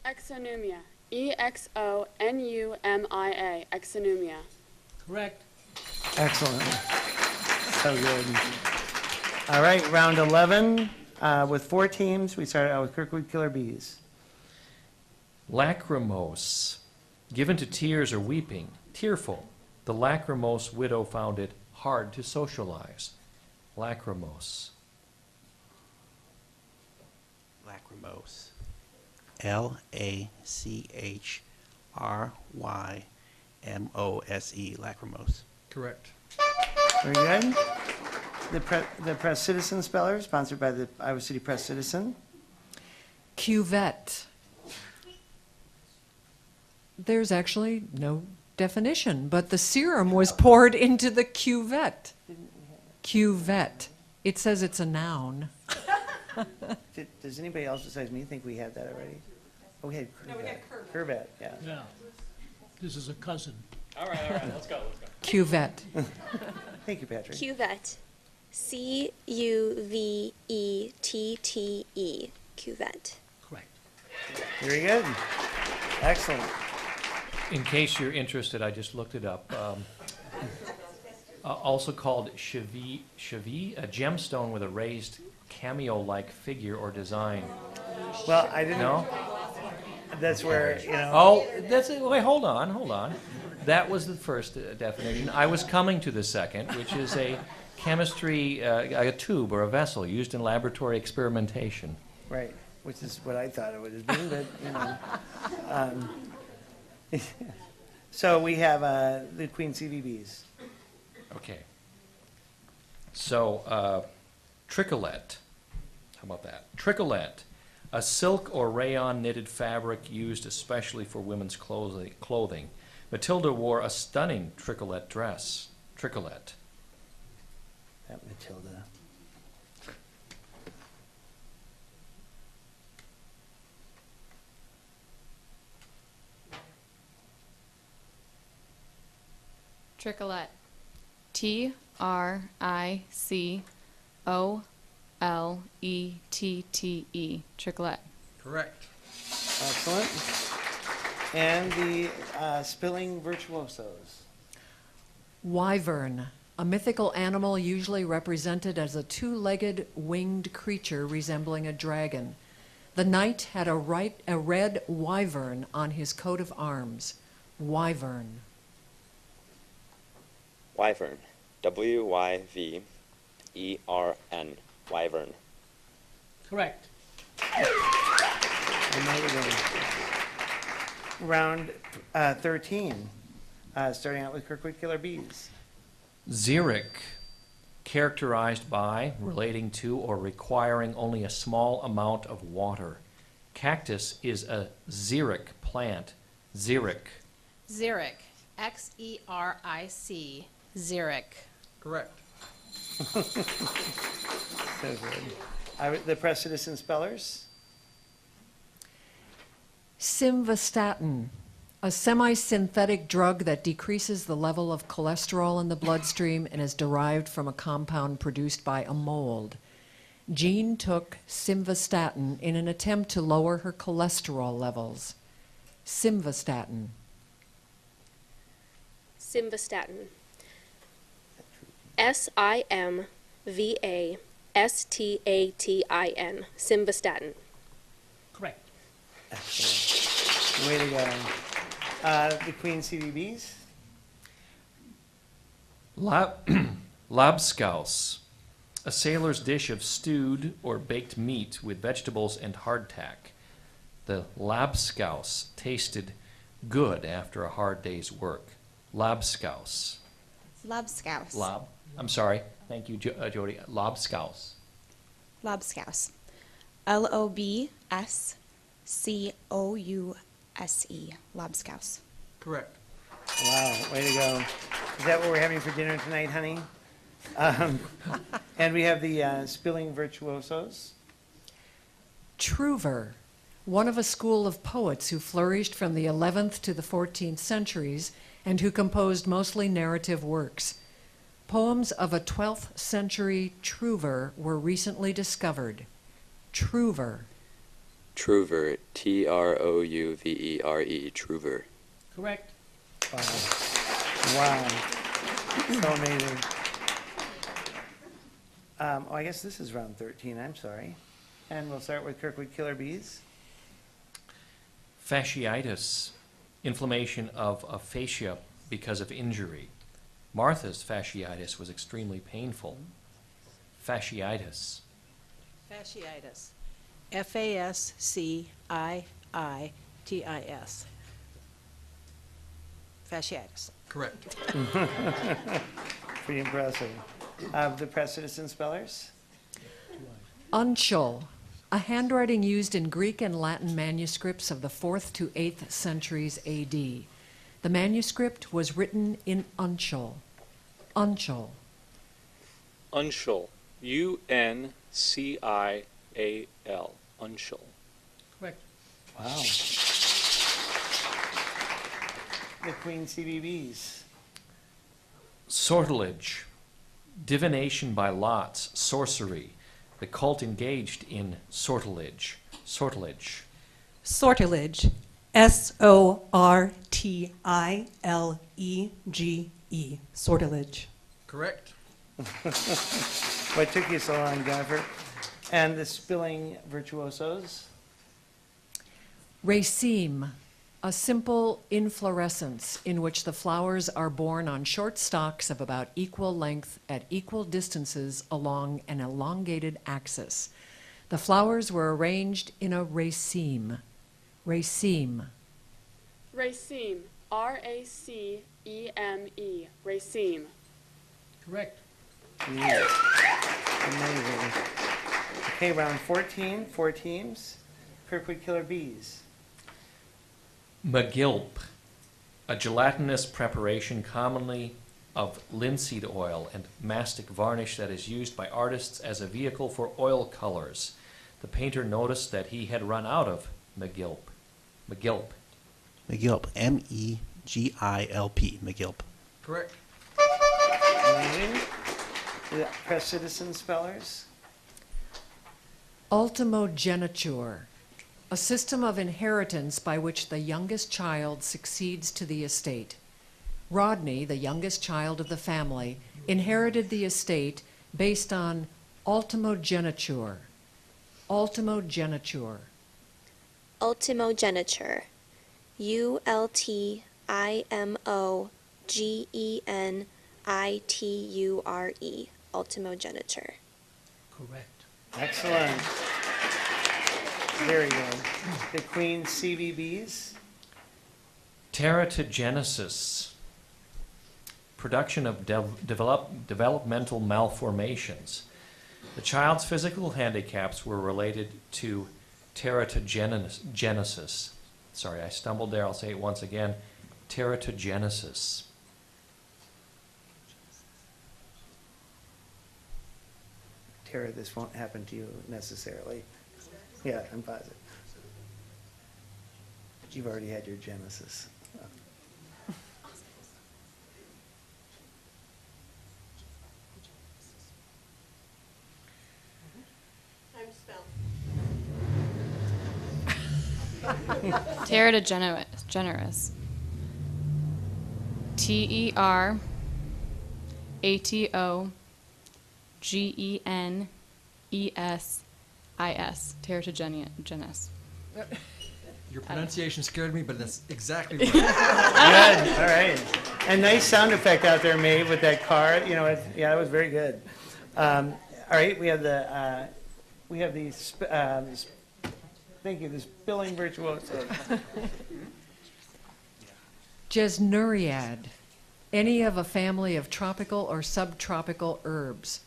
Exonumia. EXONUMIA. Exonumia. Correct. Excellent. So good. All right, round 11 with 4 teams. We started out with Kirkwood Killer Bees. Lachrymose, given to tears or weeping, tearful. The lachrymose widow found it hard to socialize. Lachrymose. lachrymose. Lachrymose, lachrymose. Correct. Very good. The Press Citizen Speller, sponsored by the Iowa City Press Citizen. Cuvette. There's actually no definition, but the serum was poured into the cuvette. Cuvette. It says it's a noun. Does anybody else besides me think we had that already? Oh, we had Curvet. Curvet, yeah. Yeah. This is a cousin. All right, let's go. Cuvette. Thank you, Patrick. Cuvette. Cuvette. Cuvette. Correct. Very good. Excellent. In case you're interested, I just looked it up. Also called chevy, a gemstone with a raised cameo-like figure or design. Well, I didn't know. That's where, you know. Oh, that's it. Wait, hold on. That was the first definition. I was coming to the second, which is a chemistry, a tube or a vessel used in laboratory experimentation. Right, which is what I thought it would have been, but, you know. So we have the Queen CVBs. Okay. So, tricolette. How about that? Tricolette, a silk or rayon knitted fabric used especially for women's clothing. Matilda wore a stunning tricolette dress. Tricolette. That Matilda. Tricolette. Tricolette. Tricolette. Correct. Excellent. And the spilling virtuosos. Wyvern, a mythical animal usually represented as a two-legged winged creature resembling a dragon. The knight had a red wyvern on his coat of arms. Wyvern. Wyvern. Wyvern. Wyvern. Correct. Round 13, starting out with Kirkwood Killer Bees. Xeric, characterized by, relating to, or requiring only a small amount of water. Cactus is a xeric plant. Xeric. Xeric. Xeric. Xeric. Correct. So good. The Press Citizen Spellers. Simvastatin, a semi-synthetic drug that decreases the level of cholesterol in the bloodstream and is derived from a compound produced by a mold. Jean took simvastatin in an attempt to lower her cholesterol levels. Simvastatin. Simvastatin. Simvastatin. Simvastatin. Correct. Excellent. Way to go. The Queen CVBs. Labskaus, a sailor's dish of stewed or baked meat with vegetables and hardtack. The labskaus tasted good after a hard day's work. Labskaus. Lobscouse. I'm sorry. Thank you, Jody. Labskaus. Lobscouse. Lobscouse. Lobscouse. Correct. Wow, way to go. Is that what we're having for dinner tonight, honey? And we have the spilling virtuosos. Truver, one of a school of poets who flourished from the 11th to the 14th centuries and who composed mostly narrative works. Poems of a 12th century Truver were recently discovered. Truver. Truver. Trouvere. Truver. Correct. Wow. So amazing. I guess this is round 13, I'm sorry. And we'll start with Kirkwood Killer Bees. Fasciitis, inflammation of a fascia because of injury. Martha's fasciitis was extremely painful. Fasciitis. Fasciitis. F-A-S-C-I-I-T-I-S. Fasciitis. Correct. Pretty impressive. The press citizen spellers? Uncial, a handwriting used in Greek and Latin manuscripts of the 4th to 8th centuries AD. The manuscript was written in Uncial. Uncial. Uncial. U-N-C-I-A-L. Uncial. Correct. Wow. The Queen CBBs. Sortilege, divination by lots, sorcery. The cult engaged in sortilege. Sortilege. Sortilege. S-O-R-T-I-L-E-G-E. Sortilege. Correct. What took you so long, Jennifer? And the spilling virtuosos? Raceme, a simple inflorescence in which the flowers are borne on short stalks of about equal length at equal distances along an elongated axis. The flowers were arranged in a raceme. Raceme. Raceme. R-A-C-E-M-E. Raceme. Correct. Yeah. Amazing. Okay, round 14, 4 teams. Kirkwood Killer Bees. Magilp, a gelatinous preparation commonly of linseed oil and mastic varnish that is used by artists as a vehicle for oil colors. The painter noticed that he had run out of Magilp. Magilp. McGilp. M-E-G-I-L-P. McGilp. Correct. Amazing. The press citizen spellers. Ultimogeniture, a system of inheritance by which the youngest child succeeds to the estate. Rodney, the youngest child of the family, inherited the estate based on ultimogeniture. Ultimogeniture. Ultimogeniture. U-L-T-I-M-O-G-E-N-I-T-U-R-E. Ultimogeniture. Correct. Excellent. Very good. The Queen CVBs. Teratogenesis, production of developmental malformations. The child's physical handicaps were related to teratogenesis. Sorry, I stumbled there. I'll say it once again. Teratogenesis. Tara, this won't happen to you necessarily. Yeah, I'm positive. But you've already had your genesis. Teratogenesis. T-E-R-A-T-O-G-E-N-E-S-I-S. Teratogenesis. Your pronunciation scared me, but that's exactly right. Good. All right. And nice sound effect out there, Maeve, with that car. You know, yeah, that was very good. All right, we have the thank you, the spilling virtuoso. Gesnuriad, any of a family of tropical or subtropical herbs.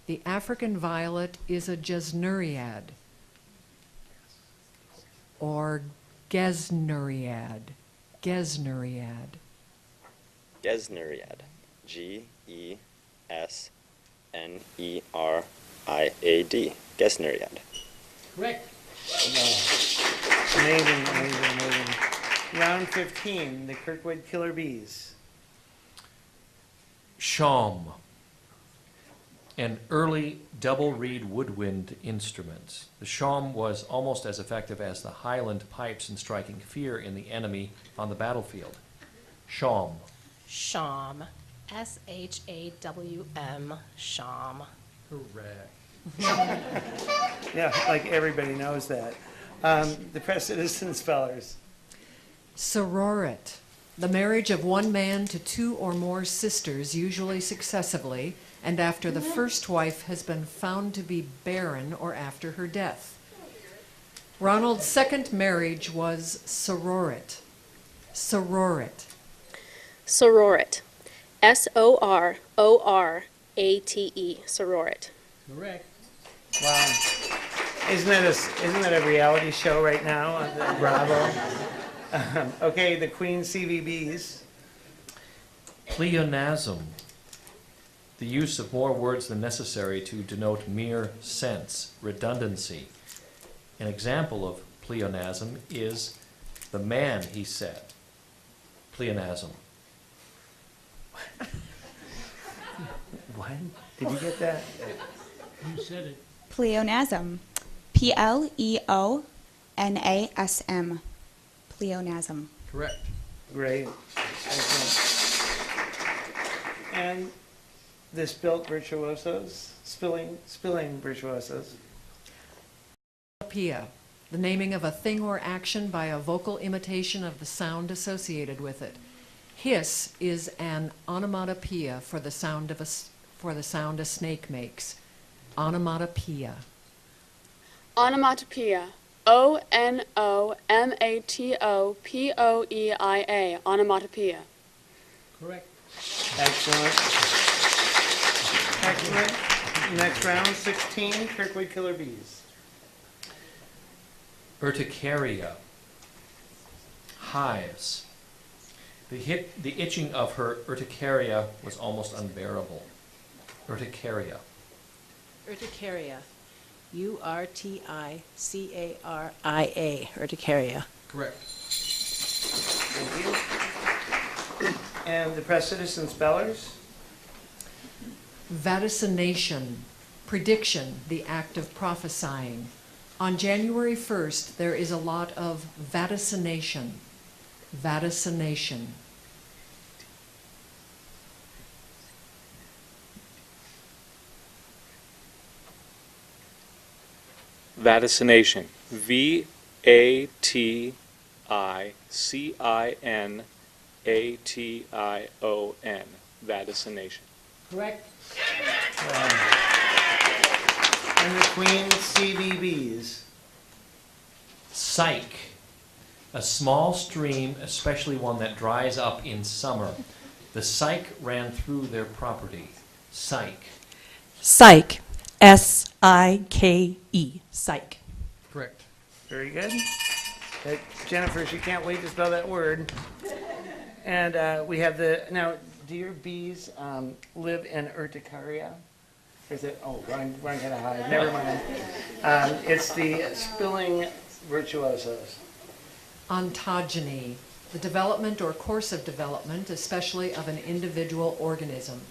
The African violet is a gesnuriad. Or gesnuriad. Gesnuriad. Gesnuriad. G-E-S-N-E-R-I-A-D. Gesnuriad. Correct. Amazing, amazing, amazing. Round 15, the Kirkwood Killer Bees. Shawm, an early double reed woodwind instrument. The shawm was almost as effective as the Highland pipes in striking fear in the enemy on the battlefield. Shawm. Shawm. S-H-A-W-M. Shawm. Correct. Yeah, like everybody knows that. The press citizen spellers. Sororit, the marriage of one man to two or more sisters, usually successively, and after the first wife has been found to be barren or after her death. Ronald's second marriage was sororit. Sororit. Sororit. S-O-R-O-R-A-T-E. Sororit. Correct. Wow. Isn't that a reality show right now on the Bravo? Okay, the Queen CVBs. Pleonasm. The use of more words than necessary to denote mere sense, redundancy. An example of pleonasm is the man, he said. Pleonasm. What? Did you get that? You said it. Pleonasm. Pleonasm. Pleonasm. Correct. Great. Excellent. And the spilling virtuosos. Onomatopoeia, the naming of a thing or action by a vocal imitation of the sound associated with it. Hiss is an onomatopoeia for the sound a snake makes. Onomatopoeia. Onomatopoeia. O-N-O-M-A-T-O-P-O-E-I-A. Onomatopoeia. Correct. Excellent. Excellent. Next round, 16, Kirkwood Killer Bees. Urticaria. Hives. The itching of her urticaria was almost unbearable. Urticaria. Urticaria. U-R-T-I-C-A-R-I-A. Urticaria. Correct. Thank you. And the press citizen spellers. Vaticination, prediction, the act of prophesying. On January 1st, there is a lot of vaticination. Vaticination. Vaticination. V-A-T-I-C-I-N-A-T-I-O-N. Vaticination. Correct. And the Queen CVBs. Syke. A small stream, especially one that dries up in summer. The Syke ran through their property. Syke. Psych. S-I-K-E. Psych. Correct. Very good. Jennifer, she can't wait to spell that word. And we have now, do your bees live in urticaria? Or is it, wrong kind of hive, never mind. It's the spilling virtuosos. Ontogeny, the development or course of development, especially of an individual organism.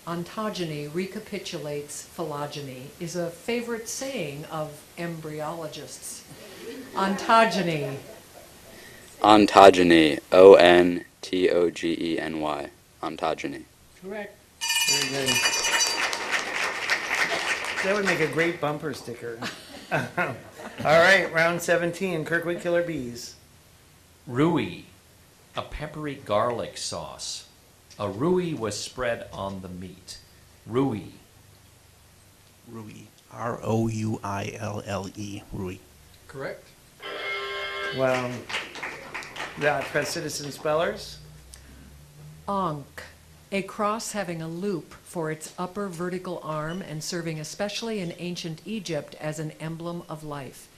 Ontogeny recapitulates phylogeny, is a favorite saying of embryologists. Ontogeny. Ontogeny. O-N-T-O-G-E-N-Y. Ontogeny. Correct. Very good. That would make a great bumper sticker. All right, round 17, Kirkwood Killer Bees. Rui. A peppery garlic sauce. A rui was spread on the meat. Rui. Rui. R-O-U-I-L-L-E. Rui. Correct. Well, the press citizen spellers. Ankh, a cross having a loop for its upper vertical arm and serving especially in ancient Egypt as an emblem of life.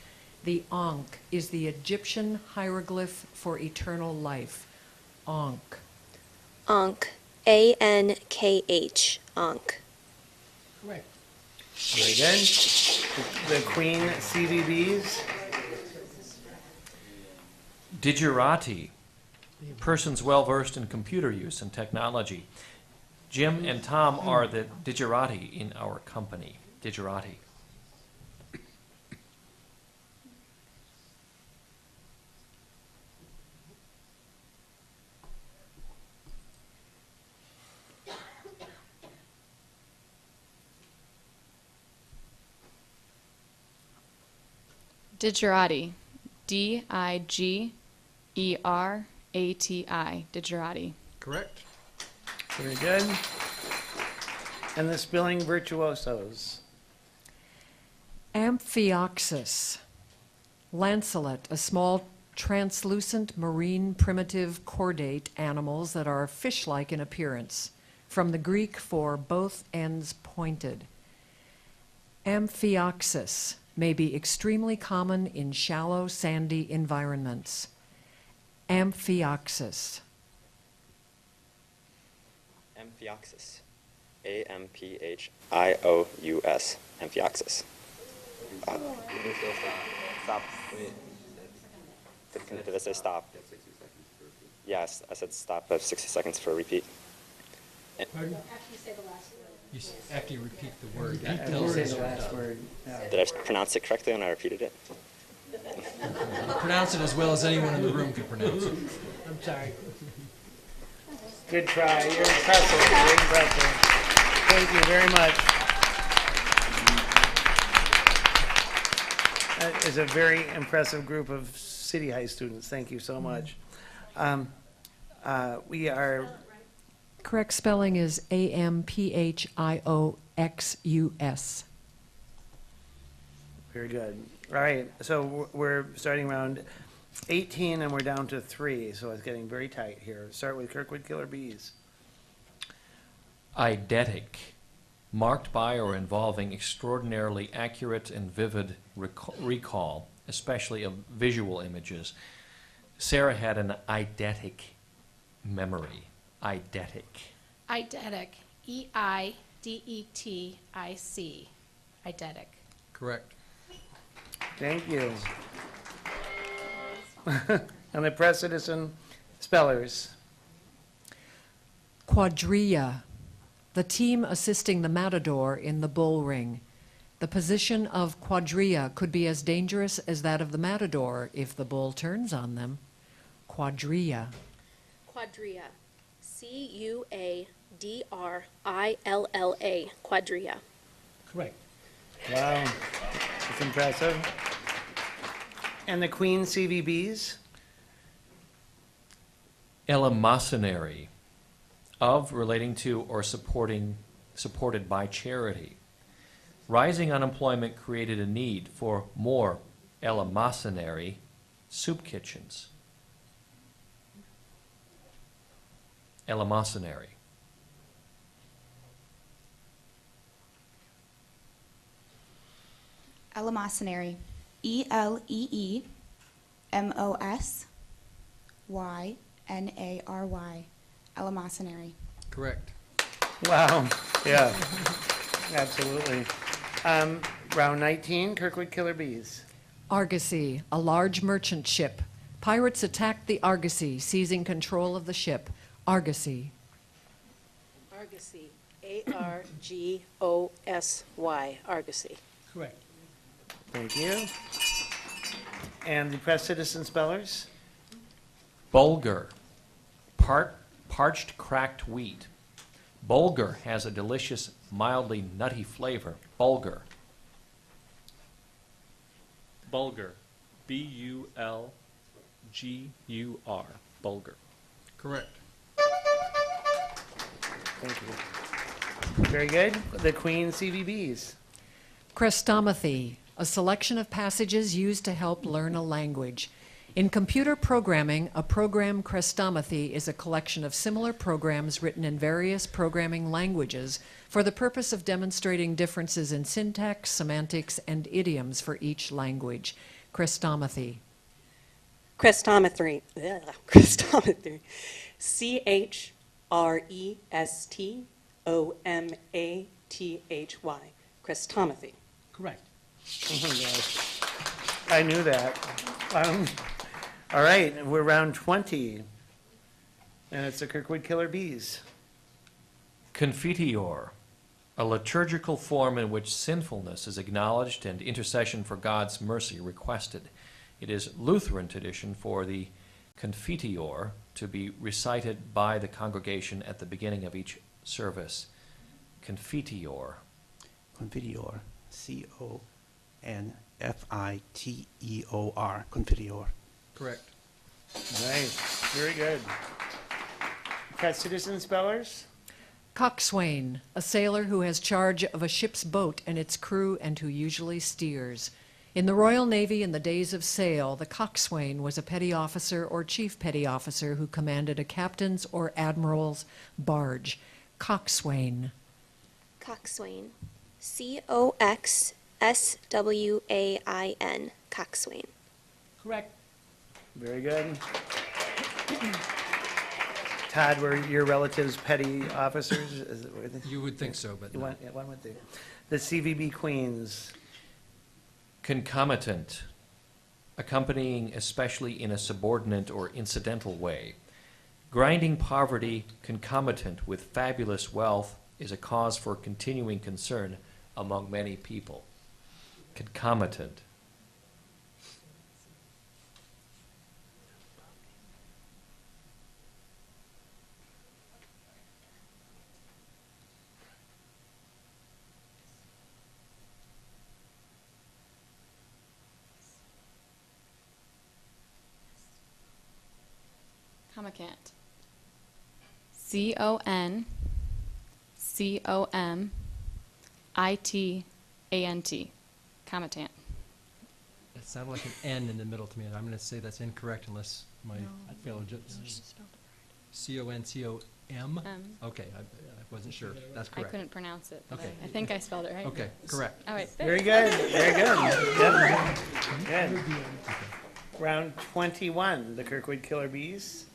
The Ankh is the Egyptian hieroglyph for eternal life. Ankh. Ankh. A-N-K-H. Ankh. Correct. Very good. The Queen CVBs. Digerati. Persons well versed in computer use and technology. Jim and Tom are the digerati in our company. Digerati. Digerati. D-I-G-E-R-A-T-I. Digerati. Correct. Very good. And the spilling virtuosos. Amphioxus. Lancelet, a small translucent marine primitive chordate animals that are fish-like in appearance, from the Greek for both ends pointed. Amphioxus may be extremely common in shallow, sandy environments. Amphioxus. Amphioxus. Amphious. Amphioxus. Stop. Did I say stop? Yes, I said stop at 60 seconds for a repeat. Pardon? After you repeat the word. Say the last word. Yeah. Did I pronounce it correctly when I repeated it? Pronounce it as well as anyone in the room could pronounce it. I'm sorry. Good try. You're impressive. You're impressive. Thank you very much. That is a very impressive group of City High students. Thank you so much. We are, Correct spelling is Amphioxus. very good. All right, so we're starting round 18 and we're down to 3, so it's getting very tight here. Start with Kirkwood Killer Bees. Eidetic, marked by or involving extraordinarily accurate and vivid recall, especially of visual images. Sarah had an eidetic memory. Eidetic. Eidetic. E-I-D-E-T-I-C. Eidetic. Correct. Thank you. And the press citizen spellers. Quadrilla, the team assisting the matador in the bull ring. The position of quadrilla could be as dangerous as that of the matador if the bull turns on them. Quadrilla. Quadrilla. C-U-A-D-R-I-L-L-A. Quadrilla. Correct. Wow, that's impressive. And the Queen CVBs? Eleemosynary, of, relating to, or supported by charity. Rising unemployment created a need for more eleemosynary soup kitchens. Eleemosynary. Eleemosynary. E-L-E-E-M-O-S-Y-N-A-R-Y. Eleemosynary. Correct. Wow, yeah, absolutely. Round 19, Kirkwood Killer Bees. Argosy, a large merchant ship. Pirates attacked the Argosy, seizing control of the ship. Argosy. Argosy. A-R-G-O-S-Y. Argosy. Correct. Thank you. And the press citizen spellers? Bulgur, parched cracked wheat. Bulgur has a delicious, mildly nutty flavor. Bulgur. Bulgur. B-U-L-G-U-R. Bulgur. Correct. Thank you. Very good. The Queen CVBs. Crestomathy, a selection of passages used to help learn a language. In computer programming, a program crestomathy is a collection of similar programs written in various programming languages for the purpose of demonstrating differences in syntax, semantics, and idioms for each language. Crestomathy. Crestometry. Crestometry. C-H-R-E-S-T-O-M-A-T-H-Y. Crestomethy. Correct. Oh my gosh. I knew that. All right, we're round 20. And it's the Kirkwood Killer Bees. Confiteor, a liturgical form in which sinfulness is acknowledged and intercession for God's mercy requested. It is Lutheran tradition for the Confiteor to be recited by the congregation at the beginning of each service. Confiteor. Confiteor. C-O-N-F-I-T-E-O-R. Confiteor. Correct. Nice. Very good. Press citizen spellers? Coxswain, a sailor who has charge of a ship's boat and its crew and who usually steers. In the Royal Navy in the days of sail, the coxswain was a petty officer or chief petty officer who commanded a captain's or admiral's barge. Coxswain. Coxswain. Coxswain. Coxswain. Correct. Very good. Todd, were your relatives petty officers? Were they? You would think so, but no. One would think. The CVB Queens. Concomitant, accompanying especially in a subordinate or incidental way. Grinding poverty concomitant with fabulous wealth is a cause for continuing concern among many people. Concomitant. Comicant. CONCOMITANT. Comitant. It sounded like an N in the middle to me, and I'm going to say that's incorrect unless my fellow C-O-N-C-O-M? Okay, I wasn't sure. That's I correct. couldn't pronounce it, but Okay. I think I spelled it right. Okay, correct. All right. Very good, very good. Yep. Good. Round 21, the Kirkwood Killer Bees.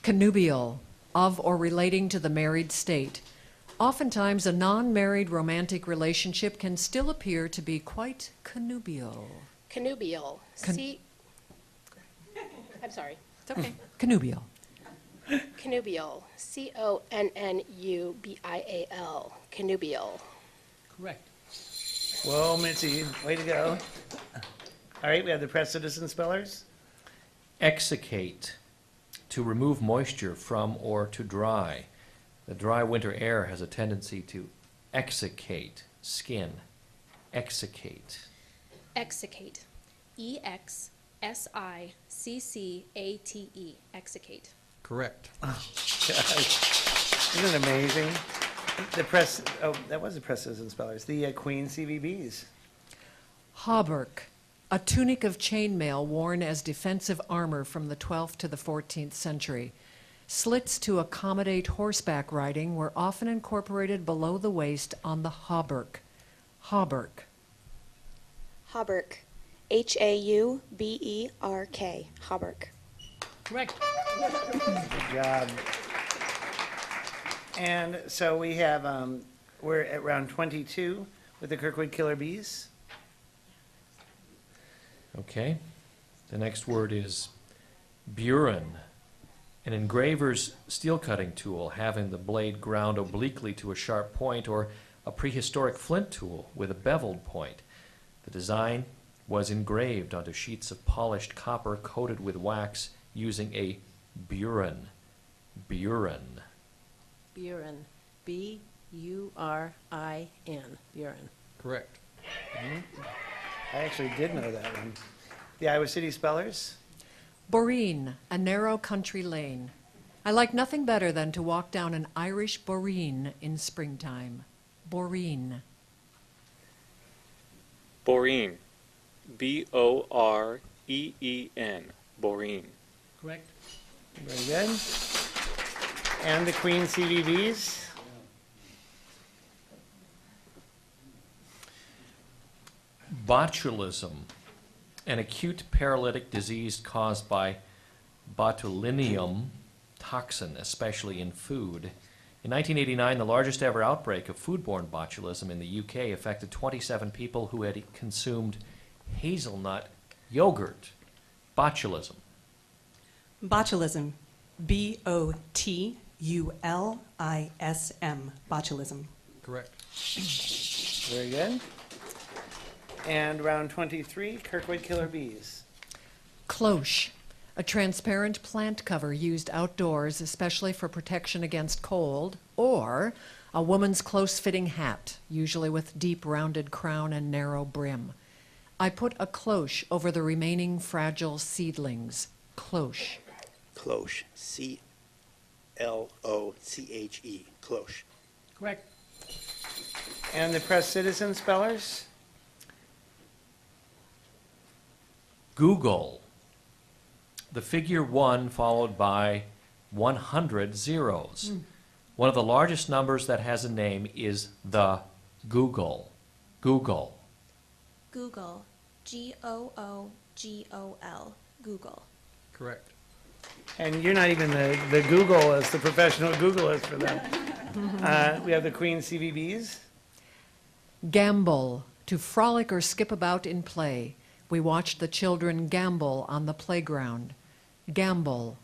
Connubial, of or relating to the married state. Oftentimes, a non-married romantic relationship can still appear to be quite connubial. Connubial. I'm sorry. It's okay. Connubial. Connubial. Connubial. Connubial. Correct. Whoa, Mitzi, way to go. All right, we have the press citizen spellers. Exicate, to remove moisture from or to dry. The dry winter air has a tendency to exicate skin. Exicate. Exicate. EXSICCATE. Exicate. Correct. Oh, gosh. Isn't it amazing? The press, oh, that was the press citizen spellers. The Queen CVBs. Hauberk, a tunic of chainmail worn as defensive armor from the 12th to the 14th century. Slits to accommodate horseback riding were often incorporated below the waist on the hauberk. Hauberk. Hauberk. HAUBERK. Hauberk. Correct. Good job. And so we have, we're at round 22 with the Kirkwood Killer Bees. Okay. The next word is burin, an engraver's steel cutting tool having the blade ground obliquely to a sharp point, or a prehistoric flint tool with a beveled point. The design was engraved onto sheets of polished copper coated with wax using a burin. Burin. Burin. B-U-R-I-N. Burin. Correct. I actually did know that one. The Iowa City spellers. Boreen, a narrow country lane. I like nothing better than to walk down an Irish boreen in springtime. Boreen. Boreen. B-O-R-E-E-N. Boreen. Correct. Very good. And the Queen CVBs. Botulism, an acute paralytic disease caused by botulinum toxin, especially in food. In 1989, the largest ever outbreak of foodborne botulism in the UK affected 27 people who had consumed hazelnut yogurt. Botulism. Botulism. B-O-T-U-L-I-S-M. Botulism. Correct. Very good. And round 23, Kirkwood Killer Bees. Cloche, a transparent plant cover used outdoors, especially for protection against cold, or a woman's close-fitting hat, usually with deep rounded crown and narrow brim. I put a cloche over the remaining fragile seedlings. Cloche. Cloche. C-L-O-C-H-E. Cloche. Correct. And the press citizen spellers? Google. The figure 1 followed by 100 zeros. One of the largest numbers that has a name is the Google. Google. Google. Googol. Google. Correct. And you're not even the Googlist, the professional Googlist for that. We have the Queen CVBs. Gambol, to frolic or skip about in play. We watched the children gambol on the playground. Gambol.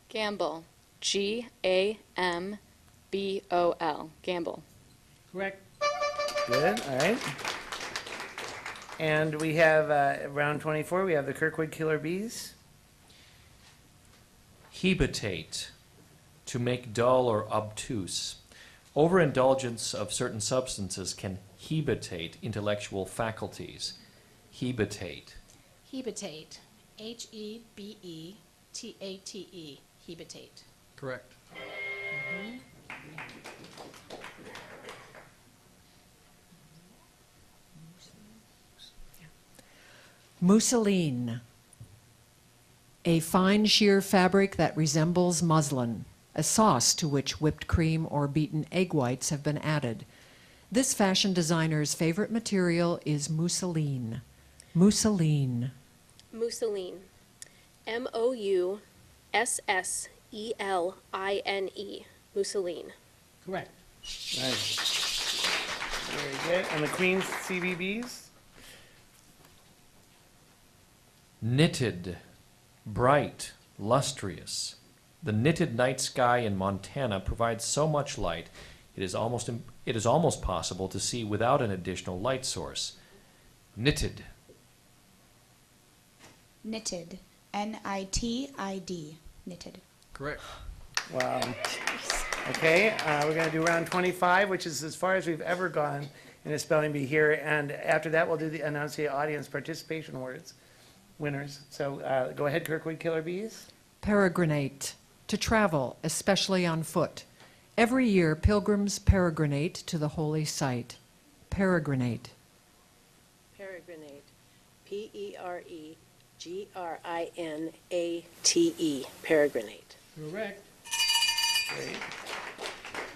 Gamble. G-A-M-B-O-L. Gamble. Correct. Good, all right. And we have round 24, we have the Kirkwood Killer Bees. Hebitate. To make dull or obtuse. Overindulgence of certain substances can hebitate intellectual faculties. Hebitate. Hebitate. H-E-B-E-T-A-T-E. Hebitate. Correct. Mousseline. A fine sheer fabric that resembles muslin, a sauce to which whipped cream or beaten egg whites have been added. This fashion designer's favorite material is mousseline. Mousseline. Mousseline. M-O-U-S-S-E-L-I-N-E. Mousseline. Correct. Nice. Very good. And the Queen's CVBs? Knitted. Bright. Lustrous. The knitted night sky in Montana provides so much light, it is almost possible to see without an additional light source. Knitted. Knitted. N-I-T-I-D. Knitted. Correct. Wow. Okay, we're going to do round 25, which is as far as we've ever gone in a spelling bee here. And after that, we'll do the announce the audience participation words, winners. So go ahead, Kirkwood Killer Bees. Peregrinate. To travel, especially on foot. Every year, pilgrims peregrinate to the holy site. Peregrinate. Peregrinate. P-E-R-E-G-R-I-N-A-T-E. Peregrinate. Correct. Great.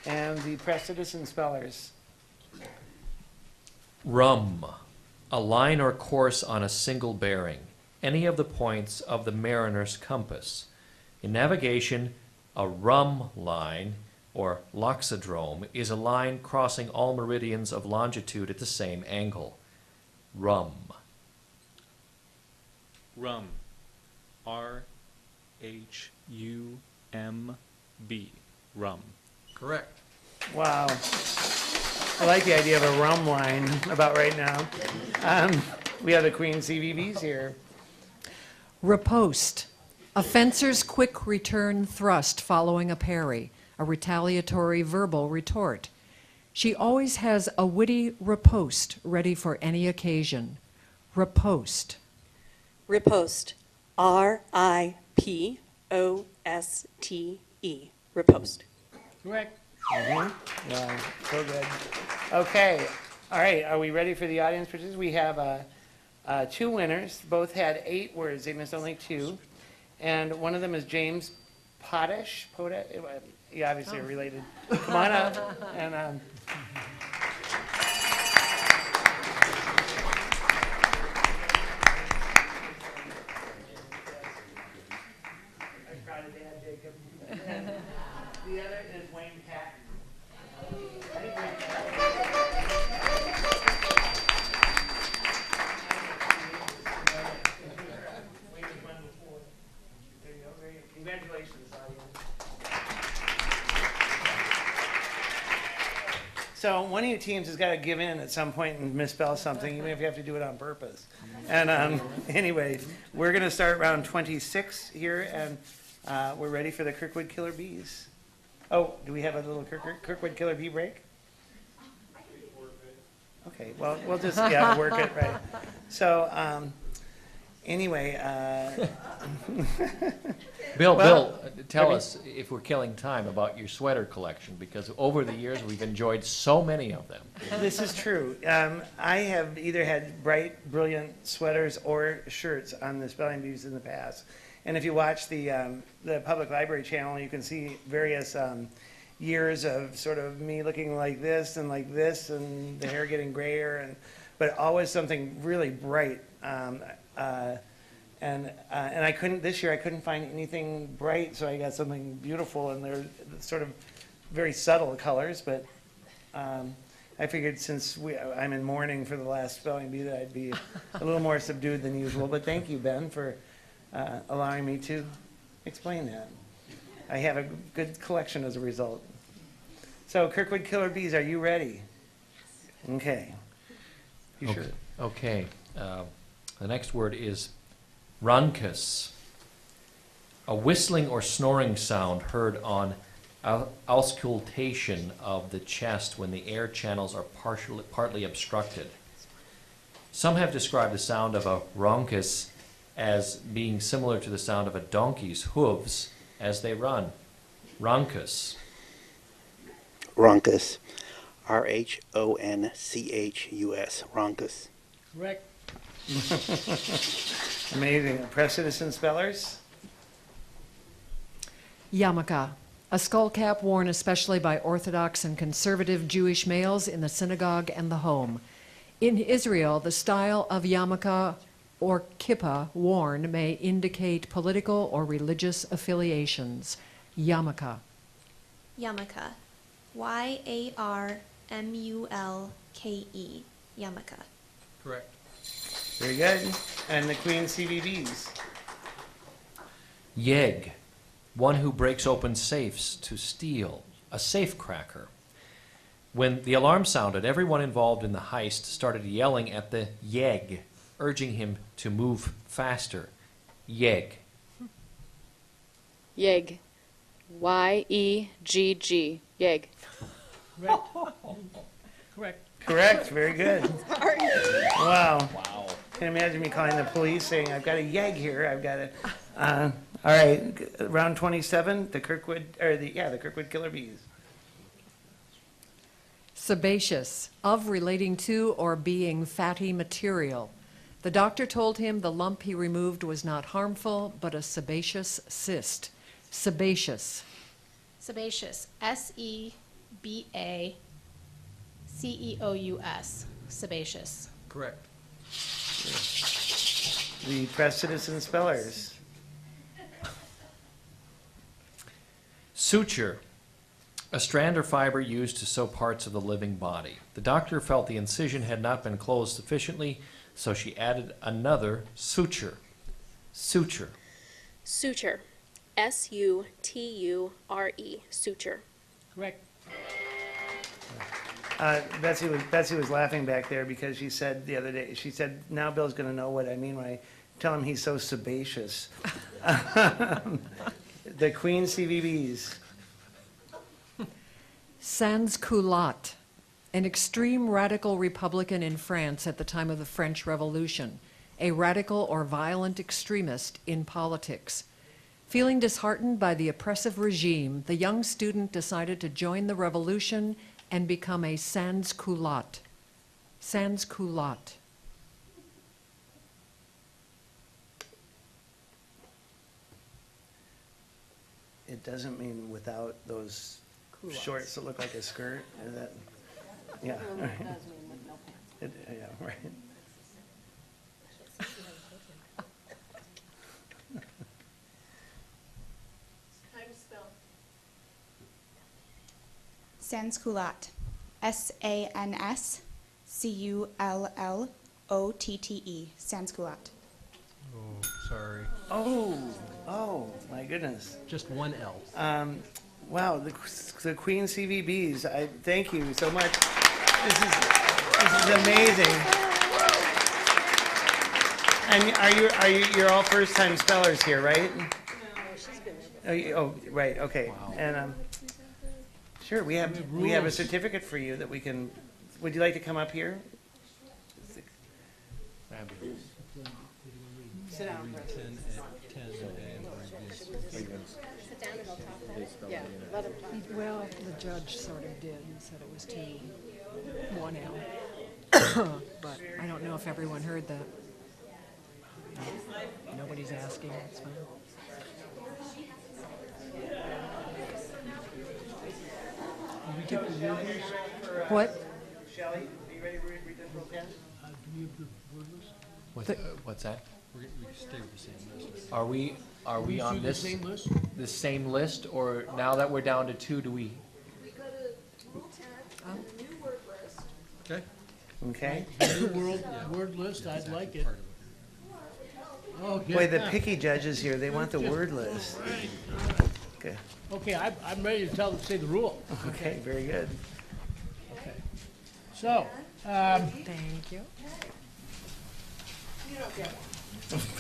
And the press citizen spellers. Rum. A line or course on a single bearing. Any of the points of the mariner's compass. In navigation, a rum line, or loxodrome, is a line crossing all meridians of longitude at the same angle. Rum. Rum. R-H-U-M-B. Rum. Correct. Wow. I like the idea of a rum line about right now. We have the Queen CVBs here. Riposte. A fencer's quick return thrust following a parry, a retaliatory verbal retort. She always has a witty riposte ready for any occasion. Riposte. Riposte. R-I-P-O-S-T-E. Riposte. Correct. Wow, so good. Okay, all right, are we ready for the audience participants? We have two winners. Both had 8 words. They missed only 2. And one of them is James Potash. You obviously are related. Come on up. And the other is Wayne Patton. Congratulations, audience. So one of your teams has got to give in at some point and misspell something, even if you have to do it on purpose. And anyway, we're going to start round 26 here, and we're ready for the Kirkwood Killer Bees. Oh, do we have a little Kirkwood Killer Bee break? Okay, well, we'll just work it, right. So Anyway, Bill, Well, tell I mean- us, if we're killing time, about your sweater collection, because over the years, we've enjoyed so many of them. this is true. I have either had bright, brilliant sweaters or shirts on the spelling bees in the past. And if you watch the public library channel, you can see various years of sort of me looking like this, and the hair getting grayer, but always something really bright. And I couldn't, this year I couldn't find anything bright, so I got something beautiful, and they're sort of very subtle colors, but I figured since I'm in mourning for the last spelling bee that I'd be a little more subdued than usual. But thank you, Ben, for allowing me to explain that. I have a good collection as a result. So Kirkwood Killer Bees, are you ready? Okay. You Okay. sure? Okay. The next word is rhoncus. A whistling or snoring sound heard on auscultation of the chest when the air channels are partly obstructed. Some have described the sound of a rhoncus as being similar to the sound of a donkey's hooves as they run. Rhoncus. Rhoncus. Rhoncchus. Rhoncus. Correct. Amazing. Press citizen spellers? Yarmulke, a skull cap worn especially by Orthodox and conservative Jewish males in the synagogue and the home. In Israel, the style of yarmulke or kippah worn may indicate political or religious affiliations. Yarmulke. Yarmulke. Y-A-R-M-U-L-K-E. Yarmulke. Correct. Very good. And the Queen CVBs? Yeg, one who breaks open safes to steal, a safe cracker. When the alarm sounded, everyone involved in the heist started yelling at the yeg, urging him to move faster. Yeg. Yeg. Y-E-G-G. Yeg. Correct. Correct. Correct. Very good. Wow. Wow. Can you imagine me calling the police saying, I've got a yeg here, I've got a... all right, round 27, the Kirkwood Killer Bees. Sebaceous, of relating to or being fatty material. The doctor told him the lump he removed was not harmful, but a sebaceous cyst. Sebaceous. Sebaceous. S-E-B-A-C-E-O-U-S. Sebaceous. Correct. The press citizen spellers. Suture, a strand or fiber used to sew parts of the living body. The doctor felt the incision had not been closed sufficiently, so she added another suture. Suture. Suture. S-U-T-U-R-E. Suture. Correct. Betsy was laughing back there because she said the other day, she said, now Bill's going to know what I mean when I tell him he's so sebaceous. The Queen CVBs. Sans-culotte, an extreme radical Republican in France at the time of the French Revolution, a radical or violent extremist in politics. Feeling disheartened by the oppressive regime, the young student decided to join the revolution and become a sans-culotte. Sans-culotte. It doesn't mean without those shorts that look like a skirt. Is that? Yeah. It does mean with no pants. Yeah, right. Time to spell. Sans-culotte. S-A-N-S-C-U-L-L-O-T-T-E. Sans-culotte. Oh, sorry. Oh, my goodness. Just one L. Wow, the Queen CVBs. I thank you so much. This is amazing. And you're all first time spellers here, right? No, she's been there. Oh, right. Okay. Wow. And sure, we have a certificate for you that we can. Would you like to come up here? Fabulous. Sit down. 10A. Sit down and I'll talk then. Yeah, let him talk. Well, the judge sort of did. He said it was too 1L. But I don't know if everyone heard that. Nobody's asking, it's fine. What? Shelley, are you ready to read this real quick? Do we have the word list? What's that? We can stay with the same list. Are we We on do the this? same list? The same list, or now that we're down to 2, do we? We go to Rule 10, and the new word list. Okay. Okay. The new word list, I'd like it. Okay. Boy, the picky judges here, they want the word list. Okay. Okay, I'm ready to say the rule. Okay, very good. Okay. So, Thank you.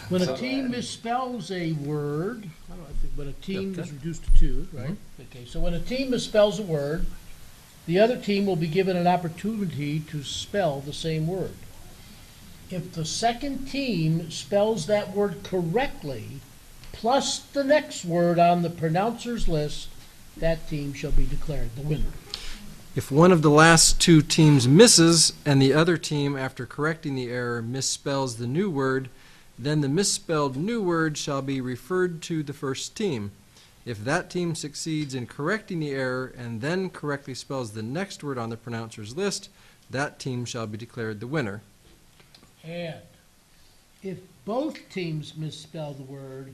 when a team misspells a word, I think when a team is reduced to 2, right? Okay, so when a team misspells a word, the other team will be given an opportunity to spell the same word. If the second team spells that word correctly, plus the next word on the pronouncer's list, that team shall be declared the winner. If one of the last 2 teams misses and the other team, after correcting the error, misspells the new word, then the misspelled new word shall be referred to the first team. If that team succeeds in correcting the error and then correctly spells the next word on the pronouncer's list, that team shall be declared the winner. And if both teams misspell the word,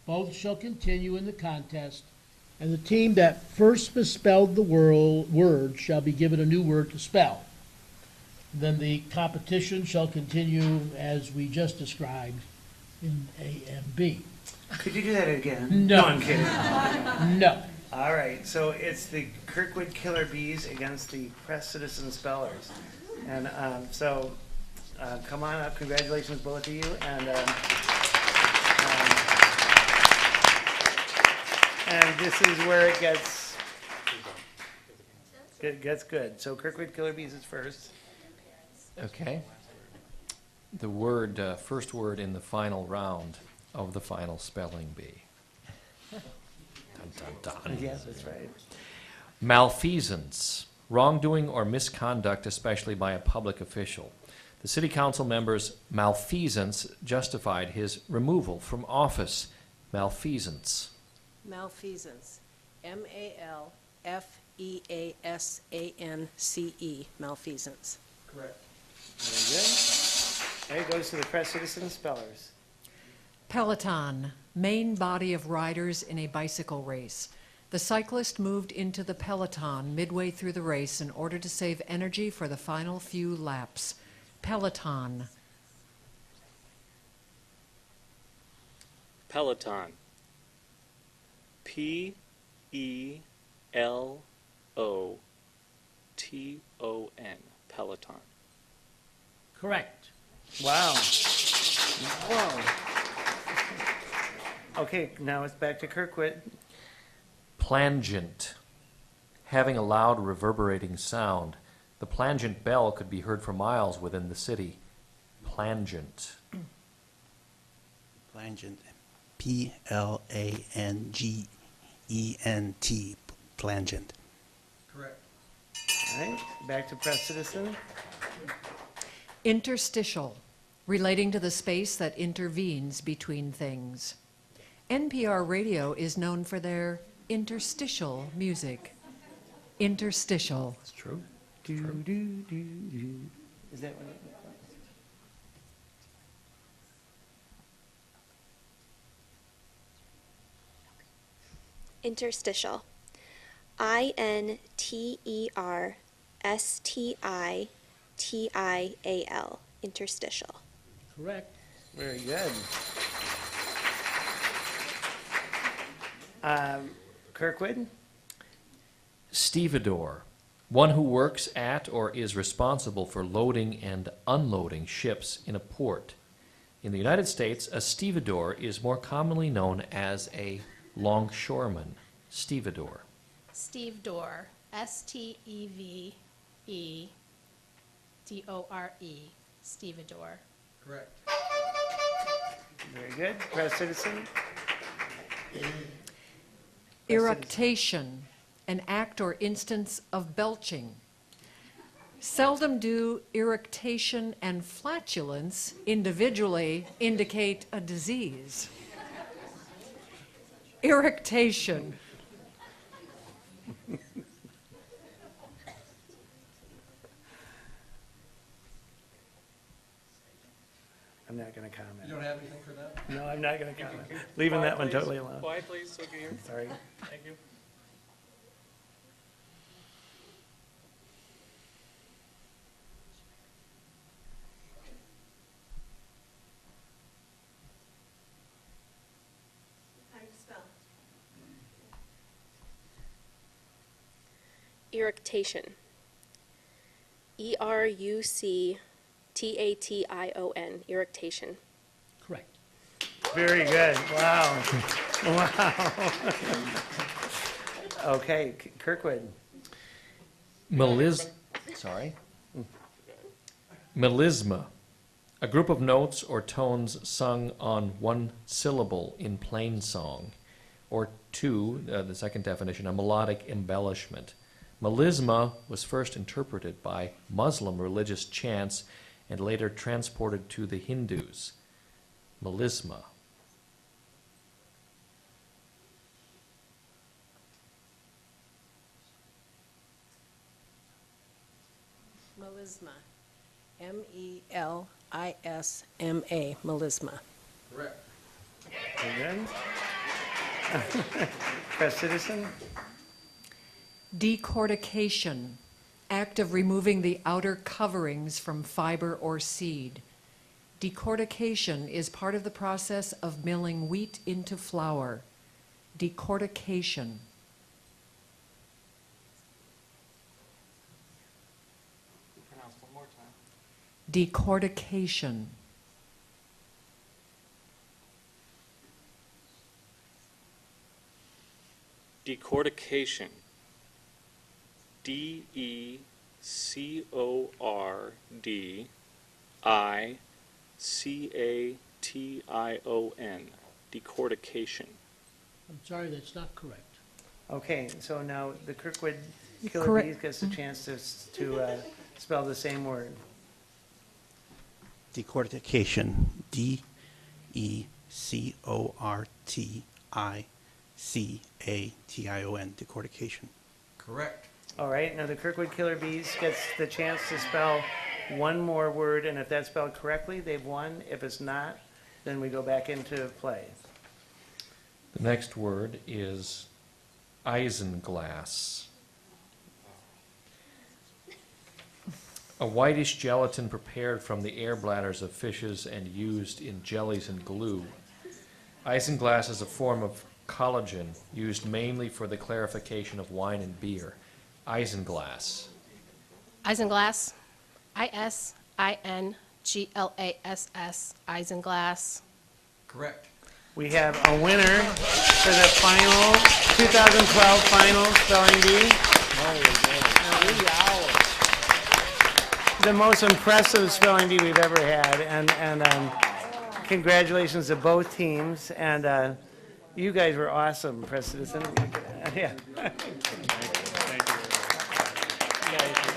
both shall continue in the contest, and the team that first misspelled the word shall be given a new word to spell. Then the competition shall continue as we just described in A and B. Could you do that again? No. I'm kidding. No. All right, so it's the Kirkwood Killer Bees against the Press Citizen Spellers. And come on up. Congratulations, both of you. And this is where it gets good. So Kirkwood Killer Bees is first. Okay. The word, first word in the final round of the final spelling bee. Dun, dun, dun. Yes, that's right. Malfeasance, wrongdoing or misconduct, especially by a public official. The city council member's malfeasance justified his removal from office. Malfeasance. Malfeasance. Malfeasance. Malfeasance. Correct. Very good. Okay, it goes to the Press Citizen Spellers. Peloton, main body of riders in a bicycle race. The cyclist moved into the peloton midway through the race in order to save energy for the final few laps. Peloton. Peloton. P-E-L-O-T-O-N. Peloton. Correct. Wow. Whoa. Okay, now it's back to Kirkwood. Plangent, having a loud reverberating sound. The plangent bell could be heard for miles within the city. Plangent. Plangent. P-L-A-N-G-E-N-T. Plangent. Correct. All right, back to Press Citizen. Interstitial, relating to the space that intervenes between things. NPR radio is known for their interstitial music. Interstitial. That's true. Do, do, do, do. Is that what it is? Interstitial. INTERSTITIAL. Interstitial. Correct. Very good. Kirkwood? Stevedore, one who works at or is responsible for loading and unloading ships in a port. In the United States, a stevedore is more commonly known as a longshoreman. Stevedore. Stevedore. S-T-E-V-E-D-O-R-E. Stevedore. Correct. Very good. Press citizen. Eructation, an act or instance of belching. Seldom do eructation and flatulence individually indicate a disease. Eructation. I'm not going to comment. You don't have anything for that? No, I'm not going to comment. Leaving that one totally alone. Quiet, please, so we can hear. Sorry. Thank you. How do you spell? Eructation. E-R-U-C-T-A-T-I-O-N. Eructation. Correct. Very good. Wow. Wow. Okay, Kirkwood. Melisma, a group of notes or tones sung on one syllable in plain song. Or two, the second definition, a melodic embellishment. Melisma was first interpreted by Muslim religious chants and later transported to the Hindus. Melisma. Melisma. M-E-L-I-S-M-A. Melisma. Correct. Very good. Press citizen. Decortication, act of removing the outer coverings from fiber or seed. Decortication is part of the process of milling wheat into flour. Decortication. Pronounce one more time. Decortication. Decortication. D-E-C-O-R-D-I-C-A-T-I-O-N. Decortication. I'm sorry, that's not correct. Okay, so now the Kirkwood Killer Correct. Bees gets a chance to spell the same word. Decortication. D-E-C-O-R-T-I-C-A-T-I-O-N. Decortication. Correct. All right, now the Kirkwood Killer Bees gets the chance to spell one more word, and if that's spelled correctly, they've won. If it's not, then we go back into play. The next word is isinglass. A whitish gelatin prepared from the air bladders of fishes and used in jellies and glue. Isinglass is a form of collagen used mainly for the clarification of wine and beer. Isinglass. Isinglass. I-S-I-N-G-L-A-S-S. Isinglass. Correct. We have a winner for the final 2012 final spelling bee. The most impressive spelling bee we've ever had, and congratulations to both teams. And you guys were awesome, Press Citizen. Yeah. Thank you.